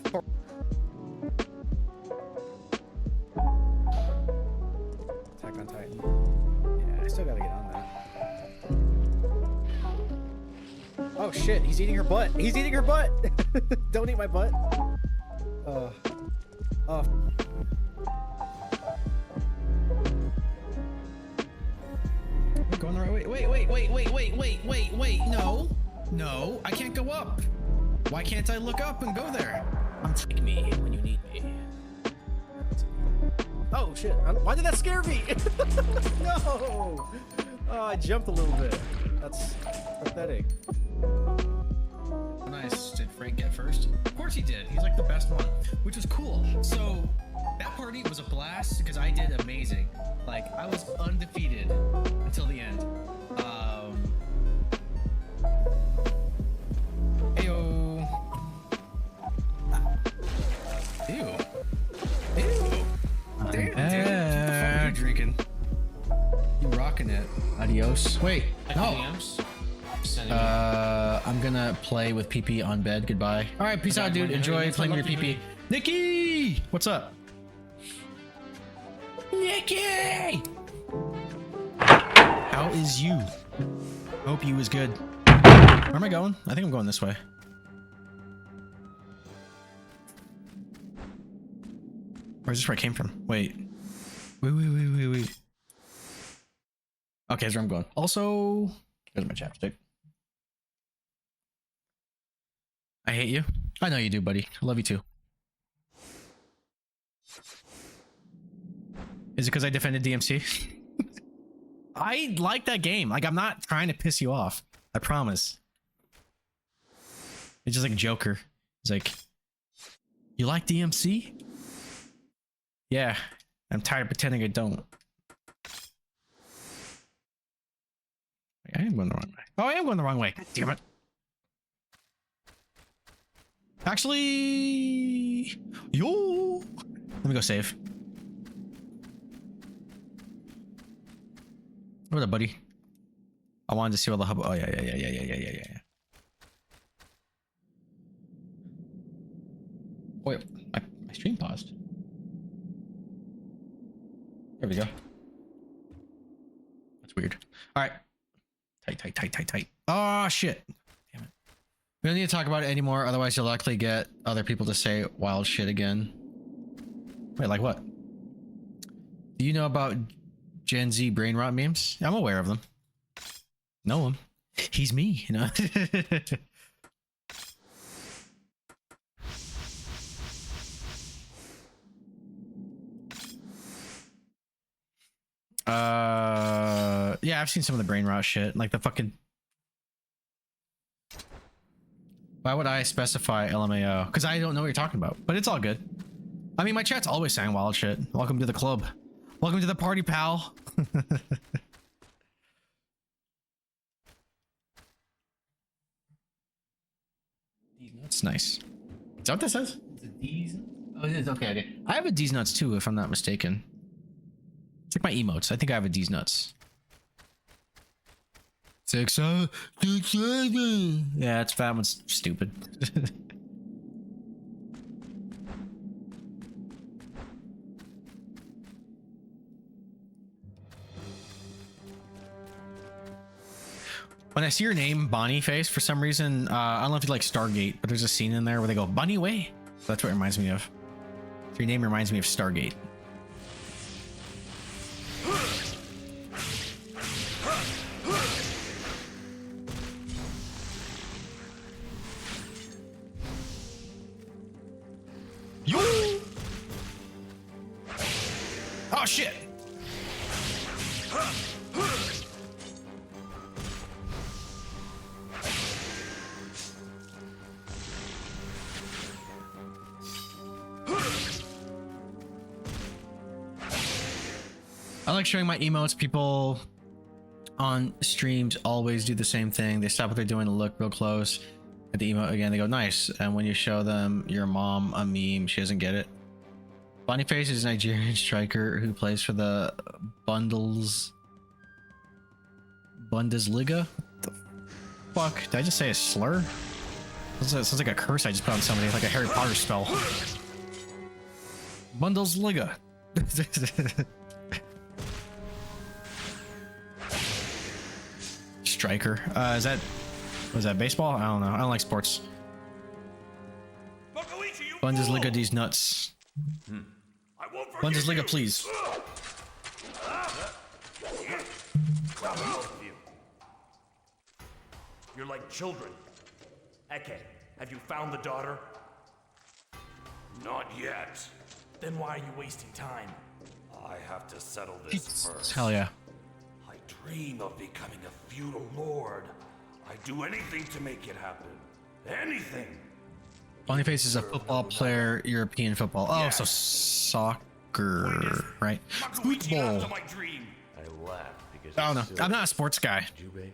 Attack on Titan. Yeah, I still gotta get on that. Oh shit, he's eating her butt. He's eating her butt. Don't eat my butt. Oh. I'm going the right way. Wait. No, I can't go up. Why can't I look up and go there? Take me when you need me. Oh shit, why did that scare me? No! Oh, I jumped a little bit. That's pathetic. Nice. Did Frank get first? Of course he did. He's like the best one, which was cool. So that party was a blast because I did amazing. Like, I was undefeated until the end. Heyo. Ew. Damn, dude. What the fuck are you drinking? You rocking it. Adios. Wait. No. I'm gonna play with PP on bed. Goodbye. All right, peace out, dude. Enjoy playing with your PP. Nikki, what's up? Nikki! How is you? Hope you is good. Where am I going? I think I'm going this way. Or is this where I came from? Wait. Wait. Okay, that's where I'm going. Also, there's my chapstick. I hate you. I know you do, buddy. I love you too. Is it because I defended DMC? I like that game. Like, I'm not trying to piss you off. I promise. It's just like Joker. It's like, you like DMC? Yeah. I'm tired of pretending I don't. I am going the wrong way. Oh, I am going the wrong way. God damn it. Actually, yo. Let me go save. What up, buddy? I wanted to see all the hub. Oh yeah. Wait, my stream paused. There we go. That's weird. All right. Tight. Oh shit. Damn it. We don't need to talk about it anymore, otherwise you'll likely get other people to say wild shit again. Wait, like what? Do you know about Gen Z brain rot memes? I'm aware of them. Know him. He's me, you know? Yeah, I've seen some of the brain rot shit. Like the fucking... Why would I specify LMAO? Because I don't know what you're talking about, but it's all good. I mean, my chat's always saying wild shit. Welcome to the club. Welcome to the party, pal. That's nice. Is that what that says? Is it D's? Oh, it is. Okay. I have a D's nuts too, if I'm not mistaken. It's like my emotes. I think I have a D's nuts. 6 7. Yeah, it's that one's stupid. When I see your name, Bonnie Face, for some reason, I don't know if you like Stargate, but there's a scene in there where they go, Bunny Way. So that's what it reminds me of. So your name reminds me of Stargate. Yo! Oh shit! I like showing my emotes. People on streams always do the same thing. They stop what they're doing to look real close at the emote again. They go, nice. And when you show them your mom a meme, she doesn't get it. Boniface is a Nigerian striker who plays for the Bundesliga. What the fuck? Did I just say a slur? Sounds like a curse I just put on somebody, like a Harry Potter spell. Bundesliga. Striker. Was that baseball? I don't know. I don't like sports. Bundesliga these nuts. Bundesliga, please. You're like children. Eke, have you found the daughter? Not yet. Then why are you wasting time? I have to settle this first. Hell yeah. I dream of becoming a feudal lord. I'd do anything to make it happen. Anything. Boniface is a football player, European football. Oh, Yes. so soccer, right? Football. I laugh because Oh no, I'm not a sports guy. Jubei,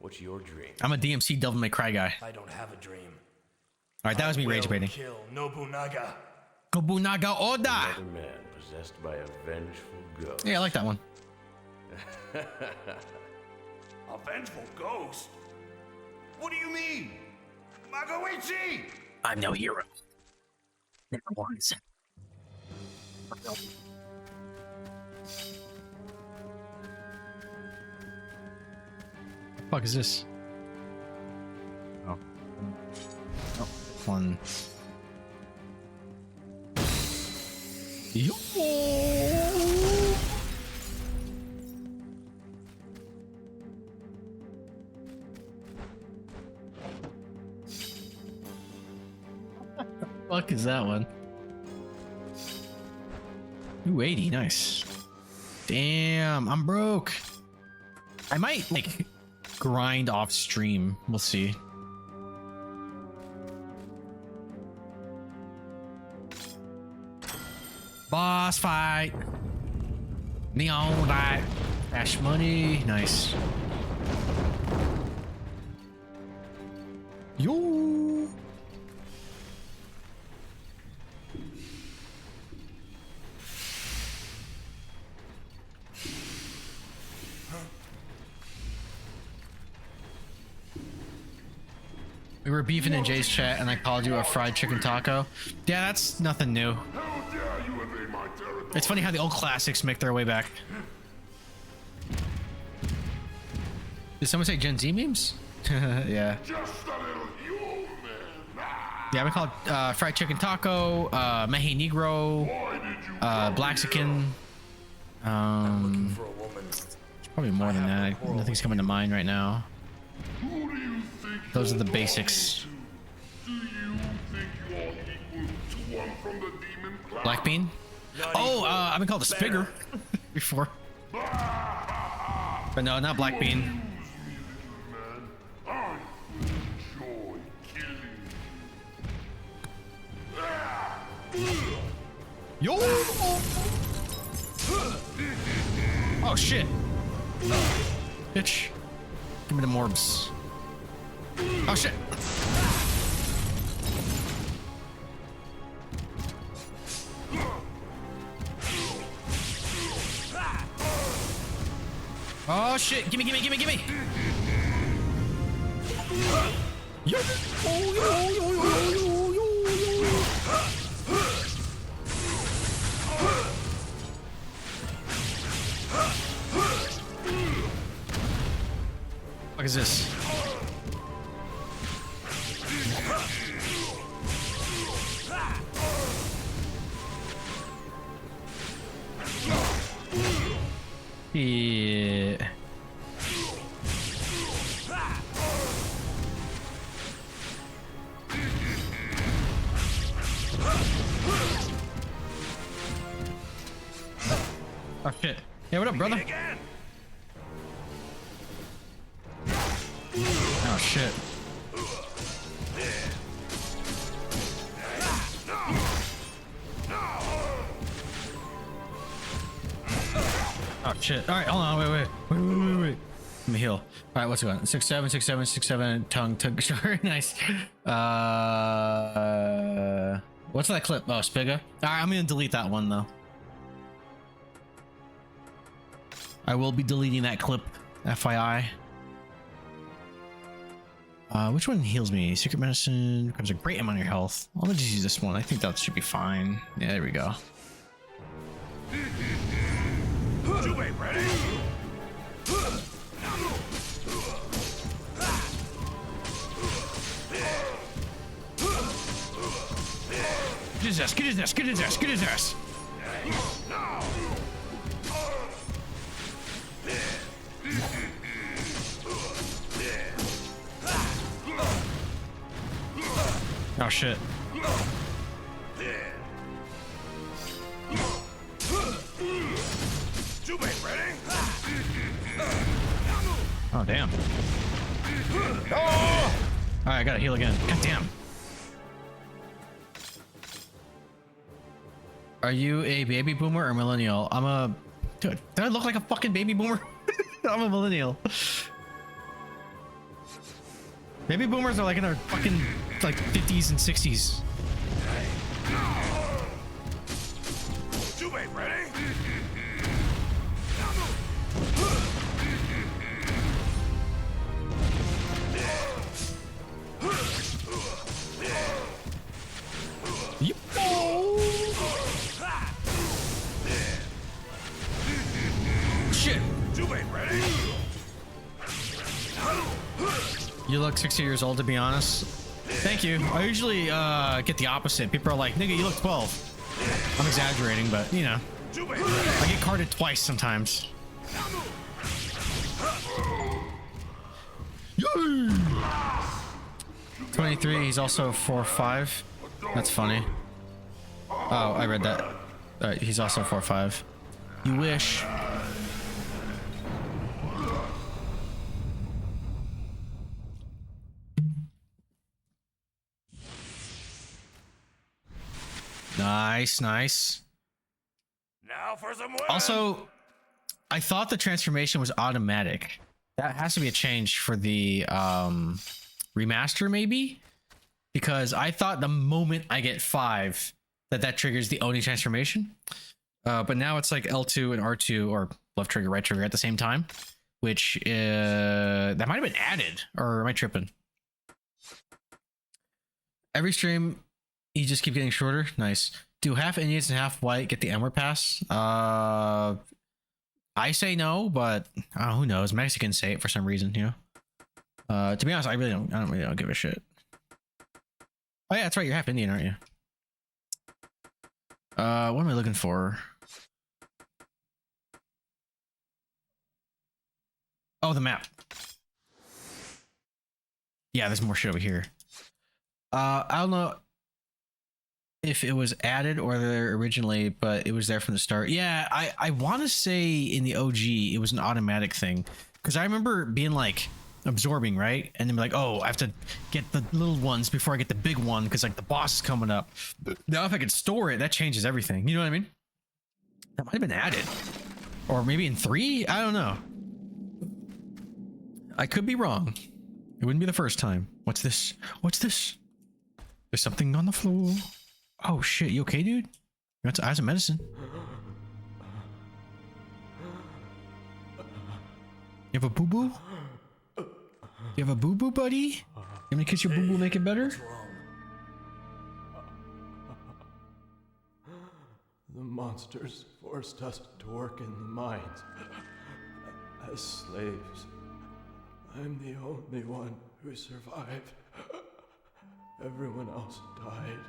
what's your dream? I'm a DMC Devil May Cry guy. I don't have a dream. All right, that was me rage baiting. Kill Nobunaga. Nobunaga Oda. Another man possessed by a vengeful ghost. Yeah, I like that one. A vengeful ghost? What do you mean? Magoichi! I'm no hero. Never once. Fuck is this? Oh. Oh, one. Yo! Fuck is that one? 280, nice. Damn, I'm broke. I might like grind off stream. We'll see. Boss fight. Neon light. Cash money. Nice. Yo. We were beefing in Jay's chat and I called you a fried chicken taco. Yeah, that's nothing new. It's funny how the old classics make their way back. Did someone say Gen Z memes? Yeah. Yeah, we call it fried chicken taco, Mehi Negro, Blaxican. Probably more than that. Nothing's coming to mind right now. Those are the basics. Black bean? Oh, I've been called a spigger before. But no, not black bean. Yo! Oh shit! Bitch. Give me the morbs. Oh shit! Oh shit! Gimme, gimme, gimme, gimme! Yo! Oh, yo, yo, yo, yo, yo, yo. What is this? Yeah. Oh shit. Yeah, what up, brother? Oh shit. Oh shit. Alright, hold on, wait. Let me heal. Alright, what's it going? 6-7, 6-7, 6-7, tongue, sure, nice. What's that clip? Oh, Spiga? Alright, I'm gonna delete that one though. I will be deleting that clip, FYI. Which one heals me? Secret medicine becomes a great amount of your health. I'll just use this one. I think that should be fine. Yeah, there we go. Ready? Get his ass, get his ass, get his ass, get his ass. Oh shit. Oh damn. Oh! Alright, I gotta heal again. God damn. Are you a baby boomer or millennial? I'm a... Dude, do I look like a fucking baby boomer? I'm a millennial. Baby boomers are like in their fucking like 50s and 60s. Ready? look 60 years old, to be honest. Thank you. I usually get the opposite. People are like, nigga, you look 12. I'm exaggerating, but you know, I get carded twice sometimes. 23, he's also 4'5". That's funny. Oh, I read that. He's also 4'5". You wish. Nice, nice. Now for some women. Also, I thought the transformation was automatic. That has to be a change for the remaster, maybe? Because I thought the moment I get 5, that triggers the Oni transformation. But now it's like L2 and R2, or left trigger, right trigger at the same time. Which, that might have been added. Or am I tripping? Every stream, you just keep getting shorter. Nice. Do half Indians and half white get the Emerald Pass? I say no, but who knows? Mexicans say it for some reason, you know. To be honest, I don't really give a shit. Oh yeah, that's right. You're half Indian, aren't you? What am I looking for? Oh, the map. Yeah, there's more shit over here. I don't know if it was added or there originally, but it was there from the start. Yeah, I want to say in the OG it was an automatic thing, because I remember being like absorbing, right, and then be like, oh, I have to get the little ones before I get the big one because like the boss is coming up. Now if I could store it, that changes everything. You know what I mean? That might have been added, or maybe in 3. I don't know. I could be wrong. It wouldn't be the first time. What's this? What's this? There's something on the floor. Oh shit, you okay, dude? You got some medicine. You have a boo-boo? You have a boo-boo, buddy? You want me to kiss your boo-boo, make it better? The monsters forced us to work in the mines as slaves. I'm the only one who survived. Everyone else died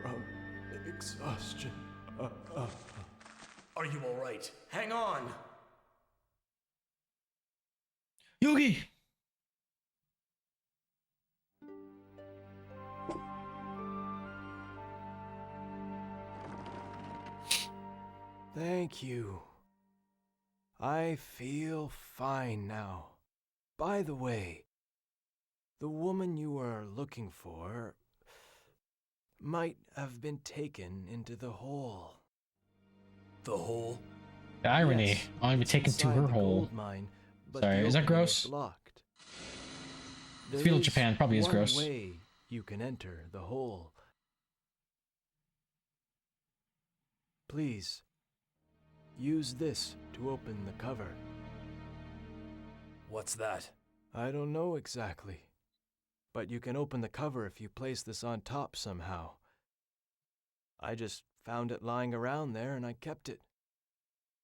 from exhaustion. Are you all right? Hang on. Yogi! Thank you. I feel fine now. By the way, the woman you are looking for might have been taken into the hole. The hole? The irony. Yes, I'll be taken to inside her the hole. gold mine, but Sorry, the is that opening gross? Blocked. It's feudal Japan, probably is one gross. way you can enter the hole. Please, use this to open the cover. What's that? I don't know exactly, but you can open the cover if you place this on top somehow. I just found it lying around there and I kept it.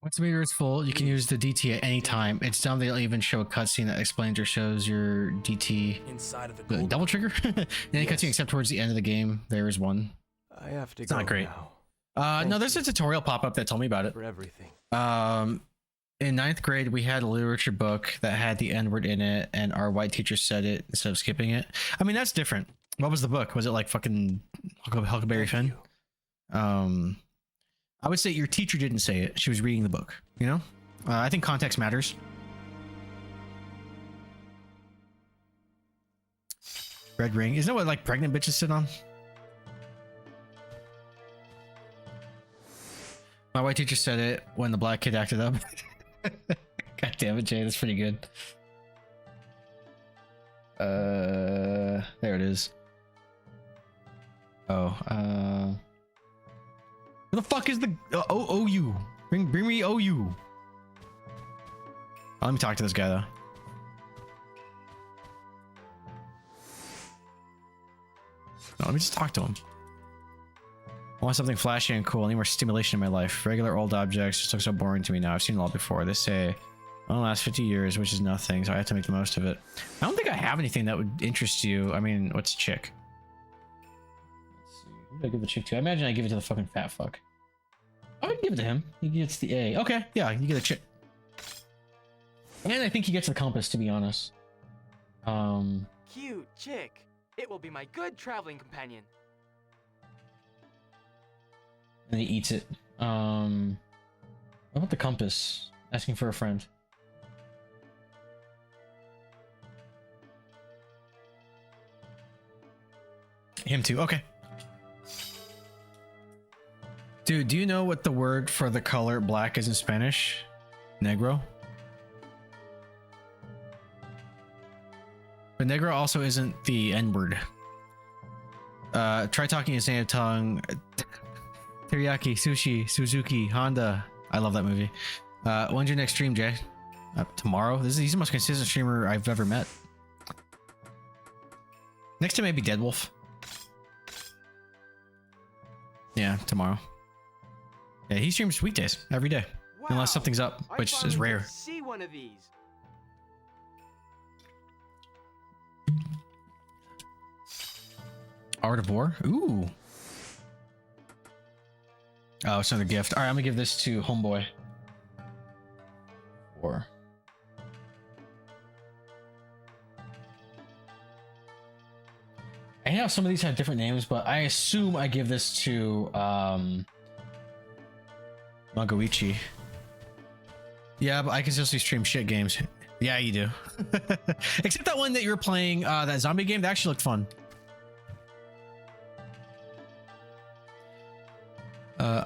Once the meter is full, you can use the DT at any time. It's dumb they'll even show a cutscene that explains or shows your DT. Inside of the gold. Double trigger? Any cutscene except towards the end of the game. There is one. I have to It's go not great. now. No, there's a tutorial pop-up that told me about it. For everything. In 9th grade, we had a literature book that had the N-word in it, and our white teacher said it instead of skipping it. I mean, that's different. What was the book? Was it like fucking Huckleberry Finn? I would say your teacher didn't say it. She was reading the book, you know? I think context matters. Red ring. Isn't that what like pregnant bitches sit on? My white teacher said it when the black kid acted up. God damn it, Jay, that's pretty good. There it is. Oh, where the fuck is the OU? Bring me OU. Let me talk to this guy though. No, let me just talk to him. I want something flashy and cool. I need more stimulation in my life. Regular old objects just look so boring to me now. I've seen it all before. They say Well, last 50 years, which is nothing, so I have to make the most of it. I don't think I have anything that would interest you. I mean, what's chick? Let's see. Who did I give the chick to? I imagine I give it to the fucking fat fuck. I would give it to him. He gets the A. Okay, yeah, you get a chick. And I think he gets the compass, to be honest. Cute chick. It will be my good traveling companion. And he eats it. What about the compass? Asking for a friend. Him too. Okay. Dude, do you know what the word for the color black is in Spanish? Negro. But negro also isn't the N-word. Try talking his native tongue. Teriyaki, sushi, Suzuki, Honda. I love that movie. When's your next stream, Jay? Tomorrow? He's the most consistent streamer I've ever met. Next time maybe Deadwolf. Yeah, tomorrow. Yeah, he streams weekdays every day, Wow, unless something's up, which I is finally rare. get to see one of these. Art of War. Ooh. Oh, it's another gift. All right, I'm gonna give this to Homeboy. War. I know some of these have different names, but I assume I give this to Magoichi. Yeah, but I can still stream shit games. Yeah, you do. Except that one that you were playing, that zombie game, that actually looked fun.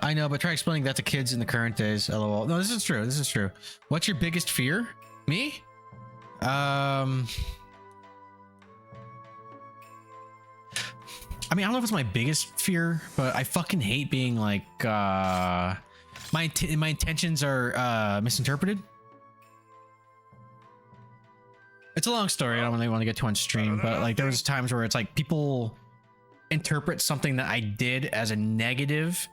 I know, but try explaining that to kids in the current days. LOL. No, this is true. This is true. What's your biggest fear? Me? I mean, I don't know if it's my biggest fear, but I fucking hate being like, my intentions are misinterpreted. It's a long story. I don't really want to get too on stream, but like there was times where it's like people interpret something that I did as a negative,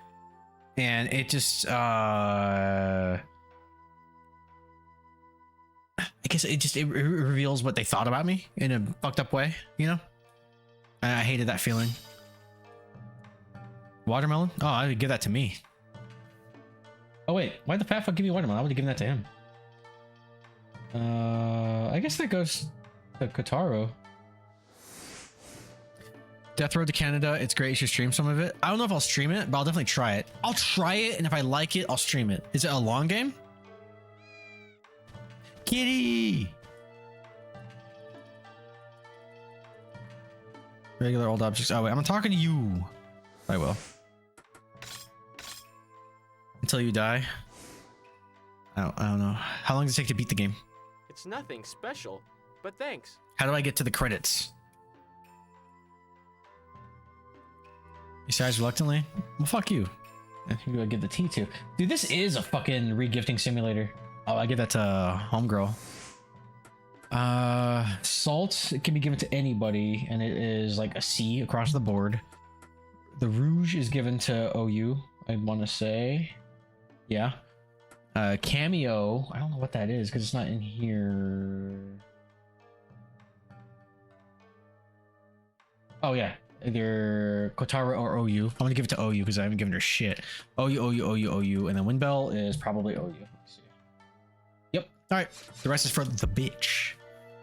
and it just I guess it reveals what they thought about me in a fucked up way, you know? And I hated that feeling. Watermelon? Oh, I would give that to me. Oh wait, why'd the fat fuck give me watermelon? I would have given that to him. I guess that goes to Kotaro. Death Road to Canada, it's great. You should stream some of it. I don't know if I'll stream it, but I'll definitely try it. I'll try it, and if I like it, I'll stream it. Is it a long game? Kitty! Regular old objects. Oh wait, I'm talking to you. I will. Until you die. I don't know. How long does it take to beat the game? It's nothing special, but thanks. How do I get to the credits? You sighs reluctantly? Well, fuck you. And who do I give the T to? Dude, this is a fucking regifting simulator. Oh, I give that to Homegirl. Salt, it can be given to anybody, and it is like a C across the board. The Rouge is given to OU, I want to say. Yeah. Cameo, I don't know what that is because it's not in here. Oh yeah, either Kotaro or OU. I'm gonna give it to OU because I haven't given her shit. OU, and then Windbell is probably OU. Let's see. Yep. All right. The rest is for the bitch.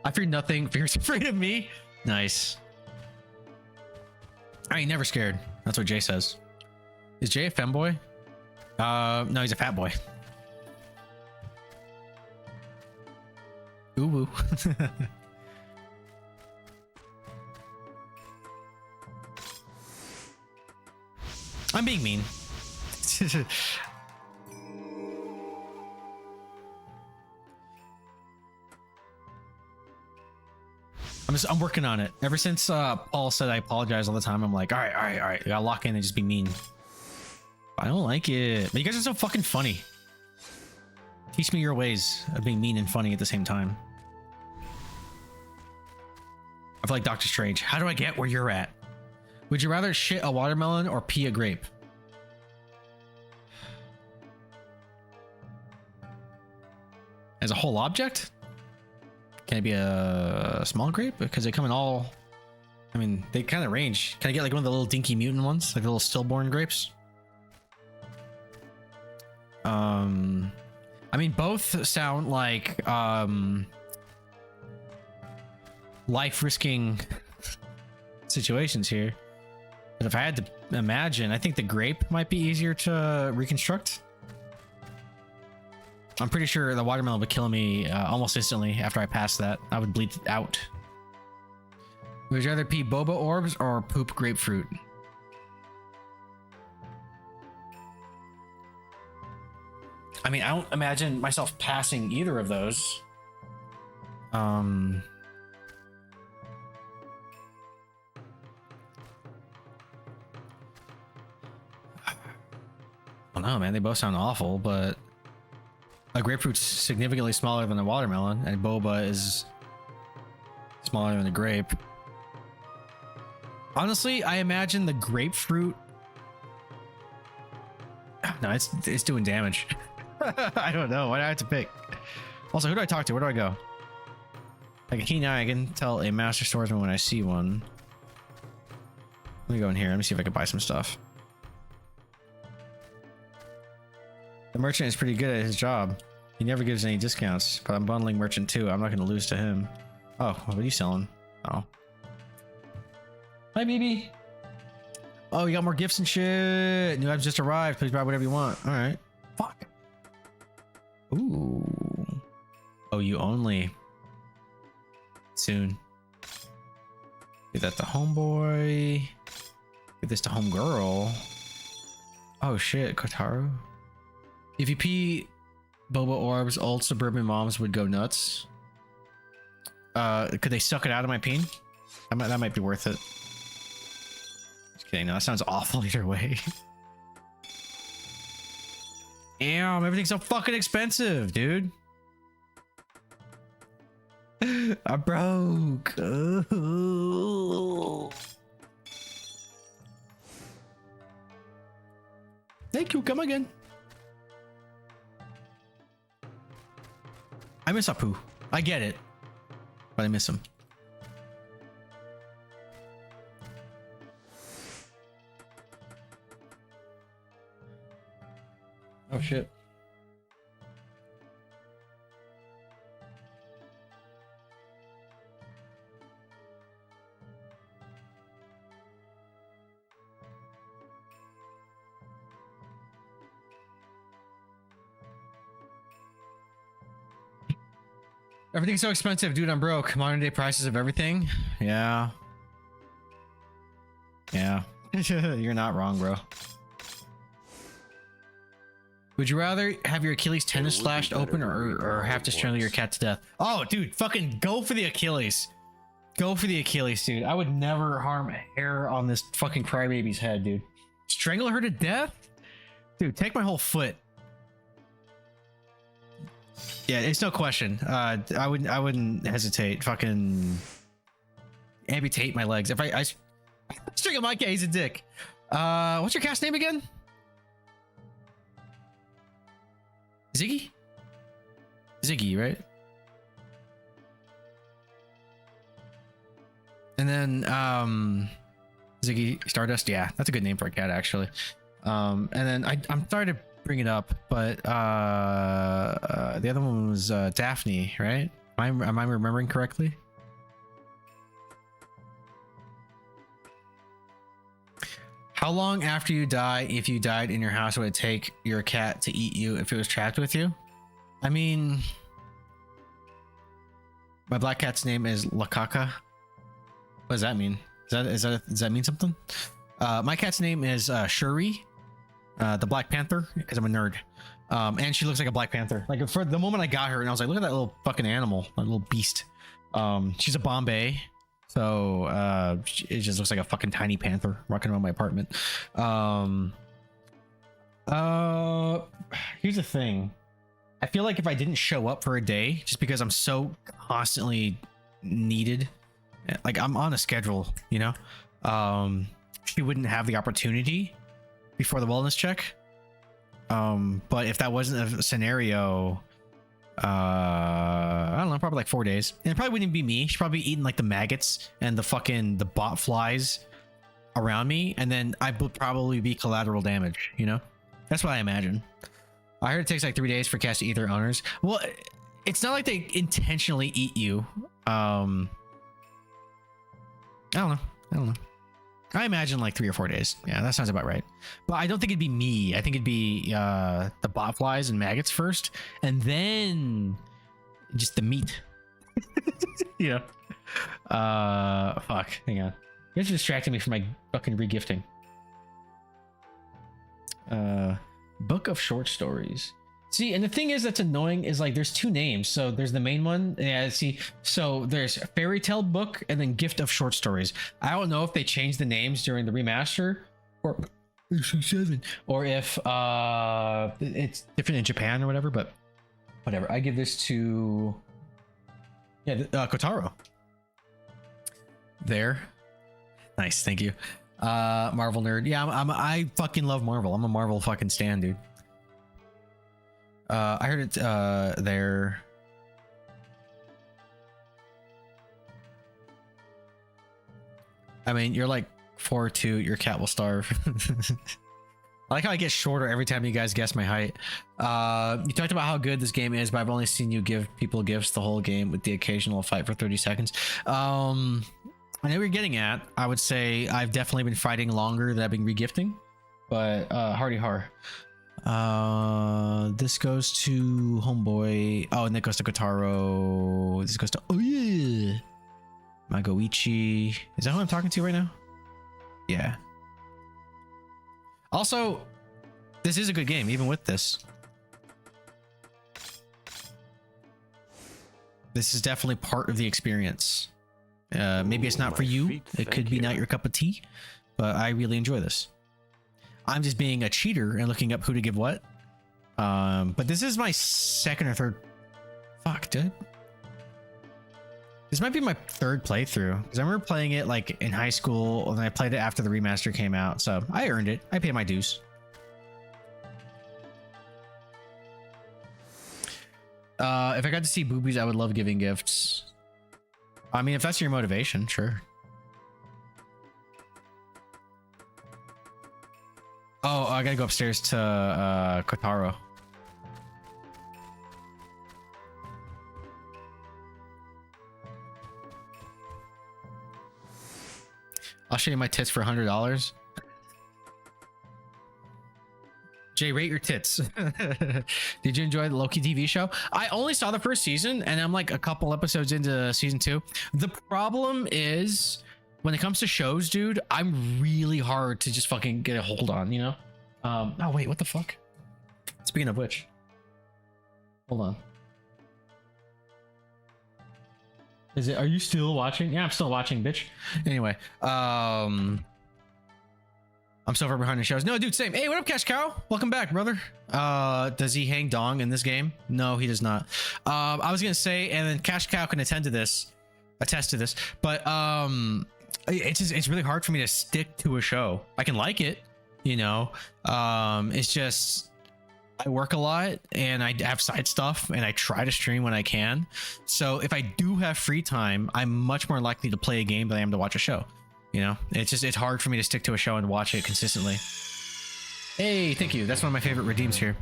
I fear nothing. Fear's afraid of me. Nice. I ain't never scared. That's what Jay says. Is Jay a femboy? No, he's a fat boy. Ooh woo. I'm being mean. I'm working on it. Ever since Paul said I apologize all the time, I'm like, all right. I gotta lock in and just be mean. I don't like it. But you guys are so fucking funny. Teach me your ways of being mean and funny at the same time. I feel like Doctor Strange. How do I get where you're at? Would you rather shit a watermelon or pee a grape? as a whole object? Can it be a small grape? Because they come in all... I mean, they kind of range. Can I get like one of the little dinky mutant ones? Like the little stillborn grapes? I mean, both sound like life-risking situations here. But if I had to imagine, I think the grape might be easier to reconstruct. I'm pretty sure the watermelon would kill me almost instantly after I passed that. I would bleed out. Would you rather pee boba orbs or poop grapefruit? I mean, I don't imagine myself passing either of those. Well, no, man, they both sound awful, but a grapefruit's significantly smaller than a watermelon, and boba is smaller than a grape. Honestly, I imagine the grapefruit... No, it's doing damage. I don't know. Why do I have to pick? Also, who do I talk to? Where do I go? Like a keen eye, I can tell a master swordsman when I see one. Let me go in here. Let me see if I can buy some stuff. The merchant is pretty good at his job. He never gives any discounts, but I'm bundling merchant too. I'm not going to lose to him. Oh, what are you selling? Oh. Hi, BB. Oh, you got more gifts and shit. New items just arrived. Please buy whatever you want. All right. Fuck. Ooh. Oh, you only. Soon. Get that to homeboy. Get this to homegirl. Oh shit, Kotaro. If you pee boba orbs, old suburban moms would go nuts. Could they suck it out of my peen? That might be worth it. Just kidding. No, that sounds awful either way. Damn, everything's so fucking expensive, dude. I'm broke. Oh. Thank you. Come again. I miss Apu. I get it, but I miss him. Oh shit. Everything's so expensive, dude. I'm broke. Modern day prices of everything. Yeah. Yeah. You're not wrong, bro. Would you rather have your Achilles tendon slashed open or have to strangle your cat to death? Oh, dude, fucking go for the Achilles. Go for the Achilles, dude. I would never harm a hair on this fucking crybaby's head, dude. Strangle her to death? Dude, take my whole foot. Yeah, it's no question. I wouldn't hesitate. Fucking amputate my legs. If I strangle my cat, he's a dick. What's your cat's name again? Ziggy? Ziggy, right? And then Ziggy Stardust. Yeah, that's a good name for a cat, actually. And then I'm sorry to bring it up, but the other one was Daphne, right? Am I remembering correctly? How long after you die, if you died in your house, would it take your cat to eat you if it was trapped with you? I mean, my black cat's name is Lakaka. What does that mean? Does that mean something? My cat's name is Shuri, the Black Panther, because I'm a nerd. And she looks like a Black Panther. Like for the moment I got her, and I was like, look at that little fucking animal, that little beast. She's a Bombay. So it just looks like a fucking tiny panther walking around my apartment. Here's the thing. I feel like if I didn't show up for a day, just because I'm so constantly needed, like I'm on a schedule, you know, she wouldn't have the opportunity before the wellness check. But if that wasn't a scenario, I don't know, probably like 4 days. And it probably wouldn't be me. She's probably eating like the maggots and the bot flies around me, and then I would probably be collateral damage, you know? That's what I imagine. I heard it takes like 3 days for cats to eat their owners. Well, it's not like they intentionally eat you. I don't know. I imagine like 3 or 4 days. Yeah, that sounds about right. But I don't think it'd be me. I think it'd be the bot flies and maggots first, and then just the meat. Yeah. Fuck. Hang on. You guys are distracting me from my fucking regifting. Book of short stories. See, and the thing is that's annoying is like there's 2 names. So there's the main one. Yeah, see. So there's fairy tale book and then gift of short stories. I don't know if they changed the names during the remaster or or if it's different in Japan or whatever, but whatever. I give this to Kotaro. There. Nice, thank you. Marvel nerd. Yeah, I fucking love Marvel. I'm a Marvel fucking stan, dude. I heard it there. I mean, you're like 4'2", your cat will starve. I like how I get shorter every time you guys guess my height. You talked about how good this game is, but I've only seen you give people gifts the whole game with the occasional fight for 30 seconds. I know what you're getting at. I would say I've definitely been fighting longer than I've been regifting, but hardy har. This goes to Homeboy. Oh, and that goes to Kotaro. This goes to Magoichi. Is that who I'm talking to right now? Yeah. Also, this is a good game, even with this. This is definitely part of the experience. Maybe it's not for you. It could be not your cup of tea, but I really enjoy this. I'm just being a cheater and looking up who to give what. But this is my second or third. Fuck, dude. This might be my 3rd playthrough because I remember playing it like in high school, and then I played it after the remaster came out. So I earned it. I paid my dues. If I got to see boobies, I would love giving gifts. I mean, if that's your motivation, sure. Oh, I gotta go upstairs to Kotaro. I'll show you my tits for $100. Jay, rate your tits. Did you enjoy the Loki TV show? I only saw the first season, and I'm like a couple episodes into season 2. The problem is, when it comes to shows, dude, I'm really hard to just fucking get a hold on, you know? Oh, wait, what the fuck? Speaking of which. Hold on. Are you still watching? Yeah, I'm still watching, bitch. Anyway, I'm so far behind the shows. No, dude, same. Hey, what up, Cash Cow? Welcome back, brother. Does he hang dong in this game? No, he does not. I was gonna say, and then Cash Cow can attest to this, but it's really hard for me to stick to a show. I can like it, you know. It's just I work a lot and I have side stuff and I try to stream when I can. So if I do have free time, I'm much more likely to play a game than I am to watch a show. You know, it's hard for me to stick to a show and watch it consistently. Hey, thank you. That's one of my favorite redeems here.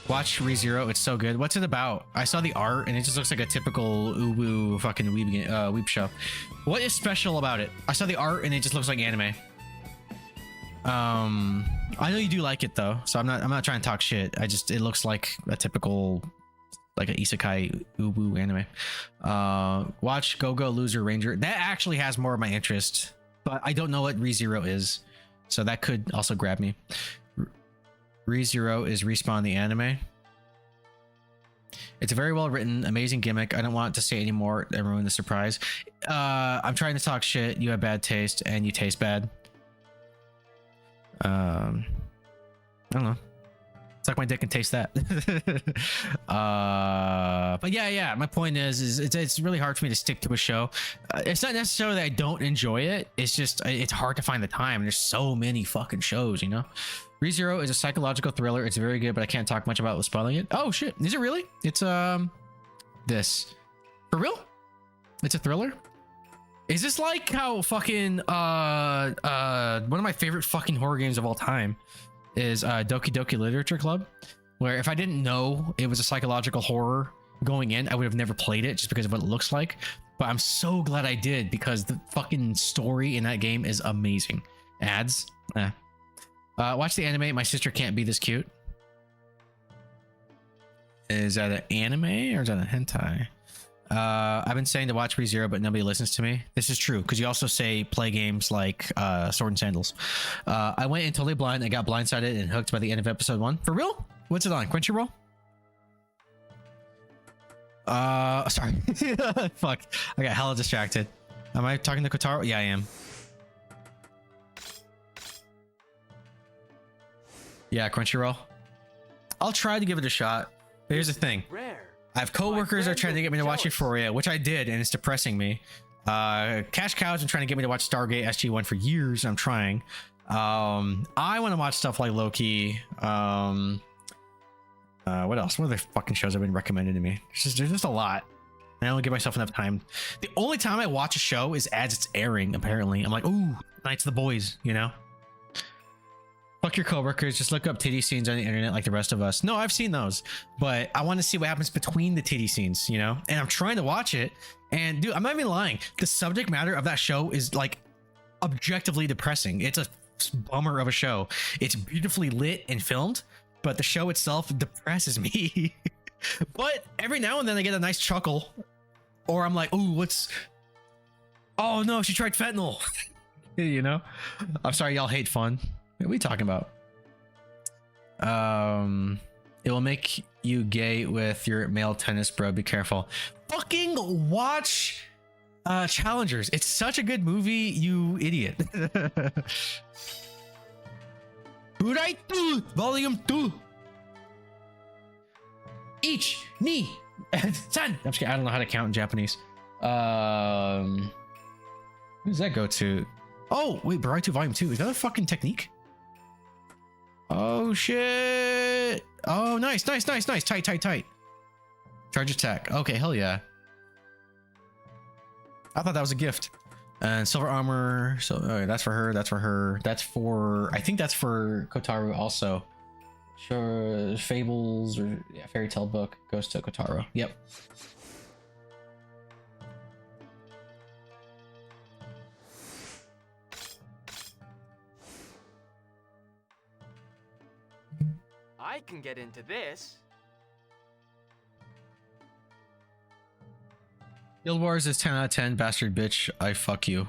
Watch ReZero. It's so good. What's it about? I saw the art and it just looks like a typical uwu fucking weeb show. What is special about it? I saw the art and it just looks like anime. I know you do like it though, so I'm not trying to talk shit. It looks like a typical like an isekai uwu anime. Watch Go Go Loser Ranger. That actually has more of my interest. But I don't know what ReZero is, so that could also grab me. ReZero is Respawn the anime. It's a very well written, amazing gimmick. I don't want to say anymore and ruin the surprise. I'm trying to talk shit. You have bad taste and you taste bad. I don't know. Suck my dick and taste that. But yeah, my point is it's really hard for me to stick to a show. It's not necessarily that I don't enjoy it, it's just it's hard to find the time. There's so many fucking shows, you know. ReZero is a psychological thriller. It's very good, but I can't talk much about it without spoiling it. Oh shit, is it really? It's this. For real? It's a thriller? Is this like how fucking one of my favorite fucking horror games of all time is Doki Doki Literature Club, where if I didn't know it was a psychological horror going in, I would have never played it just because of what it looks like. But I'm so glad I did, because the fucking story in that game is amazing. Ads? Watch the anime. My sister can't be this cute. Is that an anime or is that a hentai? I've been saying to watch ReZero, but nobody listens to me. This is true, because you also say play games like Sword and Sandals. I went in totally blind. I got blindsided and hooked by the end of episode 1. For real? What's it on? Crunchyroll? Sorry. Fuck. I got hella distracted. Am I talking to Kotaro? Yeah, I am. Yeah, Crunchyroll. I'll try to give it a shot. But here's the thing. I have coworkers that are trying to get me to watch Euphoria, which I did, and it's depressing me. Cash Cow's been trying to get me to watch Stargate SG-1 for years, and I'm trying. I want to watch stuff like Loki. What else? What other fucking shows have been recommended to me? There's just a lot. I don't give myself enough time. The only time I watch a show is as it's airing, apparently. I'm like, ooh, Nights of the Boys, you know? Fuck your coworkers, just look up titty scenes on the internet like the rest of us. No, I've seen those, but I want to see what happens between the titty scenes, you know? And I'm trying to watch it, and dude, I'm not even lying. The subject matter of that show is like objectively depressing. It's a bummer of a show. It's beautifully lit and filmed, but the show itself depresses me. But every now and then I get a nice chuckle, or I'm like, ooh, what's... Oh no, she tried fentanyl. You know? I'm sorry y'all hate fun. What are we talking about? It will make you gay with your male tennis bro. Be careful. Fucking watch Challengers. It's such a good movie, you idiot. Burai 2, Volume 2. Each, ni, san. I'm just kidding. I don't know how to count in Japanese. Who does that go to? Oh, wait, Burai 2, Volume 2. Is that a fucking technique? Oh shit! Oh, nice. Tight. Charge attack. Okay, hell yeah. I thought that was a gift. And silver armor. So that's for her. That's for. I think that's for Kotaro also. Sure, fables or yeah, fairy tale book goes to Kotaro. Yep. I can get into this. Guild Wars is 10 out of 10. Bastard bitch, I fuck you.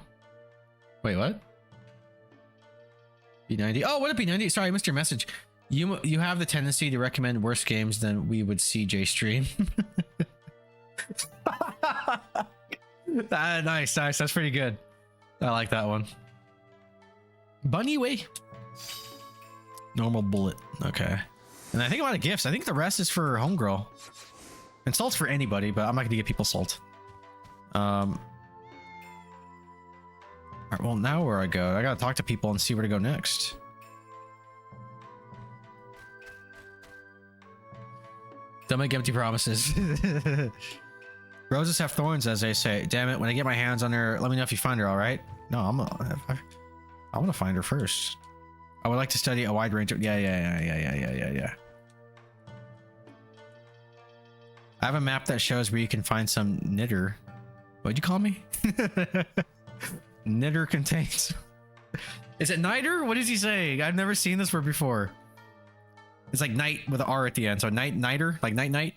Wait, what? B90. Oh, what a B90. Sorry, I missed your message. You have the tendency to recommend worse games than we would CJ stream. Nice. That's pretty good. I like that one. Bunny way. Normal bullet. Okay. And I think I'm out of gifts. I think the rest is for homegirl. And salt's for anybody, but I'm not gonna give people salt. Alright, well, now where I go? I gotta talk to people and see where to go next. Don't make empty promises. Roses have thorns, as they say. Damn it, when I get my hands on her, let me know if you find her, alright? No, I want to find her first. I would like to study a wide range of... Yeah. I have a map that shows where you can find some knitter. What'd you call me? Knitter contains... Is it niter? What does he say? I've never seen this word before. It's like night with an R at the end. So niter? Like night?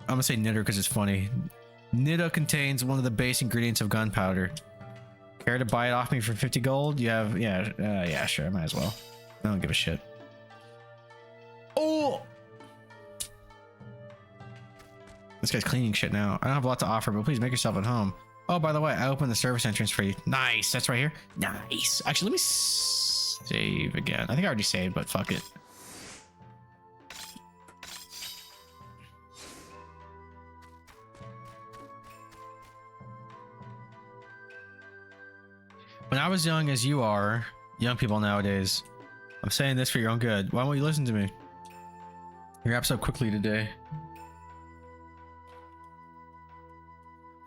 I'm gonna say knitter because it's funny. Knitter contains one of the base ingredients of gunpowder. Care to buy it off me for 50 gold? You have... Yeah, sure. I might as well. I don't give a shit. Oh! This guy's cleaning shit now. I don't have a lot to offer, but please make yourself at home. Oh, by the way, I opened the service entrance for you. Nice. That's right here. Nice. Actually, let me save again. I think I already saved, but fuck it. When I was young as you are, young people nowadays, I'm saying this for your own good. Why won't you listen to me? You wrap up quickly today.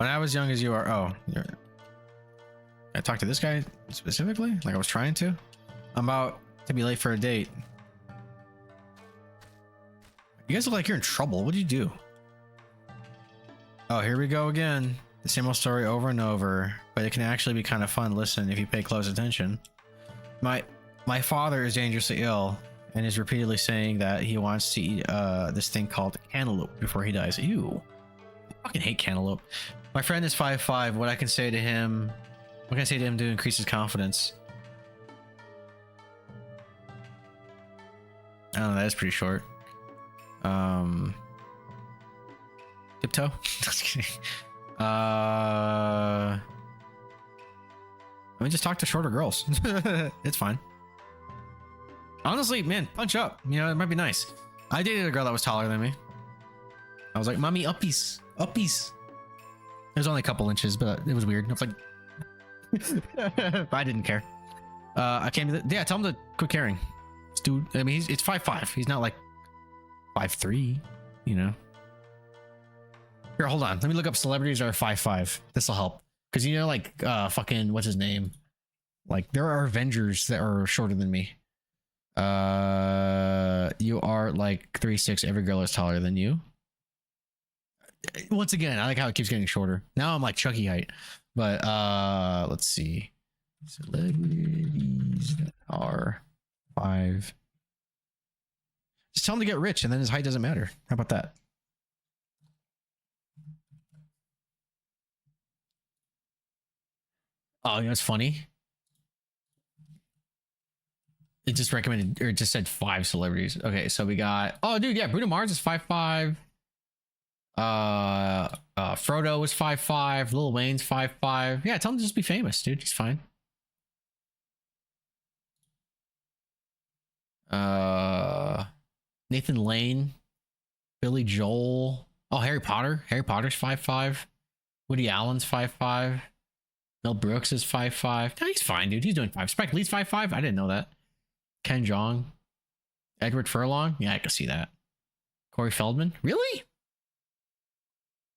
When I was young as you are. Oh, I talked to this guy specifically? Like I was trying to? I'm about to be late for a date. You guys look like you're in trouble. What did you do? Oh, here we go again. The same old story over and over. But it can actually be kind of fun to listen if you pay close attention. My father is dangerously ill and is repeatedly saying that he wants to eat this thing called cantaloupe before he dies. Ew. I fucking hate cantaloupe. My friend is 5'5". What can I say to him to increase his confidence? I don't know, that is pretty short. Tiptoe? Just kidding. I mean, just talk to shorter girls. It's fine. Honestly, man, punch up. You know, it might be nice. I dated a girl that was taller than me. I was like, mommy, uppies, uppies. It was only a couple inches, but it was weird. I was like, but I didn't care. I came to the, yeah, tell him to quit caring. This dude, I mean, it's 5'5". He's not like 5'3", you know. Here, hold on. Let me look up celebrities that are 5'5". This will help. Because, you know, like, fucking, what's his name? Like, there are Avengers that are shorter than me. You are like 3'6". Every girl is taller than you. Once again, I like how it keeps getting shorter. Now I'm like Chucky height. But, let's see. Celebrities that are 5. Just tell him to get rich and then his height doesn't matter. How about that? Oh, you know what's funny? It just recommended, or it just said 5 celebrities. Okay, so we got, oh dude, yeah, Bruno Mars is 5'5". Frodo was 5'5". Lil Wayne's 5'5". Yeah, tell him to just be famous, dude. He's fine. Nathan Lane, Billy Joel. Oh, Harry Potter. Harry Potter's 5'5". Woody Allen's 5'5". Mel Brooks is 5'5". No, he's fine, dude. He's doing 5. Spike Lee's 5'5". I didn't know that. Ken Jeong. Edward Furlong. Yeah, I can see that. Corey Feldman. Really?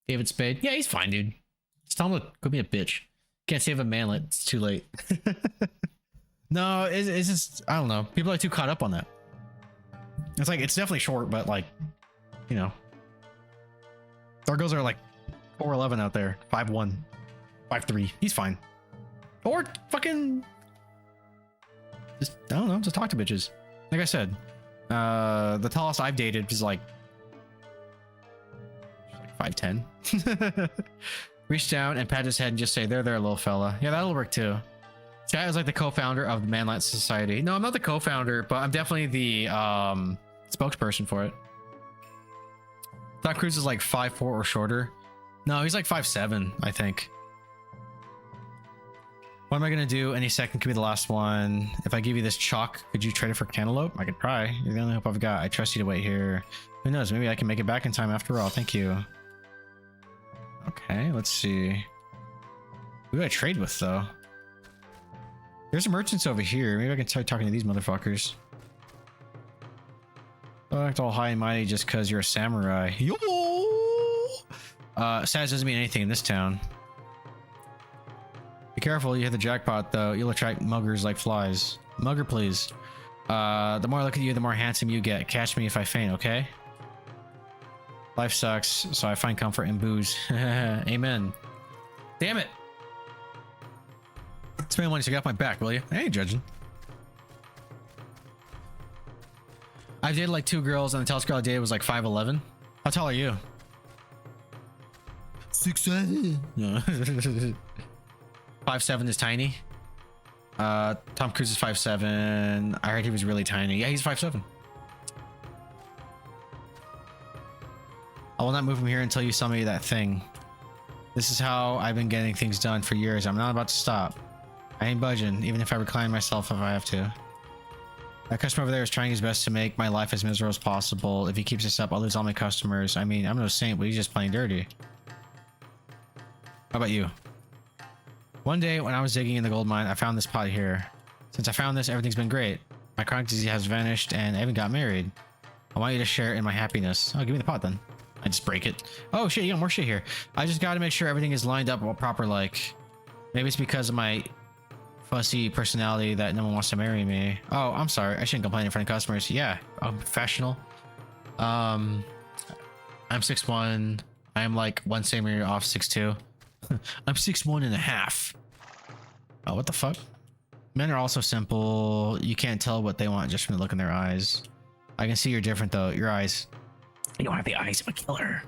David Spade. Yeah, he's fine, dude. Just tell him to go be a bitch. Can't save a manlet. It's too late. No, it's just, I don't know. People are too caught up on that. It's like, it's definitely short, but like, you know. Our girls are like 4'11" out there. 5'1". 5'3". He's fine. Or fucking just, I don't know, just talk to bitches. Like I said, the tallest I've dated is like 5'10". Reach down and pat his head and just say, there, little fella. Yeah, that'll work too. Chat is like the co-founder of the Manlight Society. No, I'm not the co-founder, but I'm definitely the spokesperson for it. Tom Cruise is like 5'4" or shorter. No, he's like 5'7", I think. What am I gonna do? Any second could be the last one. If I give you this chalk, could you trade it for cantaloupe? I could try. You're the only hope I've got. I trust you to wait here. Who knows? Maybe I can make it back in time after all. Thank you. Okay, let's see. Who do I trade with though? There's merchants over here. Maybe I can start talking to these motherfuckers. Don't act all high and mighty just because you're a samurai. Yo! Size doesn't mean anything in this town. Be careful, you hit the jackpot though. You'll attract muggers like flies. Mugger, please. The more I look at you, the more handsome you get. Catch me if I faint, okay? Life sucks, so I find comfort in booze. Amen. Damn it! Spend money so you got my back, will you? I ain't judging. I've dated like 2 girls, and the tallest girl I dated was like 5'11". How tall are you? 6'7". No. 5'7" is tiny. Tom Cruise is 5'7". I heard he was really tiny. Yeah, he's 5'7". I will not move from here until you sell me that thing. This is how I've been getting things done for years. I'm not about to stop. I ain't budging, even if I recline myself if I have to. That customer over there is trying his best to make my life as miserable as possible. If he keeps this up, I'll lose all my customers. I mean, I'm no saint, but he's just playing dirty. How about you? One day when I was digging in the gold mine, I found this pot here. Since I found this, everything's been great. My chronic disease has vanished and I even got married. I want you to share in my happiness. Oh, give me the pot then. I just break it. Oh shit, you got more shit here. I just got to make sure everything is lined up all proper. Like, maybe it's because of my fussy personality that no one wants to marry me. Oh, I'm sorry. I shouldn't complain in front of customers. Yeah, I'm professional. I'm 6'1". I'm like 1 centimeter off 6'2". I'm 6'1.5". Oh, what the fuck? Men are also simple. You can't tell what they want just from the look in their eyes. I can see you're different though. Your eyes. You don't have the eyes of a killer.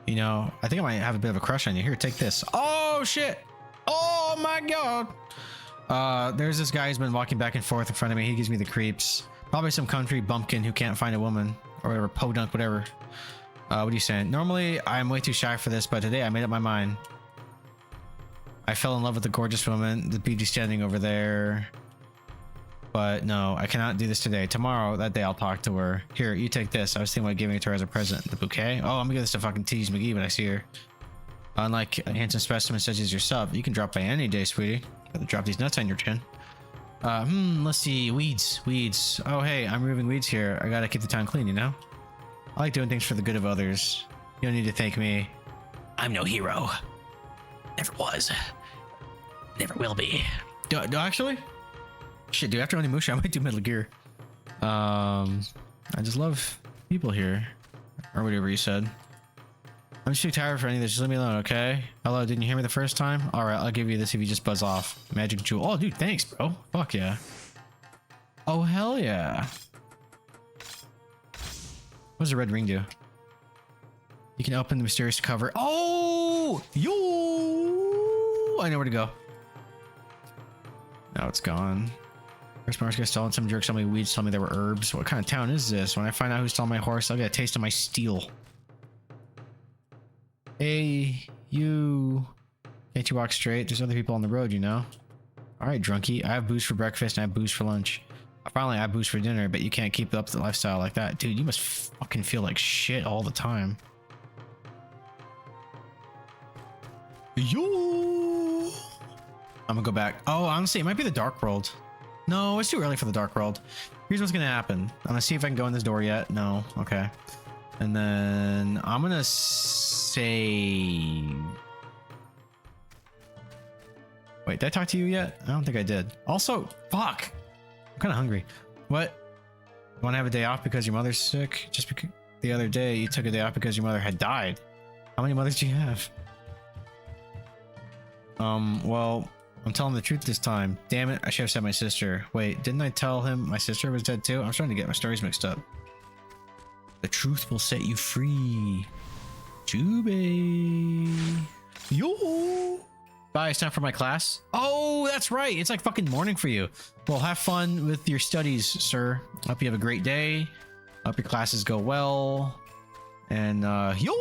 You know, I think I might have a bit of a crush on you. Here, take this. Oh shit! Oh my god! There's this guy who's been walking back and forth in front of me. He gives me the creeps. Probably some country bumpkin who can't find a woman or whatever, podunk, whatever. What are you saying? Normally, I'm way too shy for this, but today I made up my mind. I fell in love with the gorgeous woman, the beauty standing over there. But no, I cannot do this today. Tomorrow, that day, I'll talk to her. Here, you take this. I was thinking about giving it to her as a present. The bouquet? Oh, I'm gonna give this to fucking Tease McGee when I see her. Unlike a handsome specimen such as yourself, you can drop by any day, sweetie. Gotta drop these nuts on your chin. Let's see. Weeds. Oh, hey, I'm removing weeds here. I gotta keep the town clean, you know? I like doing things for the good of others. You don't need to thank me. I'm no hero. Never was. Never will be. Do actually? Shit, dude, after Onimusha, I might do Metal Gear. I just love people here. Or whatever you said. I'm just too tired for any of this. Just leave me alone, okay? Hello, didn't you hear me the first time? Alright, I'll give you this if you just buzz off. Magic jewel. Oh, dude, thanks, bro. Fuck yeah. Oh, hell yeah. What does the red ring do? You can open the mysterious cover. Oh! Yo! I know where to go. Now it's gone. First Mars got stolen. Some jerks told me weeds told me there were herbs. What kind of town is this? When I find out who stole my horse, I'll get a taste of my steel. Hey, you. Can't you walk straight? There's other people on the road, you know? Alright, drunkie. I have booze for breakfast and I have booze for lunch. Finally, I have booze for dinner, but you can't keep up the lifestyle like that. Dude, you must fucking feel like shit all the time. Yo! I'm gonna go back. Oh, honestly, it might be the Dark World. No, it's too early for the Dark World. Here's what's gonna happen. I'm gonna see if I can go in this door yet. No. Okay. And then I'm gonna say... Wait, did I talk to you yet? I don't think I did. Also, fuck! I'm kind of hungry. What? You want to have a day off because your mother's sick? Just because the other day you took a day off because your mother had died. How many mothers do you have? Well, I'm telling the truth this time. Damn it, I should have said my sister. Wait, didn't I tell him my sister was dead too? I'm starting to get my stories mixed up. The truth will set you free. Jubei. Yo! Bye, it's time for my class. Oh, that's right. It's like fucking morning for you. Well, have fun with your studies, sir. Hope you have a great day. Hope your classes go well. And, yo!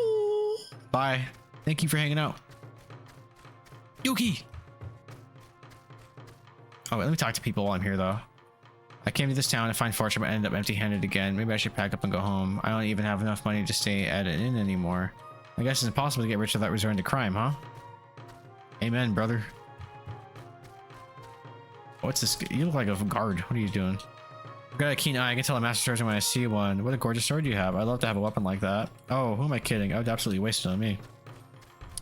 Bye. Thank you for hanging out. Yuki! Oh, wait, let me talk to people while I'm here, though. I came to this town to find fortune, but ended up empty-handed again. Maybe I should pack up and go home. I don't even have enough money to stay at an inn anymore. I guess it's impossible to get rich without resorting to crime, huh? Amen, brother. What's this? You look like a guard. What are you doing? I've got a keen eye. I can tell a master swordsman when I see one. What a gorgeous sword you have. I'd love to have a weapon like that. Oh, who am I kidding? I would absolutely waste it on me.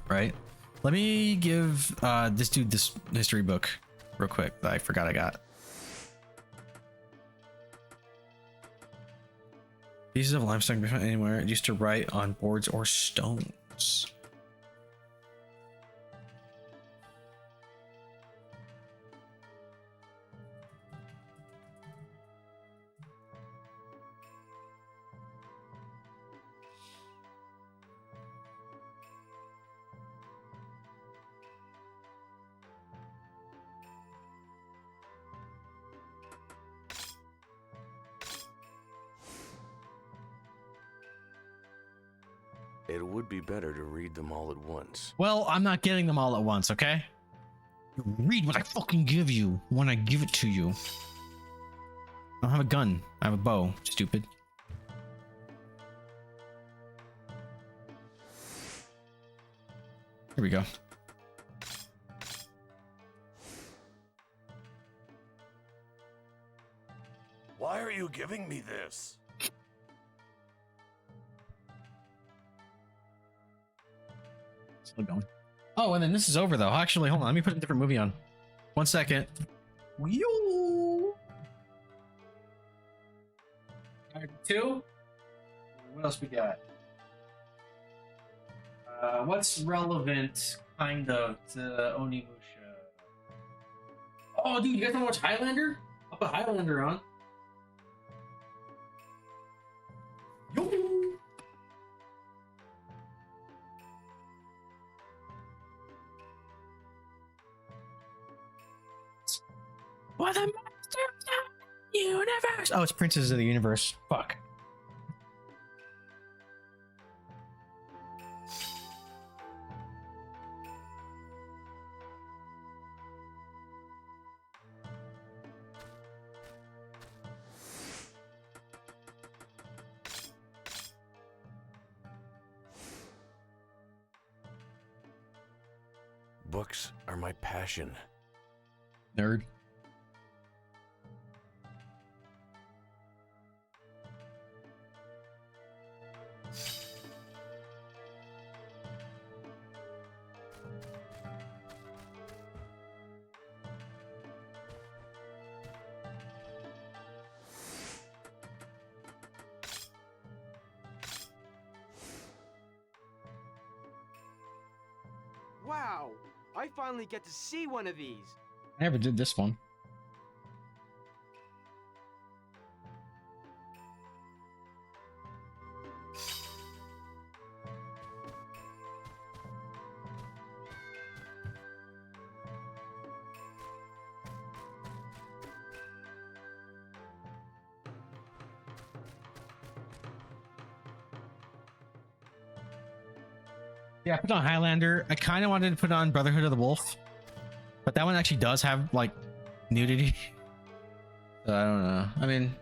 Right? Let me give this dude this history book real quick that I forgot I got. Pieces of limestone can be found anywhere. It used to write on boards or stones. It would be better to read them all at once. Well, I'm not getting them all at once, okay? You read what I fucking give you when I give it to you. I don't have a gun. I have a bow, stupid. Here we go. Why are you giving me this? Still going. Oh, and then this is over though. Actually, hold on. Let me put a different movie on. 1 second. Yo. 2. What else we got? What's relevant, kind of, to Onimusha? Oh, dude, you guys want to watch Highlander? I'll put Highlander on. Yo. What the Masters of the Universe? Oh, it's Princes of the Universe. Fuck. Books are my passion. Nerd. Wow! I finally get to see one of these. I never did this one. Yeah, I put on Highlander. I kind of wanted to put on Brotherhood of the Wolf, but that one actually does have like nudity. So I don't know. I mean,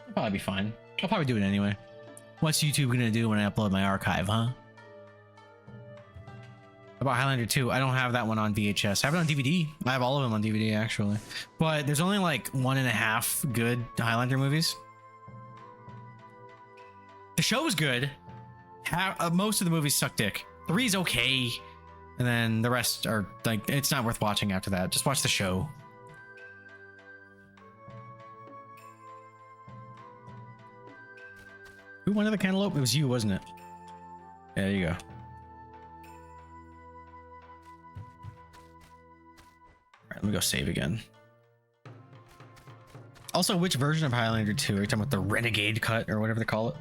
it'll probably be fine. I'll probably do it anyway. What's YouTube gonna do when I upload my archive, huh? About Highlander 2, I don't have that one on VHS. I have it on DVD. I have all of them on DVD actually, but there's only like 1.5 good Highlander movies. The show is good. Most of the movies suck dick. 3's okay, and then the rest are like, it's not worth watching after that. Just watch the show. Who wanted the cantaloupe? It was you, wasn't it? Yeah, there you go. Alright, let me go save again. Also, which version of Highlander 2? Are you talking about the Renegade cut or whatever they call it?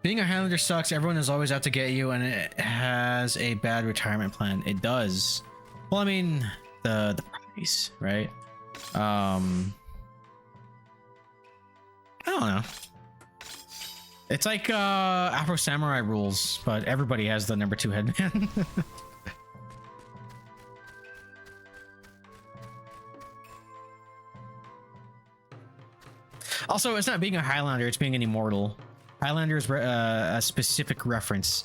Being a Highlander sucks. Everyone is always out to get you, and it has a bad retirement plan. It does. Well, I mean, the price, right? I don't know. It's like Afro Samurai rules, but everybody has the #2 headband. Also, it's not being a Highlander, it's being an immortal. Highlander is a specific reference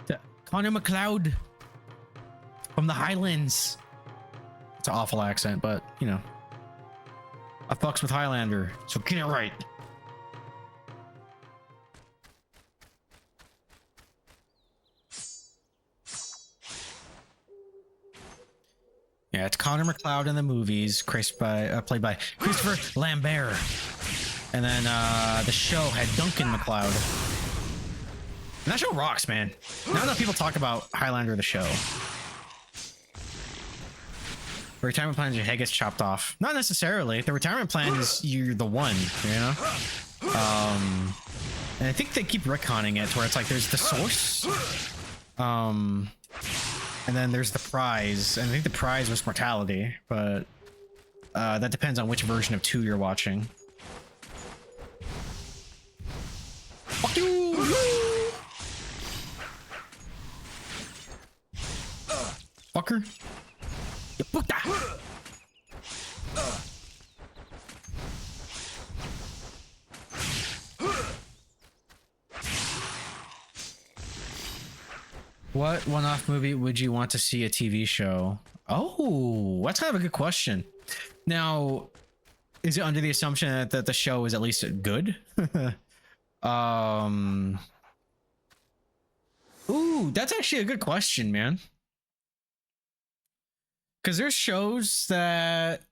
to Connor MacLeod from the Highlands. It's an awful accent, but, you know. I fucks with Highlander, so get it right. Yeah, it's Connor MacLeod in the movies, played by Christopher Lambert. And then the show had Duncan MacLeod. And that show rocks, man. Not enough people talk about Highlander the show. The retirement plan is your head gets chopped off. Not necessarily. The retirement plan is you're the one, you know? And I think they keep retconning it where it's like there's the source. And then there's the prize. And I think the prize was mortality, but that depends on which version of 2 you're watching. Fuck you! Fucker. You put that. What one-off movie would you want to see a TV show? Oh, that's kind of a good question. Now, is it under the assumption that the show is at least good? Ooh, that's actually a good question, man. Because there's shows that,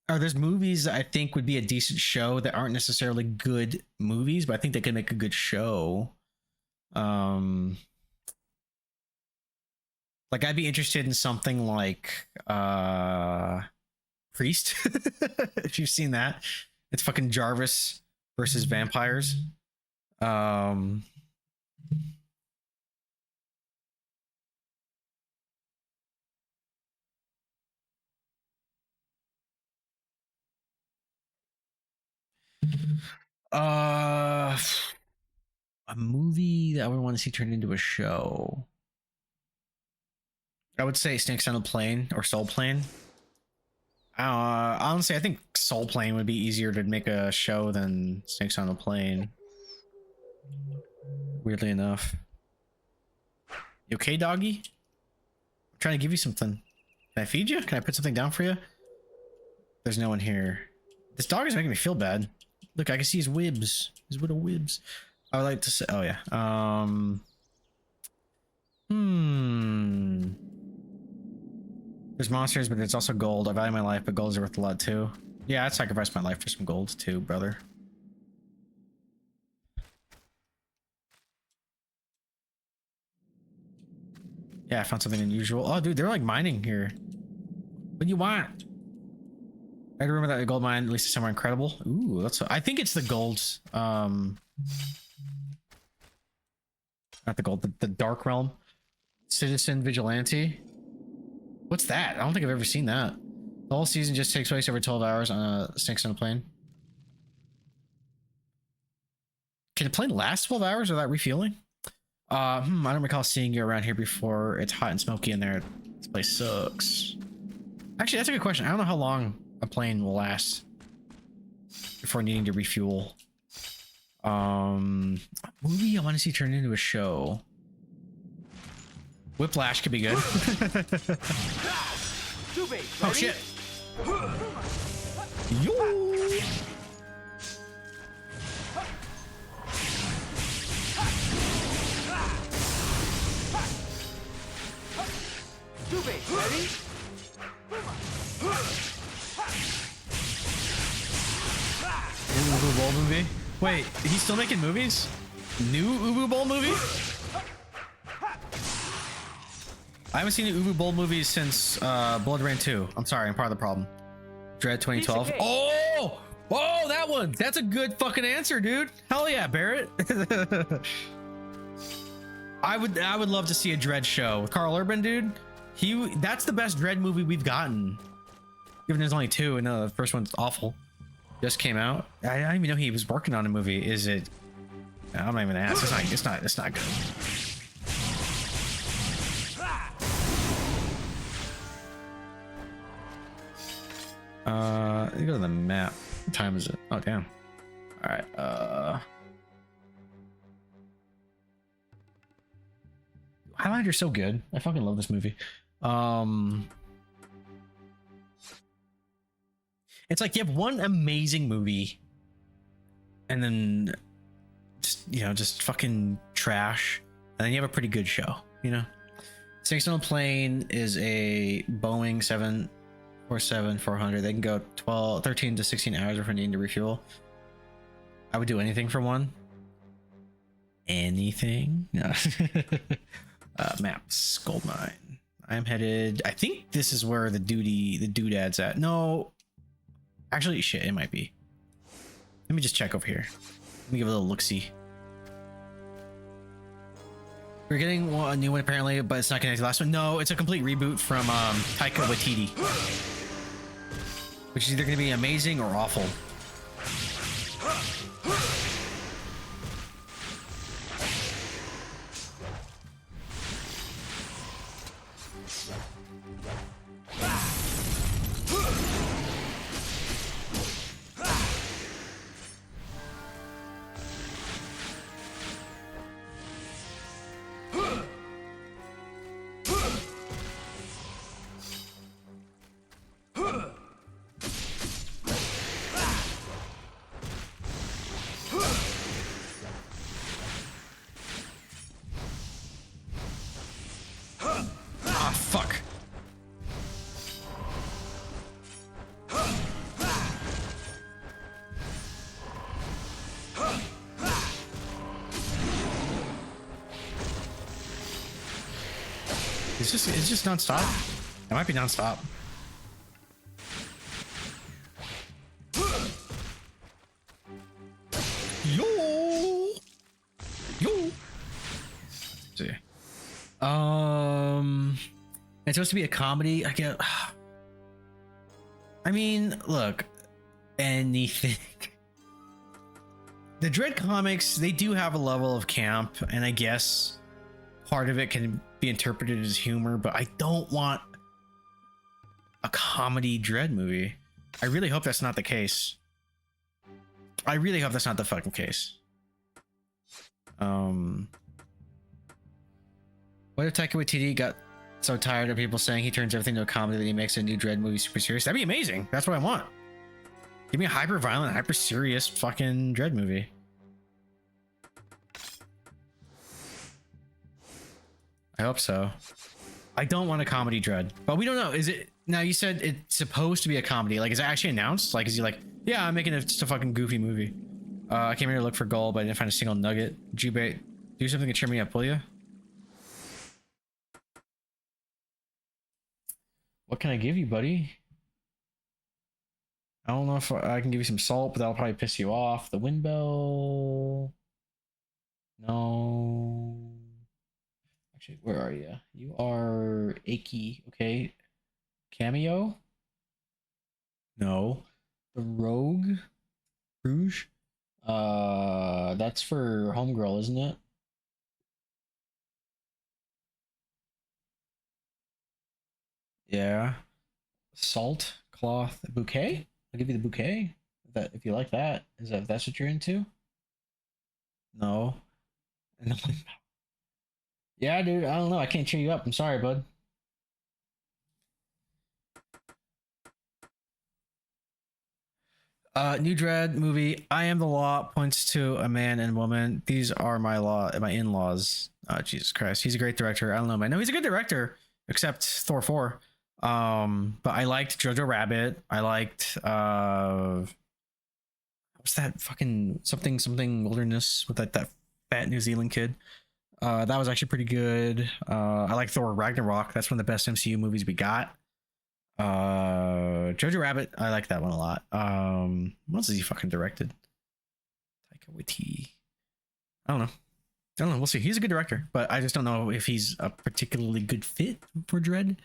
or there's movies that I think would be a decent show that aren't necessarily good movies, but I think they can make a good show. Like I'd be interested in something like Priest. If you've seen that. It's fucking Jarvis versus vampires. A movie that I would want to see turned into a show. I would say Snakes on a Plane or Soul Plane. Honestly, I think Soul Plane would be easier to make a show than Snakes on a Plane. Weirdly enough. You okay, doggy? I'm trying to give you something. Can I feed you? Can I put something down for you? There's no one here. This dog is making me feel bad. Look, I can see his wibs. His little wibs. I would like to say, oh yeah. There's monsters, but there's also gold. I value my life, but gold is worth a lot too. Yeah, I'd sacrifice my life for some gold too, brother. Yeah, I found something unusual. Oh, dude, they're like mining here. What do you want? I remember that gold mine, at least it's somewhere incredible. Ooh, that's. I think it's the gold. Not the gold. The Dark Realm. Citizen Vigilante. What's that? I don't think I've ever seen that. The whole season just takes place over 12 hours on a Snakes on a Plane. Can a plane last 12 hours without refueling? I don't recall seeing you around here before. It's hot and smoky in there. This place sucks. Actually, that's a good question. I don't know how long a plane will last before needing to refuel. Movie I want to see turned into a show. Whiplash could be good. Oh shit. Yo. Ready? Ubu Bowl movie? Wait, he's still making movies? New Ubu Bowl movie? I haven't seen the Ubu Bowl movies since Blood Rain 2. I'm sorry, I'm part of the problem. Dread 2012. Oh! Oh, that one! That's a good fucking answer, dude. Hell yeah, Barrett. I would love to see a Dread show with Carl Urban, dude. That's the best Dread movie we've gotten. Given there's only two, and the first one's awful. Just came out. I didn't even know he was working on a movie. Is it? I'm not even gonna ask. It's not good. Let me go to the map. What time is it? Oh damn. All right. Highlighter's so good. I fucking love this movie. It's like you have one amazing movie and then just fucking trash, and then you have a pretty good show, you know. Snakes on a Plane is a Boeing 747-400. They can go 13 to 16 hours before needing to refuel. I would do anything for one. Anything? No. Maps. Gold mine. I'm headed. I think this is where the doodad's at. No. Actually, shit, it might be. Let me just check over here. Let me give it a little look-see. We're getting a new one apparently, but it's not connected to the last one. No, it's a complete reboot from Taika Waititi, which is either going to be amazing or awful. It's just nonstop. It might be nonstop. Yo. Let's see. It's supposed to be a comedy. I get. I mean, look, anything. The Dread comics, they do have a level of camp, and I guess part of it can be interpreted as humor, but I don't want a comedy Dread movie. I really hope that's not the case. I really hope that's not the fucking case. What if Taika Waititi got so tired of people saying he turns everything to a comedy that he makes a new Dread movie super serious? That'd be amazing. That's what I want. Give me a hyper violent, hyper serious fucking Dread movie. I hope so. I don't want a comedy Dread, but we don't know. Is it now? You said it's supposed to be a comedy. Like, is it actually announced? Like, is he like, yeah, I'm making just a fucking goofy movie. I came here to look for gold, but I didn't find a single nugget. Jubei, do something to cheer me up, will you? What can I give you, buddy? I don't know if I can give you some salt, but that'll probably piss you off. The wind bell. No. Actually, where are you? You are achy. Okay. Cameo? No. The Rogue? Rouge? That's for Homegirl, isn't it? Yeah. Salt, cloth, bouquet? I'll give you the bouquet. If you like that. That's what you're into? No. No. Yeah, dude, I don't know. I can't cheer you up. I'm sorry, bud. New Dread movie. I Am the Law points to a man and woman. These are my in-laws. Oh, Jesus Christ. He's a great director. I don't know, man. No, he's a good director, except Thor 4. But I liked Jojo Rabbit. I liked what's that fucking something wilderness with that fat New Zealand kid. That was actually pretty good. I like Thor Ragnarok. That's one of the best MCU movies we got. Jojo Rabbit, I like that one a lot. What else has he fucking directed? Taika Waititi. I don't know. We'll see. He's a good director, but I just don't know if he's a particularly good fit for Dread.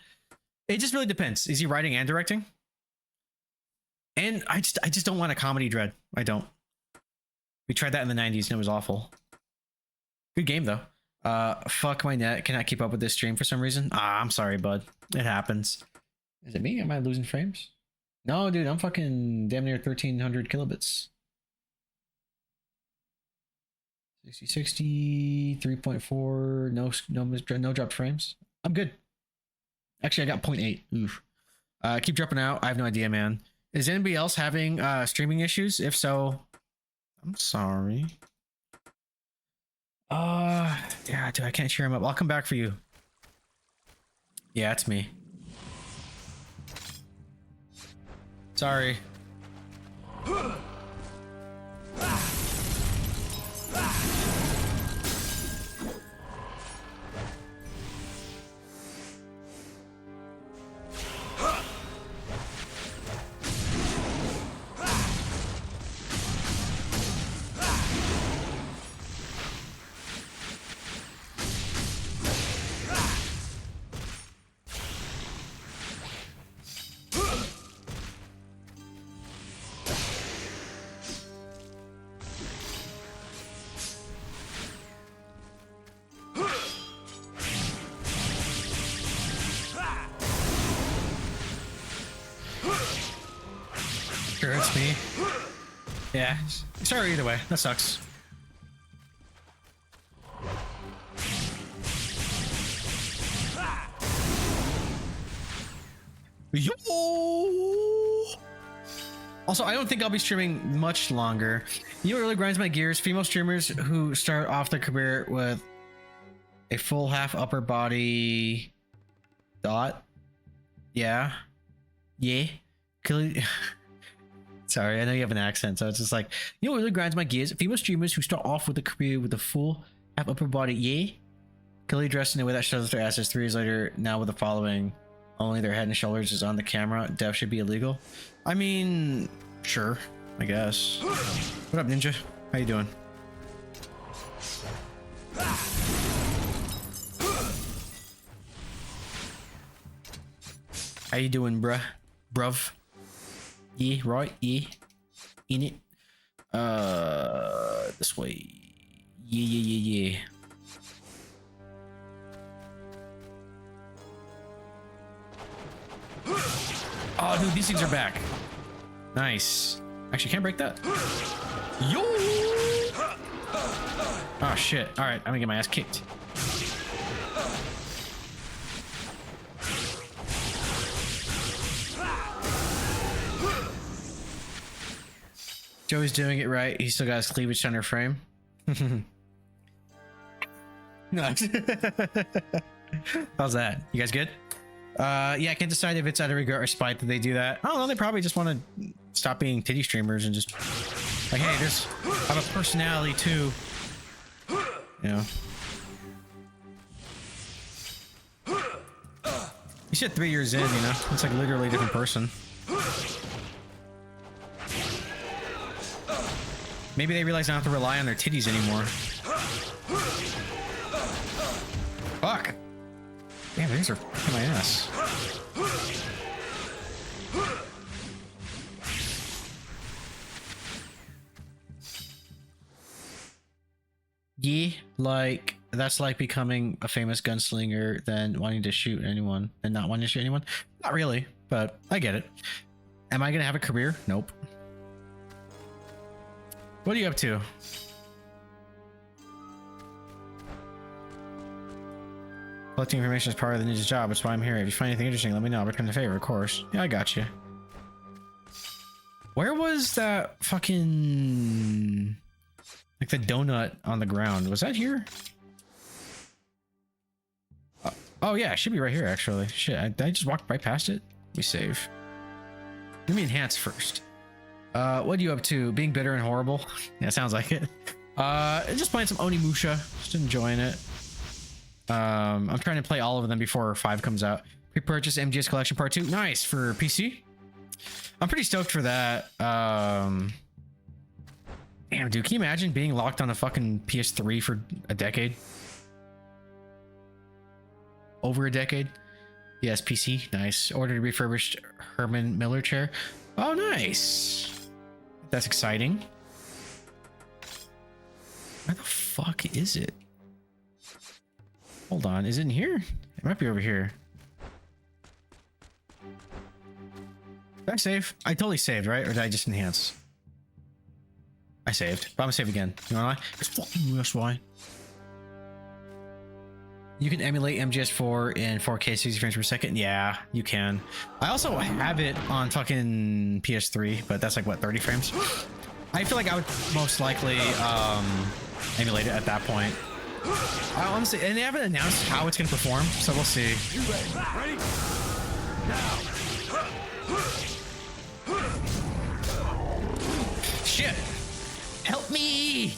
It just really depends. Is he writing and directing? And I just don't want a comedy Dread. I don't. We tried that in the 90s and it was awful. Good game though. Fuck my net. Cannot keep up with this stream for some reason. I'm sorry, bud. It happens. Is it me? Am I losing frames? No, dude, I'm fucking damn near 1300 kilobits. 60, 3.4, no dropped frames. I'm good. Actually, I got 0.8. Oof. Keep dropping out. I have no idea, man. Is anybody else having streaming issues? If so, I'm sorry. Yeah, dude, I can't cheer him up. I'll come back for you. Yeah, it's me. Sorry. Sure, it's me. Yeah. Sorry either way. That sucks. Yo! Also, I don't think I'll be streaming much longer. You know what really grinds my gears? Female streamers who start off their career with a full half upper body dot. Yeah. Yeah. Sorry, I know you have an accent, so it's just like, you know what really grinds my gears? Female streamers who start off with a career with a full half upper body, yeah? Clearly dressed in a way that shows their asses 3 years later, now with the following. Only their head and shoulders is on the camera. Death should be illegal. I mean, sure, I guess. What up, Ninja? How you doing? How you doing, bruv? Yeah, right, yeah. In it. This way. Yeah. Oh, dude, these things are back. Nice. Actually, can't break that. Yo! Oh, shit. All right, I'm gonna get my ass kicked. Joey's doing it right. He still got his cleavage center frame. Nice. How's that? You guys good? Yeah, I can't decide if it's out of regret or spite that they do that. I don't know. They probably just want to stop being titty streamers and just like, hey, I have a personality too. You know. You said 3 years in, you know. It's like literally a different person. Maybe they realize they don't have to rely on their titties anymore. Fuck. Damn, these are kicking my ass. Yeah, like that's like becoming a famous gunslinger than wanting to shoot anyone and not wanting to shoot anyone. Not really, but I get it. Am I gonna have a career? Nope. What are you up to? Collecting information is part of the ninja's job. That's why I'm here. If you find anything interesting, let me know. I'll return the favor, of course. Yeah, I got you. Where was that fucking... like the donut on the ground? Was that here? Oh yeah, it should be right here actually. Shit, I just walked right past it. Let me save. Let me enhance first. What are you up to? Being bitter and horrible? Yeah, sounds like it. Just playing some Onimusha. Just enjoying it. I'm trying to play all of them before 5 comes out. Pre-purchase MGS Collection Part 2. Nice, for PC. I'm pretty stoked for that. Damn, dude, can you imagine being locked on a fucking PS3 for a decade? Over a decade? Yes, PC. Nice. Ordered a refurbished Herman Miller chair. Oh, nice. That's exciting. Where the fuck is it? Hold on, is it in here? It might be over here. Did I save? I totally saved, right? Or did I just enhance? I saved, but I'm gonna save again. You know why? It's fucking that's why. You can emulate MGS4 in 4K 60 frames per second. Yeah, you can. I also have it on fucking PS3, but that's like what, 30 frames? I feel like I would most likely emulate it at that point. I honestly, and they haven't announced how it's gonna perform, so we'll see. Ready? Now. Shit! Help me!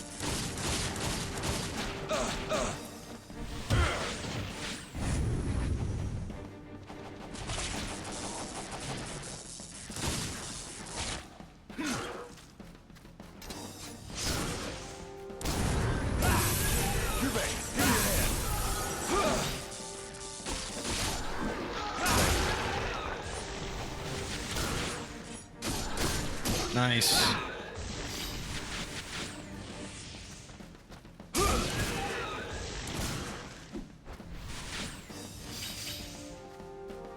Nice.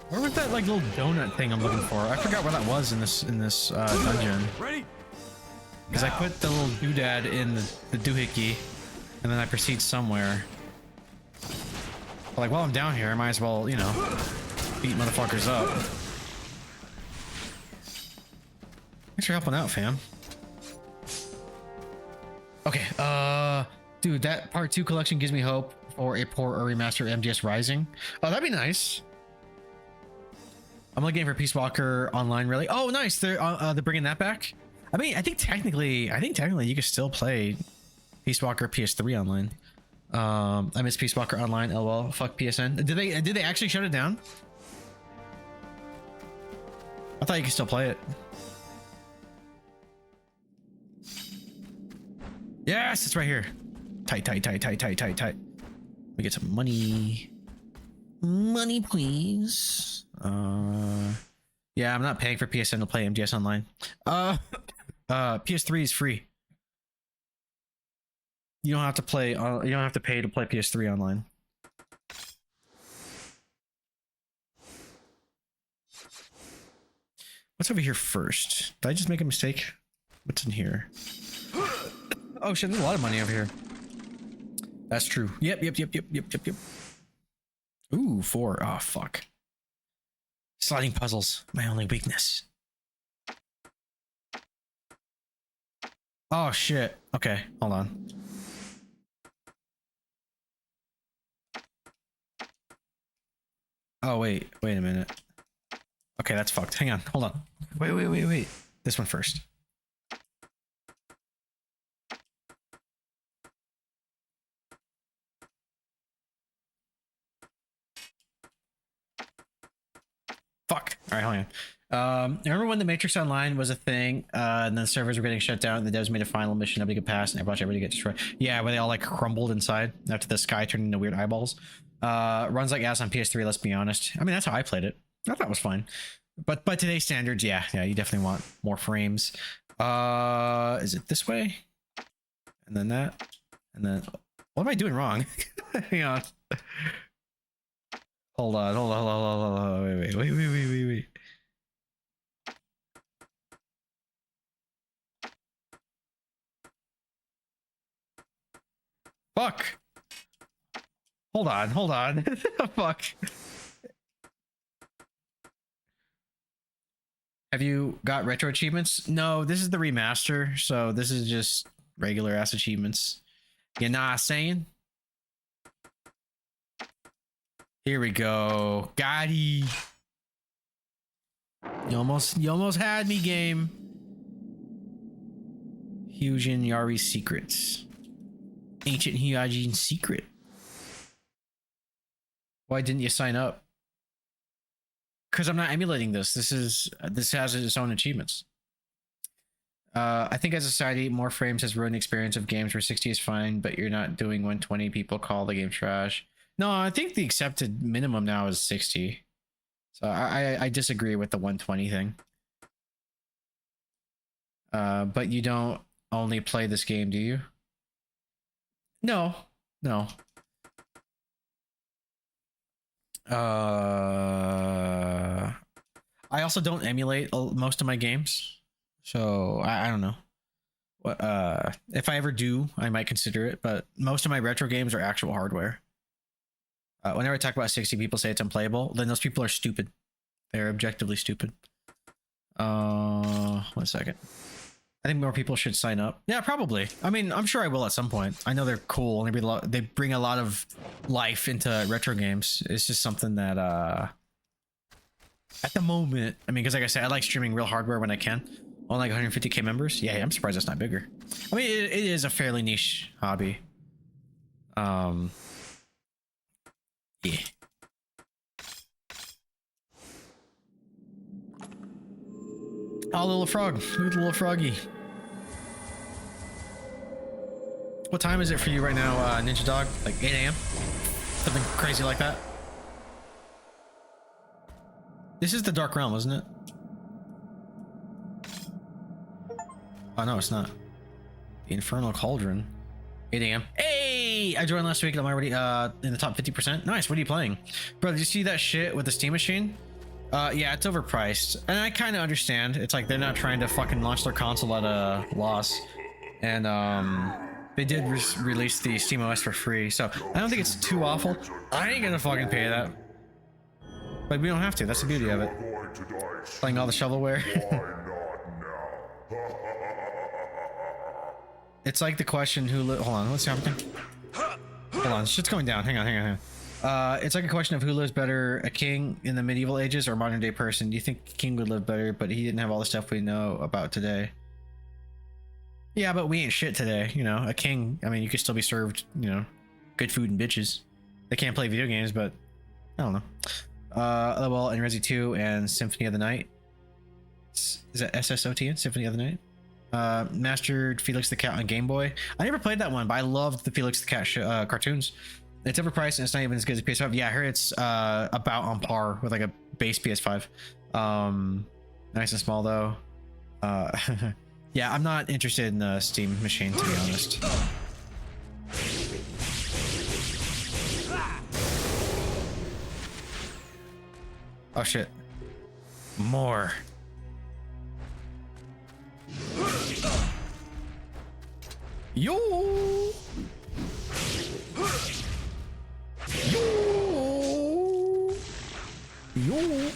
Where was that like little donut thing I'm looking for? I forgot where that was in this dungeon. Ready? Because I put the little doodad in the doohickey, and then I proceed somewhere. But like while I'm down here, I might as well, you know, beat motherfuckers up. Thanks for helping out, fam. Okay, dude, that part 2 collection gives me hope for a port or remaster of MGS Rising. Oh, that'd be nice. I'm looking for Peace Walker Online, really. Oh, nice. They're bringing that back. I mean, I think technically you can still play Peace Walker PS3 online. I miss Peace Walker Online. LOL. Fuck PSN. Did they actually shut it down? I thought you could still play it. Yes, it's right here. Tight. Let me get some money. Money, please. Yeah, I'm not paying for PSN to play MGS Online. PS3 is free. You don't have to play. You don't have to pay to play PS3 online. What's over here first? Did I just make a mistake? What's in here? Oh shit! There's a lot of money over here. That's true. Yep. Ooh, 4. Oh fuck. Sliding puzzles, my only weakness. Oh shit. Okay, hold on. Oh wait a minute. Okay, that's fucked. Hang on, hold on. Wait. This one first. Fuck. All right, hold on. Remember when the Matrix Online was a thing, and then the servers were getting shut down, and the devs made a final mission nobody could pass, and everybody get destroyed? Yeah, where they all like crumbled inside after the sky turned into weird eyeballs. Runs like ass on PS3. Let's be honest. I mean, that's how I played it. I thought it was fine, but by today's standards, yeah, you definitely want more frames. Is it this way? And then that, and then what am I doing wrong? Hang on. Hold on. Wait. Fuck. Hold on. Fuck. Have you got retro achievements? No, this is the remaster, so this is just regular ass achievements. You know what I'm saying? Here we go. Gotti. You almost had me, game. Hyujin Yari's secrets. Ancient Hyujin secret. Why didn't you sign up? Because I'm not emulating this. This has its own achievements. I think as a society, more frames has ruined the experience of games where 60 is fine, but you're not doing 120. People call the game trash. No, I think the accepted minimum now is 60. So I disagree with the 120 thing. But you don't only play this game, do you? No. I also don't emulate most of my games, so I don't know. What if I ever do, I might consider it, but most of my retro games are actual hardware. Whenever I talk about 60, people say it's unplayable. Then those people are stupid. They're objectively stupid. 1 second. I think more people should sign up. Yeah, probably. I mean, I'm sure I will at some point. I know they're cool and they bring a lot of life into retro games. It's just something that at the moment, I mean, because like I said, I like streaming real hardware when I can. On like 150k members. Yeah, I'm surprised it's not bigger. I mean, it is a fairly niche hobby. Yeah. Oh, little frog. Look at the little froggy. What time is it for you right now, Ninja Dog? Like 8 a.m? Something crazy like that? This is the Dark Realm, isn't it? Oh, no, it's not. The Infernal Cauldron. 8 a.m. Hey! I joined last week and I'm already in the top 50%. Nice, what are you playing? Bro, did you see that shit with the Steam Machine? Yeah, it's overpriced. And I kind of understand. It's like they're not trying to fucking launch their console at a loss. And they did release the Steam OS for free. So I don't think it's too awful. I ain't gonna fucking pay that. But we don't have to. That's the beauty of it. Playing all the shovelware. It's like the question who hold on, what's happening? Hold on, shit's going down. Hang on. It's like a question of who lives better, a king in the medieval ages or a modern day person. Do you think king would live better, but he didn't have all the stuff we know about today? Yeah, but we ain't shit today, you know. A king, I mean, you could still be served, you know, good food and bitches. They can't play video games, but I don't know. Well, and Resi 2 and Symphony of the Night. Is that SSOTN? Symphony of the Night? Mastered Felix the Cat on Game Boy. I never played that one, but I loved the Felix the Cat cartoons. It's overpriced and it's not even as good as PS5. Yeah, I heard it's about on par with like a base PS5. Nice and small though. Yeah, I'm not interested in the Steam machine, to be honest. Oh shit. More. Yo! Yo! Yo!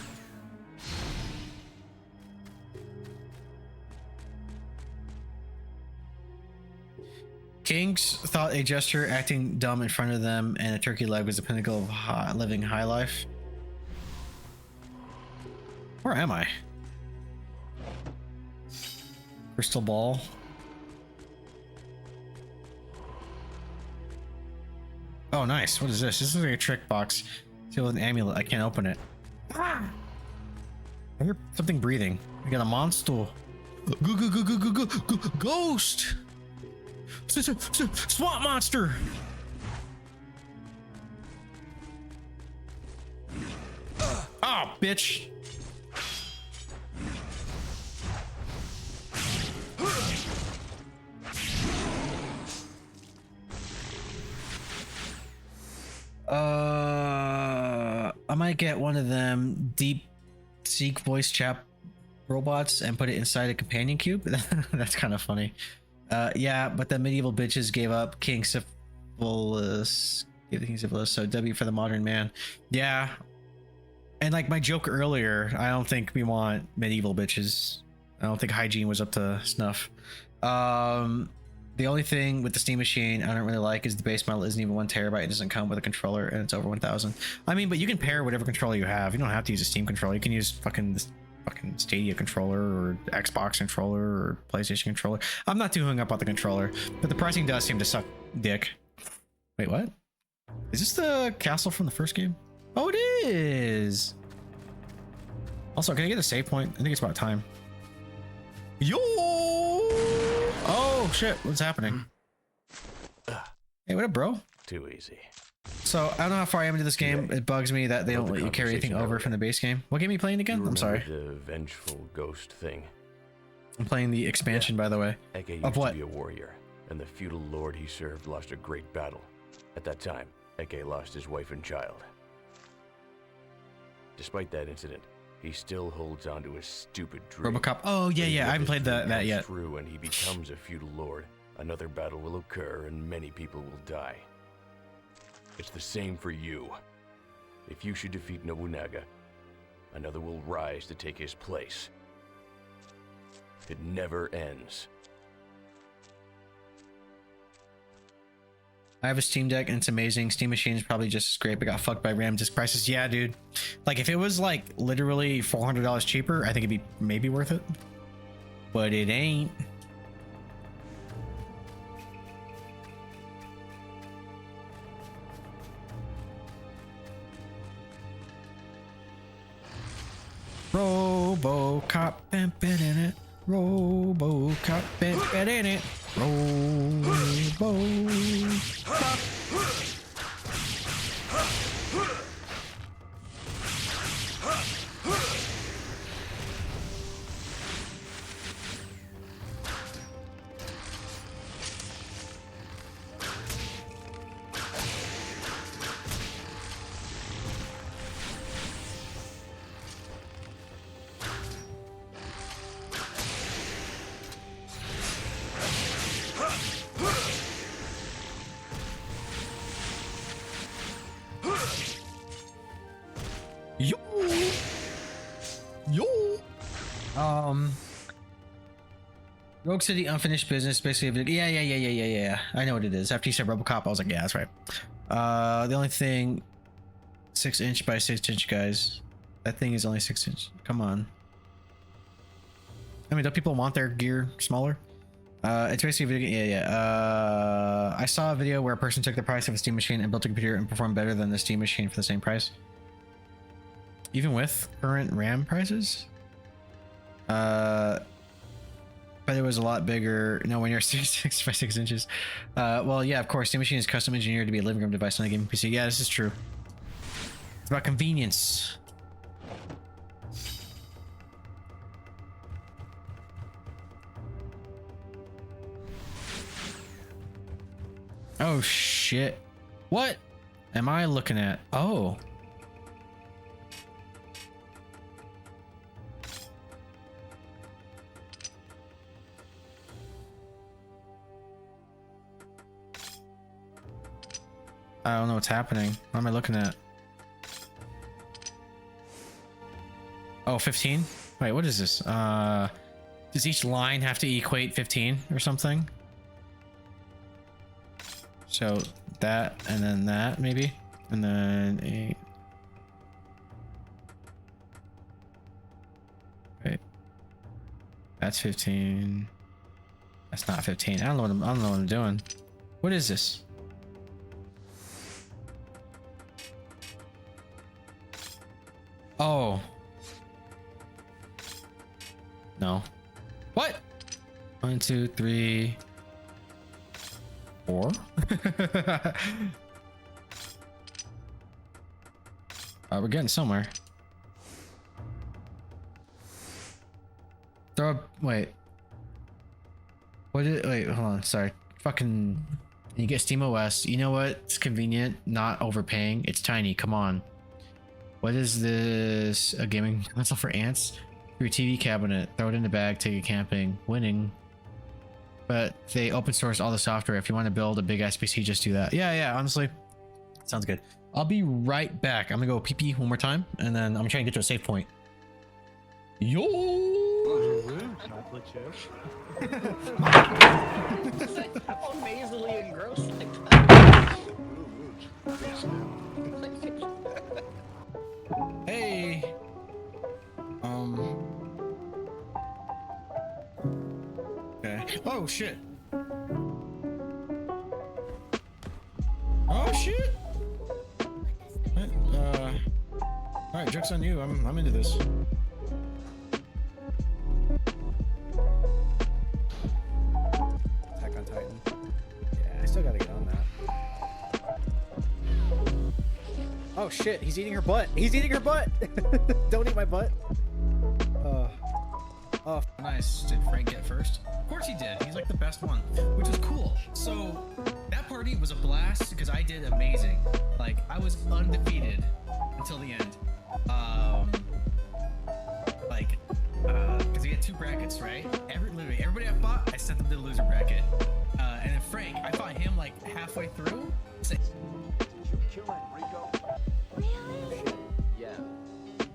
Kings thought a gesture acting dumb in front of them and a turkey leg was the pinnacle of living high life. Where am I? Crystal ball. Oh, nice. What is this? This is like a trick box. Seal with an amulet. I can't open it. Ah! I hear something breathing. We got a monster. Ghost! Swamp monster! Oh, bitch! I might get one of them deep seek voice chat robots and put it inside a companion cube. That's kind of funny. Yeah, but the medieval bitches gave up King Syphilis. Gave the King Syphilis, so W for the modern man. Yeah. And like my joke earlier, I don't think we want medieval bitches. I don't think hygiene was up to snuff. The only thing with the Steam machine I don't really like is the base model isn't even 1 terabyte. It doesn't come with a controller and it's over 1,000. I mean, but you can pair whatever controller you have. You don't have to use a Steam controller. You can use fucking Stadia controller or Xbox controller or PlayStation controller. I'm not too hung up on the controller, but the pricing does seem to suck dick. Wait, what? Is this the castle from the first game? Oh, it is. Also, can I get a save point? I think it's about time. Yo! Oh shit, what's happening? Hey, what up, bro? Too easy. So I don't know how far I am into this game. It bugs me that they don't let you carry anything over from the base game. What game are you playing again? I'm sorry. The vengeful ghost thing. I'm playing the expansion, by the way. Ege used to be a warrior, and the feudal lord he served lost a great battle. At that time, Ege lost his wife and child. Despite that incident, he still holds on to his stupid dream. RoboCop. Oh yeah, I haven't played that yet. True, and he becomes a feudal lord. Another battle will occur, and many people will die. It's the same for you. If you should defeat Nobunaga, another will rise to take his place. It never ends. I have a Steam Deck and it's amazing. Steam Machine is probably just as great, but got fucked by RAM disk prices. Yeah, dude. Like if it was like literally $400 cheaper, I think it'd be maybe worth it. But it ain't. RoboCop, bam, bam, in it. RoboCop, bam, bam, in it. RoboCop. Rogue City Unfinished Business, basically. Yeah. I know what it is. After you said RoboCop, I was like, yeah, that's right. The only thing, 6-inch by 6-inch, guys. That thing is only 6-inch. Come on. I mean, don't people want their gear smaller? It's basically a video game. Yeah. I saw a video where a person took the price of a Steam machine and built a computer and performed better than the Steam machine for the same price. Even with current RAM prices? But it was a lot bigger. No, when you're 6 by 6 inches. Well, yeah, of course. Steam machine is custom engineered to be a living room device on a gaming PC. Yeah, this is true. It's about convenience. Oh shit. What am I looking at? Oh. I don't know what's happening. What am I looking at? Oh, 15? Wait, what is this? Does each line have to equate 15 or something? So that, and then that, maybe? And then 8. Wait. That's 15. That's not 15. I don't know what I'm doing. What is this? Oh. No. What? 1, 2, 3, 4. We're getting somewhere. Throw up. Wait. What did? Wait, hold on. Sorry. Fucking. You get SteamOS. You know what? It's convenient. Not overpaying. It's tiny. Come on. What is this? A gaming console for ants? Your TV cabinet. Throw it in the bag. Take it camping. Winning. But they open source all the software. If you want to build a big ass PC, just do that. Yeah, honestly. Sounds good. I'll be right back. I'm gonna go pee one more time, and then I'm gonna try and get to a save point. Yo! Chocolate chip. Amazingly engrossed like that. Hey! Okay. Oh, shit! Oh, shit! Alright, joke's on you. I'm into this. Attack on Titan. Yeah, I still gotta get on that. Oh shit, he's eating her butt. He's eating her butt. Don't eat my butt. Oh. Nice. Did Frank get first? Of course he did. He's like the best one, which was cool. So that party was a blast because I did amazing. Like I was undefeated until the end. Because we had 2 brackets, right? Literally everybody I fought, I sent them to the loser bracket. And then Frank, I fought him like halfway through. Did you kill Enrico? Really? Yeah,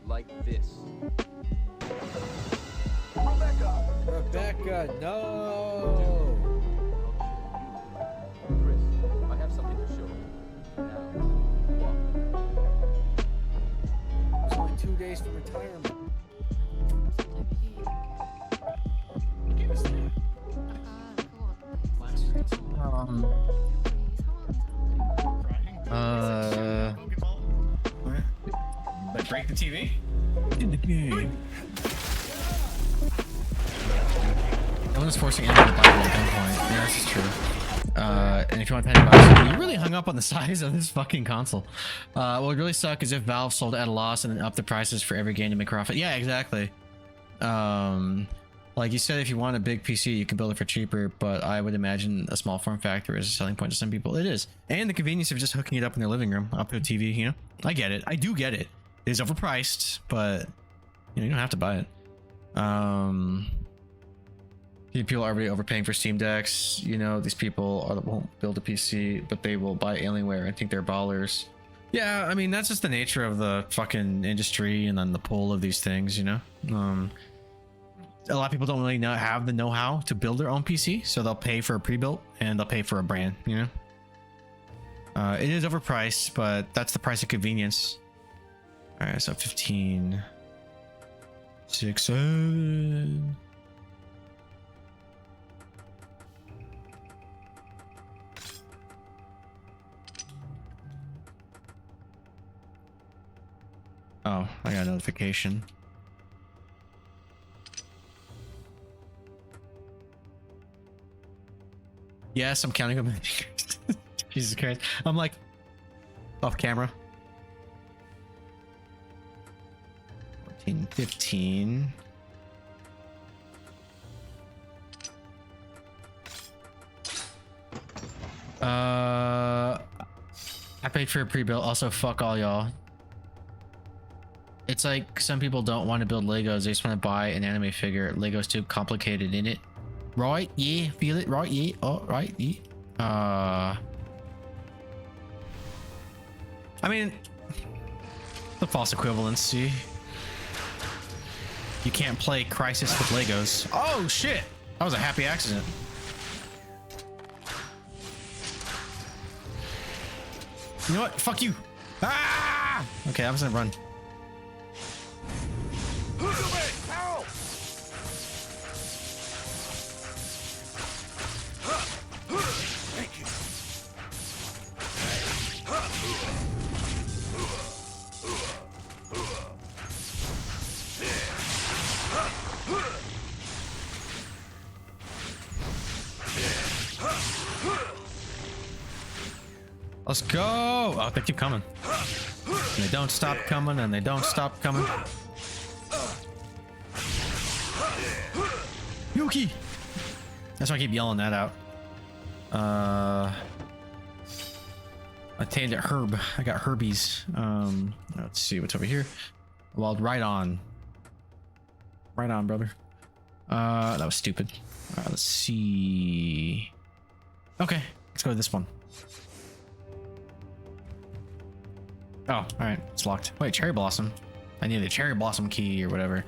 like this. Rebecca, no! Chris, I have something to show you. Now, walk. It's only 2 days from retirement. Like break the TV? In the game. No one's forcing anyone to buy it at gunpoint. Yeah, this is true. And if you want $10, you really hung up on the size of this fucking console. What would really suck is if Valve sold at a loss and then upped the prices for every game to make profit. Yeah, exactly. Like you said, if you want a big PC, you can build it for cheaper, but I would imagine a small form factor is a selling point to some people. It is. And the convenience of just hooking it up in their living room, up to a TV, you know? I get it. I do get it. It is overpriced, but you know, you don't have to buy it. People are already overpaying for Steam Decks. You know, these people won't build a PC, but they will buy Alienware and think they're ballers. Yeah, I mean, that's just the nature of the fucking industry and then the pull of these things, you know? A lot of people don't really have the know-how to build their own PC, so they'll pay for a pre-built and they'll pay for a brand, you know? It is overpriced, but that's the price of convenience. All right, so 15, 6, 7. Oh, I got a notification. Yes, I'm counting them. Jesus Christ. I'm like, off camera. 14, 15. I paid for a pre-built. Also, fuck all y'all. It's like some people don't want to build Legos. They just want to buy an anime figure. Lego's too complicated in it. Right? Yeah. Feel it? Right? Yeah. Oh, right? Yeah. I mean, the false equivalency. You can't play Crisis with Legos. Oh, shit. That was a happy accident. You know what? Fuck you. Ah! Okay, I'm just gonna run. Let's go! Oh, they keep coming. And they don't stop coming, and they don't stop coming. Yuki! That's why I keep yelling that out. I tamed it Herb. I got Herbies. Let's see what's over here. Well, right on. Right on, brother. That was stupid. Let's see. Okay, let's go to this one. Oh, alright, it's locked. Wait, Cherry Blossom. I need the Cherry Blossom key or whatever.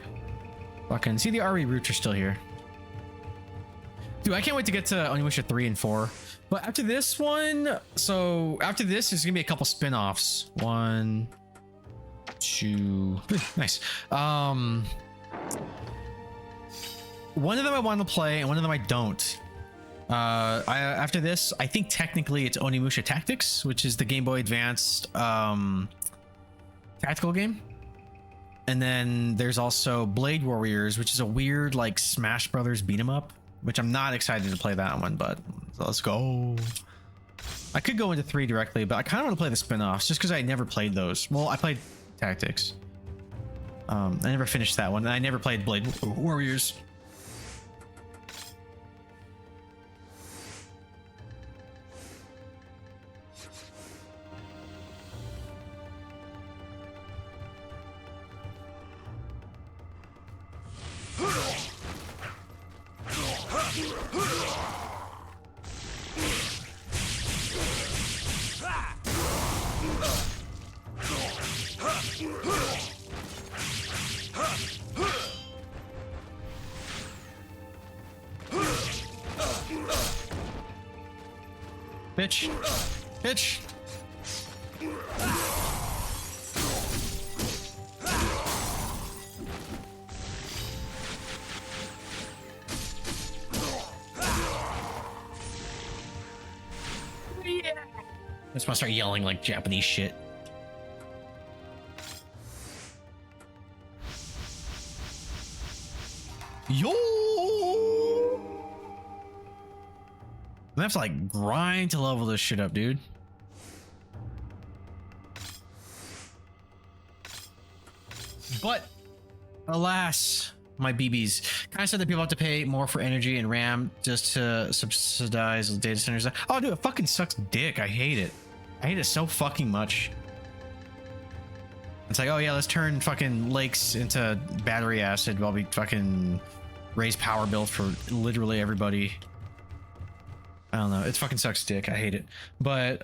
Fucking see, the RE roots are still here. Dude, I can't wait to get to Onimusha 3 and 4. But after this one, so after this, there's gonna be a couple spin-offs. 1, 2, 3. Nice. One of them I want to play, and one of them I don't. After this, I think technically it's Onimusha Tactics, which is the Game Boy Advanced tactical game. And then there's also Blade Warriors, which is a weird like Smash Brothers beat 'em up, which I'm not excited to play that one, but let's go. I could go into 3 directly, but I kind of want to play the spin-offs just because I never played those. Well, I played Tactics. I never finished that one, and I never played Blade Warriors. Bitch. Bitch. Yeah. I just want to start yelling like Japanese shit. Yo! I have to like grind to level this shit up, dude. But alas, my BBs. Kind of said that people have to pay more for energy and RAM just to subsidize the data centers. Oh, dude, it fucking sucks dick. I hate it. I hate it so fucking much. It's like, oh yeah, let's turn fucking lakes into battery acid while we fucking raise power bill for literally everybody. I don't know. It fucking sucks dick. I hate it. But,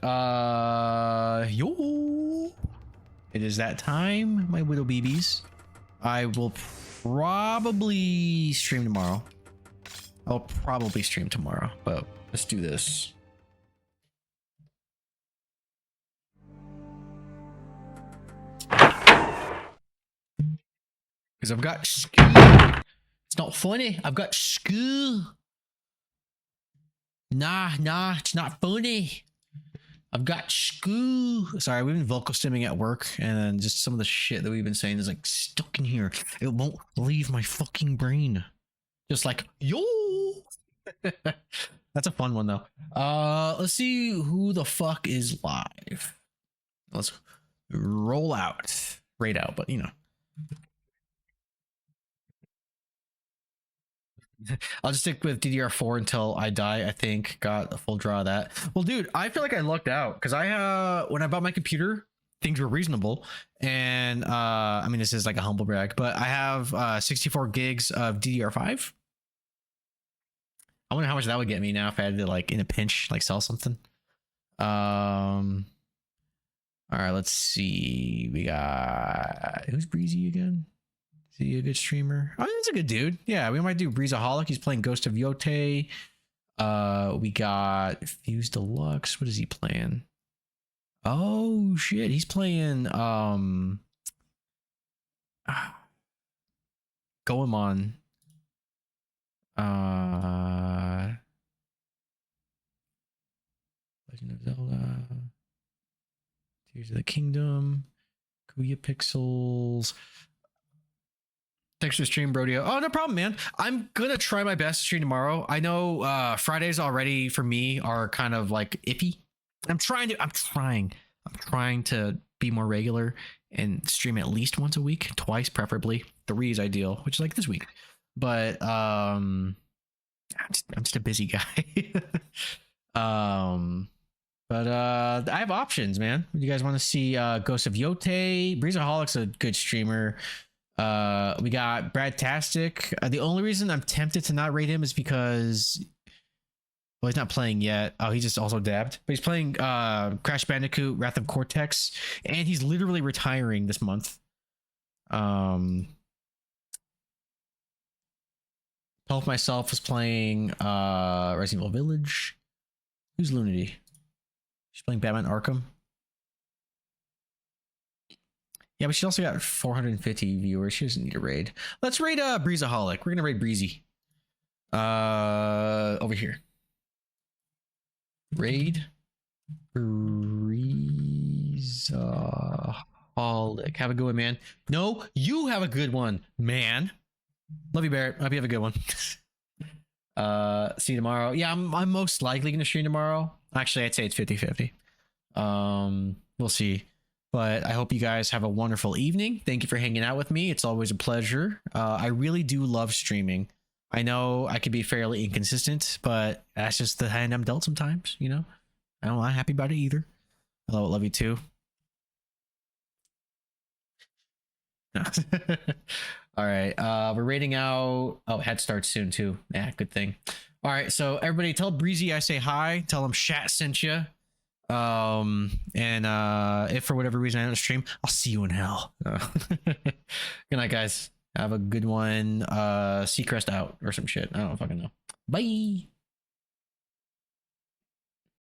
yo. It is that time, my Widow BBs. I will probably stream tomorrow. I'll probably stream tomorrow, but let's do this. Because I've got school. It's not funny. I've got school. Nah, it's not funny. I've got school. Sorry, we've been vocal stimming at work, and then just some of the shit that we've been saying is like stuck in here. It won't leave my fucking brain. Just like, yo. That's a fun one though. Let's see who the fuck is live. Let's roll out. Raid out, but you know. I'll just stick with DDR4 until I die. I think got a full draw of that. Well, dude, I feel like I lucked out because I when I bought my computer, things were reasonable, and I mean this is like a humble brag, but I have 64 gigs of DDR5. I wonder how much that would get me now if I had to like in a pinch like sell something. All right, let's see. We got who's Breezy again? Is he a good streamer? Oh, he's a good dude. Yeah, we might do Breezaholic. He's playing Ghost of Yote. We got Fuse Deluxe. What is he playing? Oh shit, he's playing Goemon. Legend of Zelda. Tears of the Kingdom. Kuya Pixels. Thanks for the stream, Brodio. Oh, no problem, man. I'm gonna try my best to stream tomorrow. I know Fridays already for me are kind of like iffy. I'm trying to be more regular and stream at least once a week, twice preferably. 3 is ideal, which is like this week. But I'm just a busy guy. But I have options, man. You guys want to see Ghost of Yote? Breezaholic's a good streamer. We got Bradtastic. The only reason I'm tempted to not rate him is because, well, he's not playing yet. Oh, he just also dabbed, but he's playing Crash Bandicoot Wrath of Cortex, and he's literally retiring this month. Pelf myself is playing Resident Evil Village. Who's Lunity? She's playing Batman Arkham. Yeah, but she also got 450 viewers. She doesn't need a raid. Let's raid Breezaholic. We're gonna raid Breezy. Over here. Raid Breezaholic. Have a good one, man. No, you have a good one, man. Love you, Barrett. Hope you have a good one. See you tomorrow. Yeah, I'm most likely gonna stream tomorrow. Actually, I'd say it's 50-50. We'll see. But I hope you guys have a wonderful evening. Thank you for hanging out with me. It's always a pleasure. I really do love streaming. I know I can be fairly inconsistent, but that's just the hand I'm dealt sometimes, you know? I'm not happy about it either. I love you too. All right. We're rating out. Oh, head starts soon too. Yeah, good thing. All right. So everybody tell Breezy I say hi. Tell him Shat sent you. If for whatever reason I don't stream, I'll see you in hell. Good night, guys. Have a good one. Seacrest out or some shit. I don't fucking know. Bye.